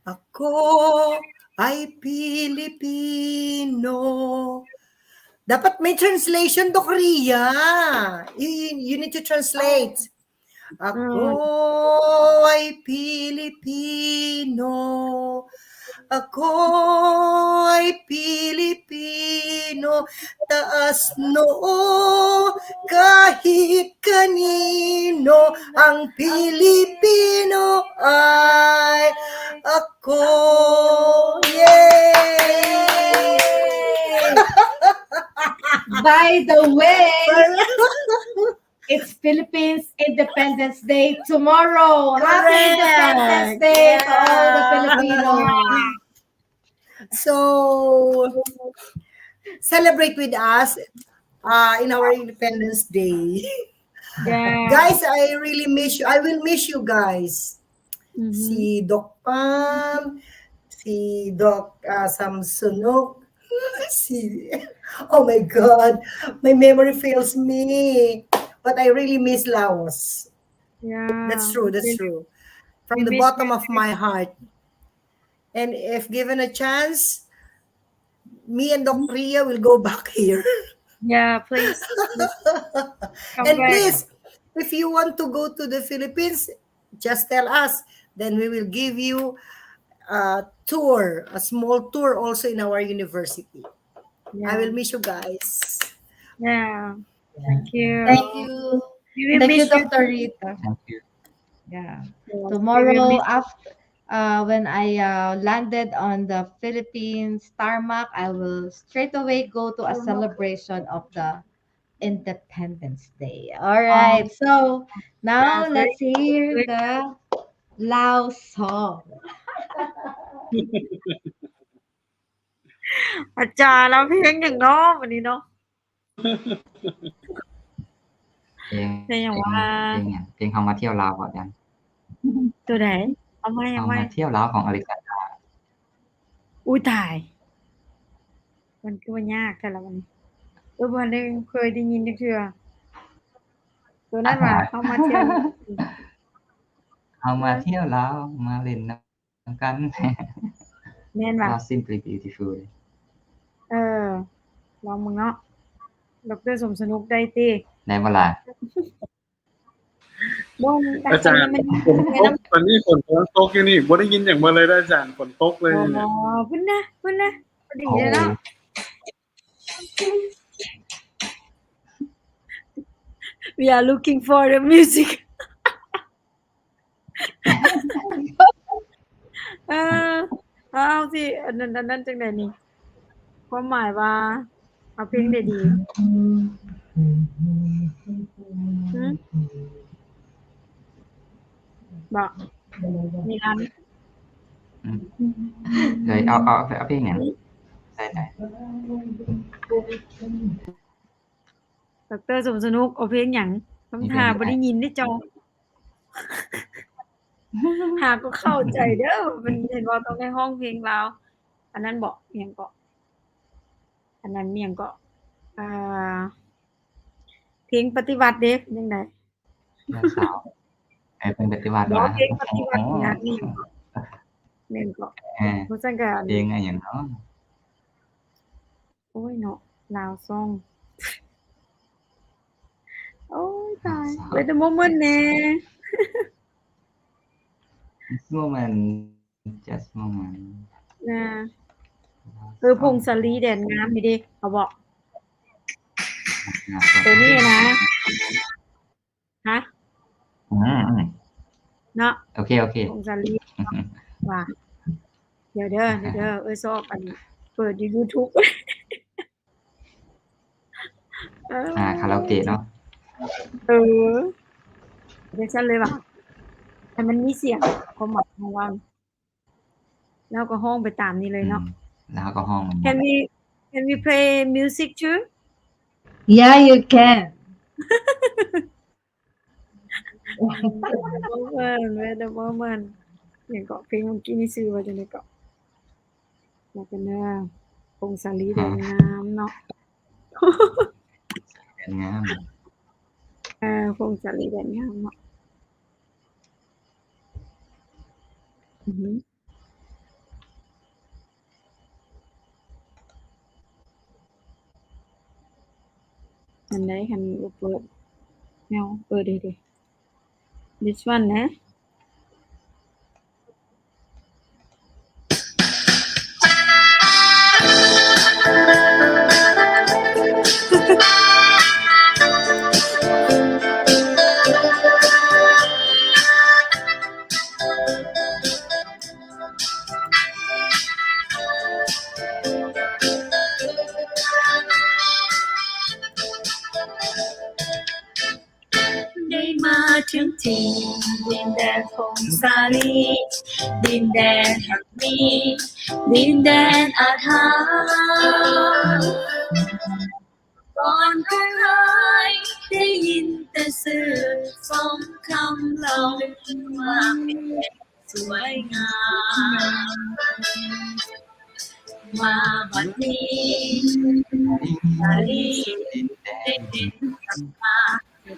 Ako ay Pilipino. Dapat may translation, Doc Ria. You need to translate. Ako ay Pilipino. Ako ay Pilipino. Taas noo kahit kanino. Ang Pilipino ay ako. Yay! By the way, it's Philippines Independence Day tomorrow. Happy Independence Day to all the Filipinos. So, celebrate with us in our Independence Day. Yeah. Guys, I really miss you. I will miss you guys. Si Doc Pam, si Doc Somsanouk, oh my God, my memory fails me. But I really miss Laos. Yeah. That's true. That's true. From We the miss bottom of my heart. And if given a chance, me and Doc Ria will go back here. Yeah, please. Come And back. please, if you want to go to the Philippines, just tell us. Then we will give you a tour, a small tour also in our university. I Yeah. will miss you guys. Yeah. Yeah. Thank you. Thank you. We will Thank you, miss you. Dr. Rita. Thank you. Yeah. Yes, we will Tomorrow miss. after when I landed on the Philippines tarmac, I will straight away go to a celebration of the Independence Day. All right. So now Yeah, very let's hear good. the Lao song. อาจารย์เราเพลงอย่างเน้อวันนี้เนาะ เพลง เพลงอย่างว่า เพลงเขามาเที่ยวลาวก่อนกัน ตัวไหนเอาไหม เขา เอาไหม มาเที่ยวลาวของอเล็กซานดรา อุ้ยตาย มันคือว่ายากแต่ละวันนี้วันได้เคยได้ยินจักเทื่อตัวนั้นว่าเอามาเที่ยว เขามาเที่ยวลาวมาเล่นน้ำกัน แม่นว่ะ ลาว simply beautiful เออลองมึงเนาะดร.สมสนุกได้ติ ในเวลา บ่น อาจารย์ มัน ฝนตกตอนนี้ฝนกำลังตกอยู่นี่บ่ได้ยินอย่างมาเลยนะอาจารย์ฝนตกเลย อ๋อ เนี่ย พุ่นนะพอดีเลยเนาะ We are looking for the music เออเอาสิอันนั้นจังได๋นี่ความหมายว่าเอาเพลงได้ดีหือบ่นี่อัน เลยเอาเพลงหยังได้ ดร.สมสนุกเอาเพลงหยังคำถามบ่ได้ยินเด้จอ หาก็เข้าใจเด้อมันเห็นว่าต้องในห้องเพลงลาวอันนั้นบ่อิหยังก็อันนั้นอิหยังก็อ่าเพลงปฏิวัติเด้เป็นจังได๋ แล้วสาวเป็นปฏิวัติ บ่ มา เพลงปฏิวัตินี่นะนี่แม่นก็ เพราะซั่นก็ เพลงอะไรอย่างเนาะ โอ้ยเนาะลาวซองโอ้ยตายเวทโมเมนต์แน่ moment just moment นะพงศาลีแดนงามนี่เด้เอาบ่ตัวนี้นะฮะ เนาะ โอเค พงศาลีว่า เดี๋ยวเด้อซอกอันเปิดอยู่ YouTube คาราโอเกะเนาะ เดี๋ยวฉันเลยว่าให้มันมีเสียงความหมายของเราแล้วก็ห้องไปตามนี้เลยเนาะ แล้วก็ห้อง Can we play music too? Yeah, you can. Wait a moment อย่างก็เพลงเมื่อกี้นี่ชื่อว่าจังได๋ก็แล้วกันเด้อพงศาลีแดนงามเนาะ งาม พงศาลีแดนงามเนาะอือฮึอันใดคันบ่เปิดแนวเปิดดิ This one นะ ได้มาถึงที่ดินแดนพงศาลีดินแดนแห่งนี้ดินแดนอาถรรพ์ก่อนใครได้ยินแต่สื่อสองคำเล่าว่าเป็นสวยงามมาวันนี้ศาลีได้ดินกลับมา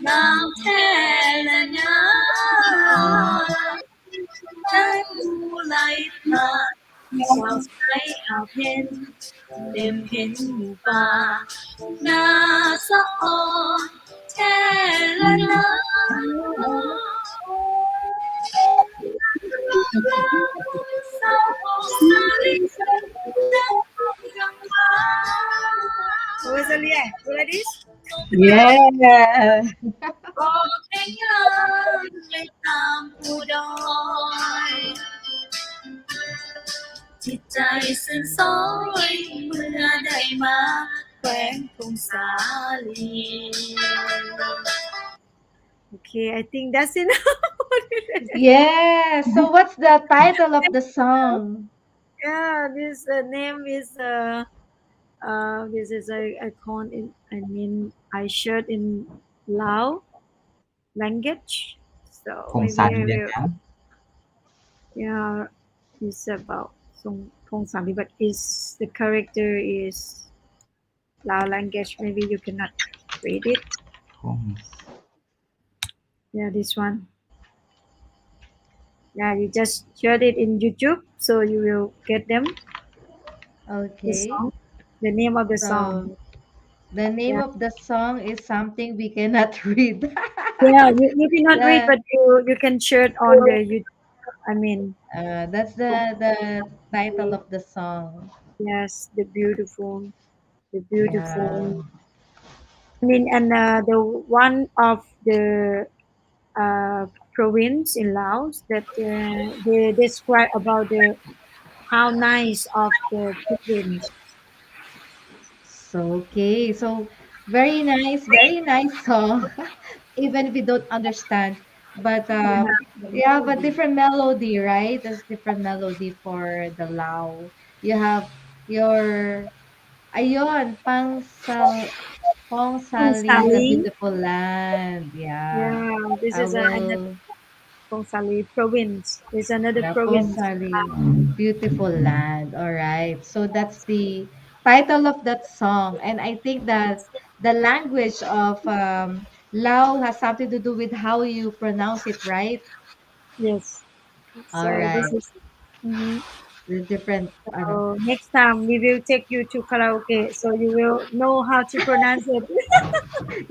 น้ำแท้และน้ำ ดาวใสอาเพนเต็มเห็นหมู่ป่าหน้าสะออนแท้ละลาสาวของสาลีนักยังมา Rosalia, you like this? Yeah. ก็แค่งานไปตามผู้ดอย จิตใจซึ้งซ้อยเมื่อได้มาแขวงพงสาลี Okay, I think that's enough. Yeah. So what's the title of the song? Yeah, this name is this is a icon in I shared in Lao language. So พง maybe ศา I ลีเวียด will นาม yeah it's about Song Pong Sali, but is the character is Lao language. Maybe you cannot read it. พง Yeah, this one. Yeah, you just share it in YouTube, so you will get them. The Okay. song, the name of the song. So the name Yeah, of the song is something we cannot read. yeah. You cannot read, Yeah. but you can share it on the YouTube. I mean, That's the title of the song. yes, the Yeah. beautiful. I mean, and the one of the province in Laos that they describe about the how nice of the province. So okay. So very nice song. Even if we don't understand. But yeah, but different melody, right? There's different melody for the Lao. You have your Ayon, Oh, Pangsali, the Sally. beautiful land. Yeah. Yeah, this I is another will Sally province. It's another the province. Pangsali, beautiful land. All right. So that's the title of that song. And I think that the language of Lao has something to do with how you pronounce it, right? Yes. All So this right. is. Mhm. The different, So next time we will take you to karaoke, so you will know how to pronounce it.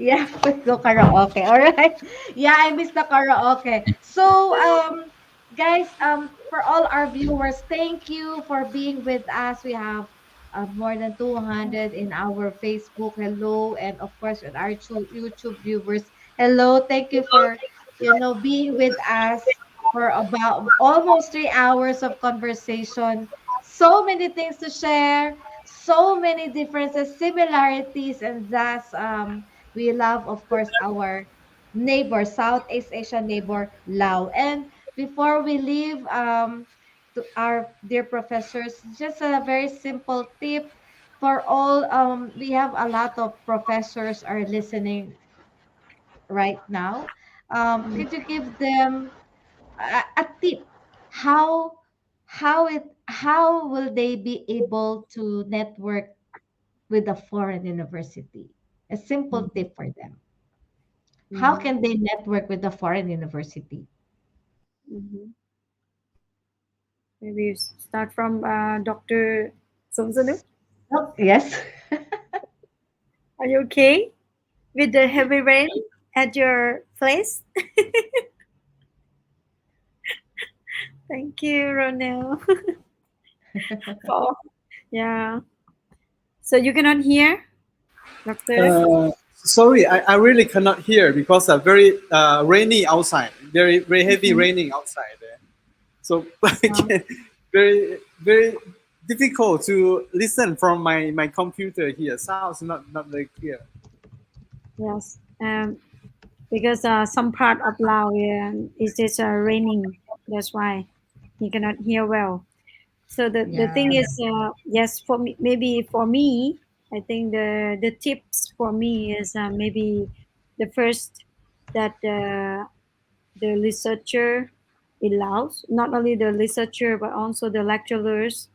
yeah, we go karaoke. All right. Yeah, I miss the karaoke. So, guys, for all our viewers, thank you for being with us. We have more than 200 in our Facebook. Hello, and of course, with our YouTube viewers. Hello, thank you for being with us for about almost 3 hours of conversation. So many things to share, so many differences, similarities, and thus we love, of course, our neighbor, Southeast Asian neighbor, Lao. And before we leave, to our dear professors, just a very simple tip for all. We have a lot of professors are listening right now. Could you give them a tip? How how will they be able to network with a foreign university? A simple tip for them. How Mhm. can they network with a foreign university? Mhm. Maybe you start from Dr. Somsanouk. Oh, yes. Are you okay with the heavy rain at your place? Thank you, Ronel. Oh, yeah. So you cannot hear, Doctor? Sorry, I really cannot hear because very rainy outside, very heavy Mhm. raining outside there. So very difficult to listen from my computer here. Sounds not very clear. Yes. Because some part of Lao is just raining. That's why you cannot hear well. So the Yeah. thing is, yes, for me, maybe for me, I think the tips for me is maybe the first that the researcher allows not only the researcher but also the lecturers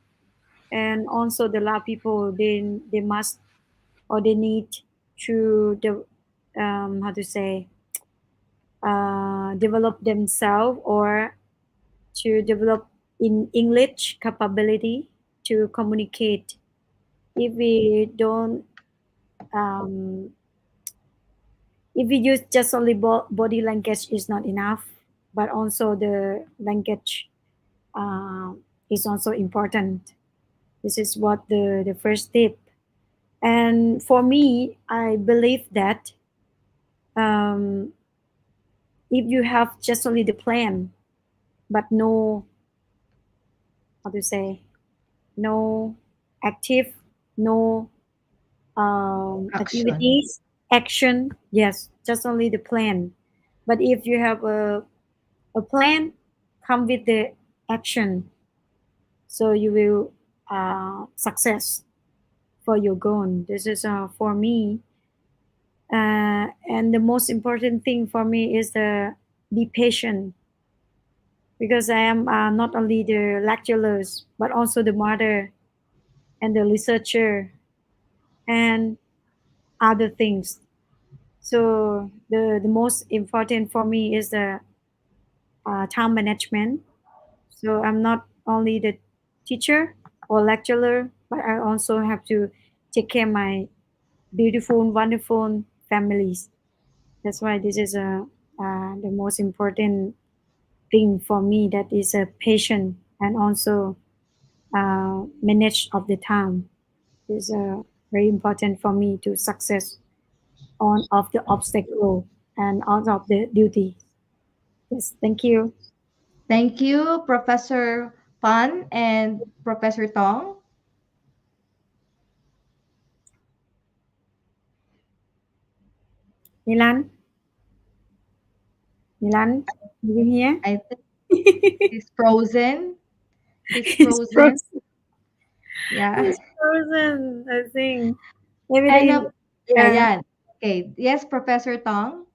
and also the lab people they must or they need to the how to say develop themselves or to develop in English capability to communicate. If we don't, um, if we use just only body language is not enough, but also the language uh, is also important. This is what the first tip. And for me, I believe that um, if you have just only the plan, but no, how to say, no active, no Action. activities, action, yes, just only the plan. But if you have a plan, come with the action, so you will success for your goal. This is for me. And the most important thing for me is the be patient, because I am not only the lecturers but also the mother and the researcher and other things. So the most important for me is the time management. So I'm not only the teacher or lecturer, but I also have to take care of my beautiful, wonderful families. That's why this is the most important thing for me. That is a patient and also manage of the time is very important for me to success on of the obstacle and out of the duty. Yes, thank you. Thank you, Professor Pan and Professor Tong. Milan, Milan, you here? I think he's frozen. He's It's frozen. frozen. Yeah. It's frozen. I think maybe And they. yeah, Uh, yeah. Okay. Yes, Professor Tong.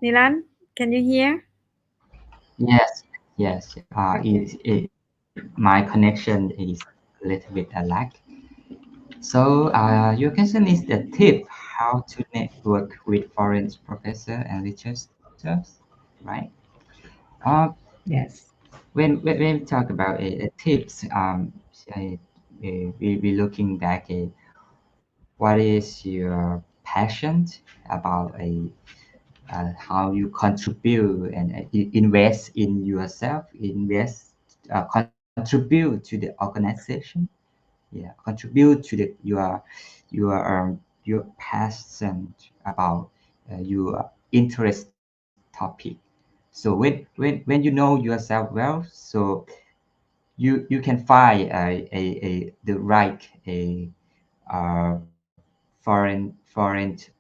Milan, can you hear? Yes, yes. Okay. My connection is a little bit lag. So, your question is the tip how to network with foreign professor and researchers, right? Uh, Yes. when we talk about tips, I, we looking back at what is your passion about how you contribute and invest in yourself, contribute to the organization, yeah, contribute to your passion about your interest topic. So when you know yourself well, so you can find the right foreign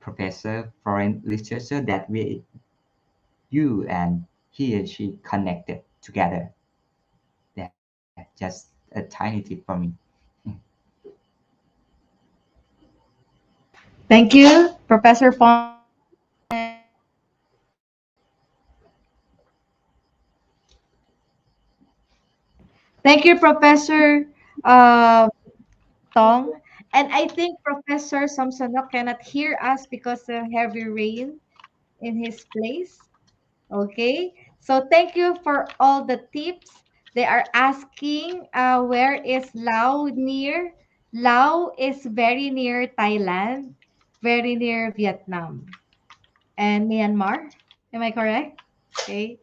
professor, foreign researcher that you and he or she connected together. Yeah, just a tiny tip for me. Thank you, Professor Pan. Thank you, Professor uh, Tong. And I think Professor Somsanouk cannot hear us because of heavy rain in his place. Okay. So thank you for all the tips. They are asking where is Laos near? Laos is very near Thailand, very near Vietnam and Myanmar. Am I correct? Okay.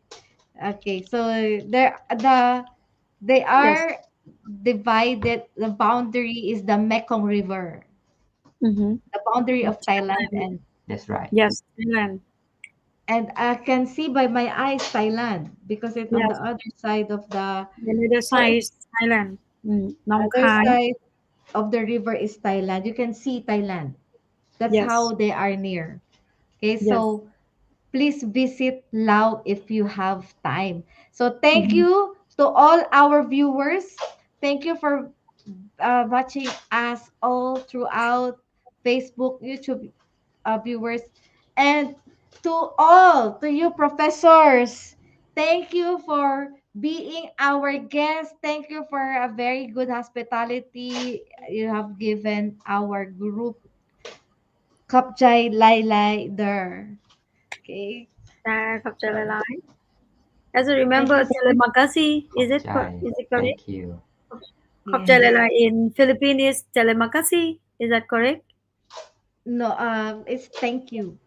Okay. So they Yes. are divided. The boundary is the Mekong River, Mm-hmm. the boundary of Thailand, That's right. Yes, Thailand. and I can see by my eyes Thailand because it's on the Yes, other side of the the other so side it's is Thailand. Nong other Khai. side of the river is Thailand. You can see Thailand. That's Yes, how they are near. Okay, yes. so please visit Lao if you have time. So thank Mm-hmm. you to all our viewers. Thank you for watching us all throughout Facebook, YouTube viewers, and to all to you professors. Thank you for being our guest. Thank you for a very good hospitality you have given our group Kapjai Lai Lai there. Okay. Khắp trời So lai lai. As I remember, terima kasih. Is it correct? Thank you. Khopjalala in Philippines, terima kasih. Is that correct? No, it's thank you.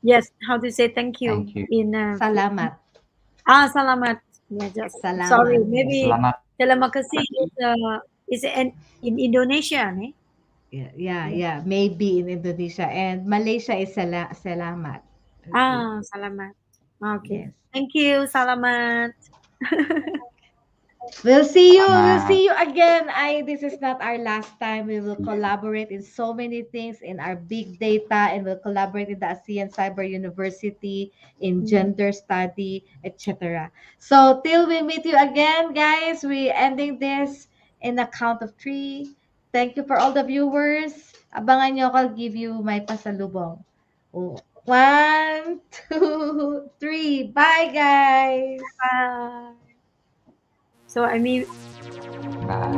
Yes. How to say thank you, Thank you. in Salamat. Salamat. Yeah, just Salamat. sorry. Maybe Selamat. terima kasih is in Indonesia, eh? Yeah. Maybe in Indonesia, and Malaysia is salamat. Salamat. Okay. Yes. Thank you. Salamat. We'll see you. We'll Selamat. see you again. This is not our last time. We will collaborate in so many things in our big data, and we'll collaborate in the ASEAN Cyber University in gender study, etc. So till we meet you again, guys, we ending this in a count of 3. Thank you for all the viewers. Abangan nyo ako, I'll give you my pasalubong. 1, 2, 3. Bye, guys. Bye. So I mean. Bye.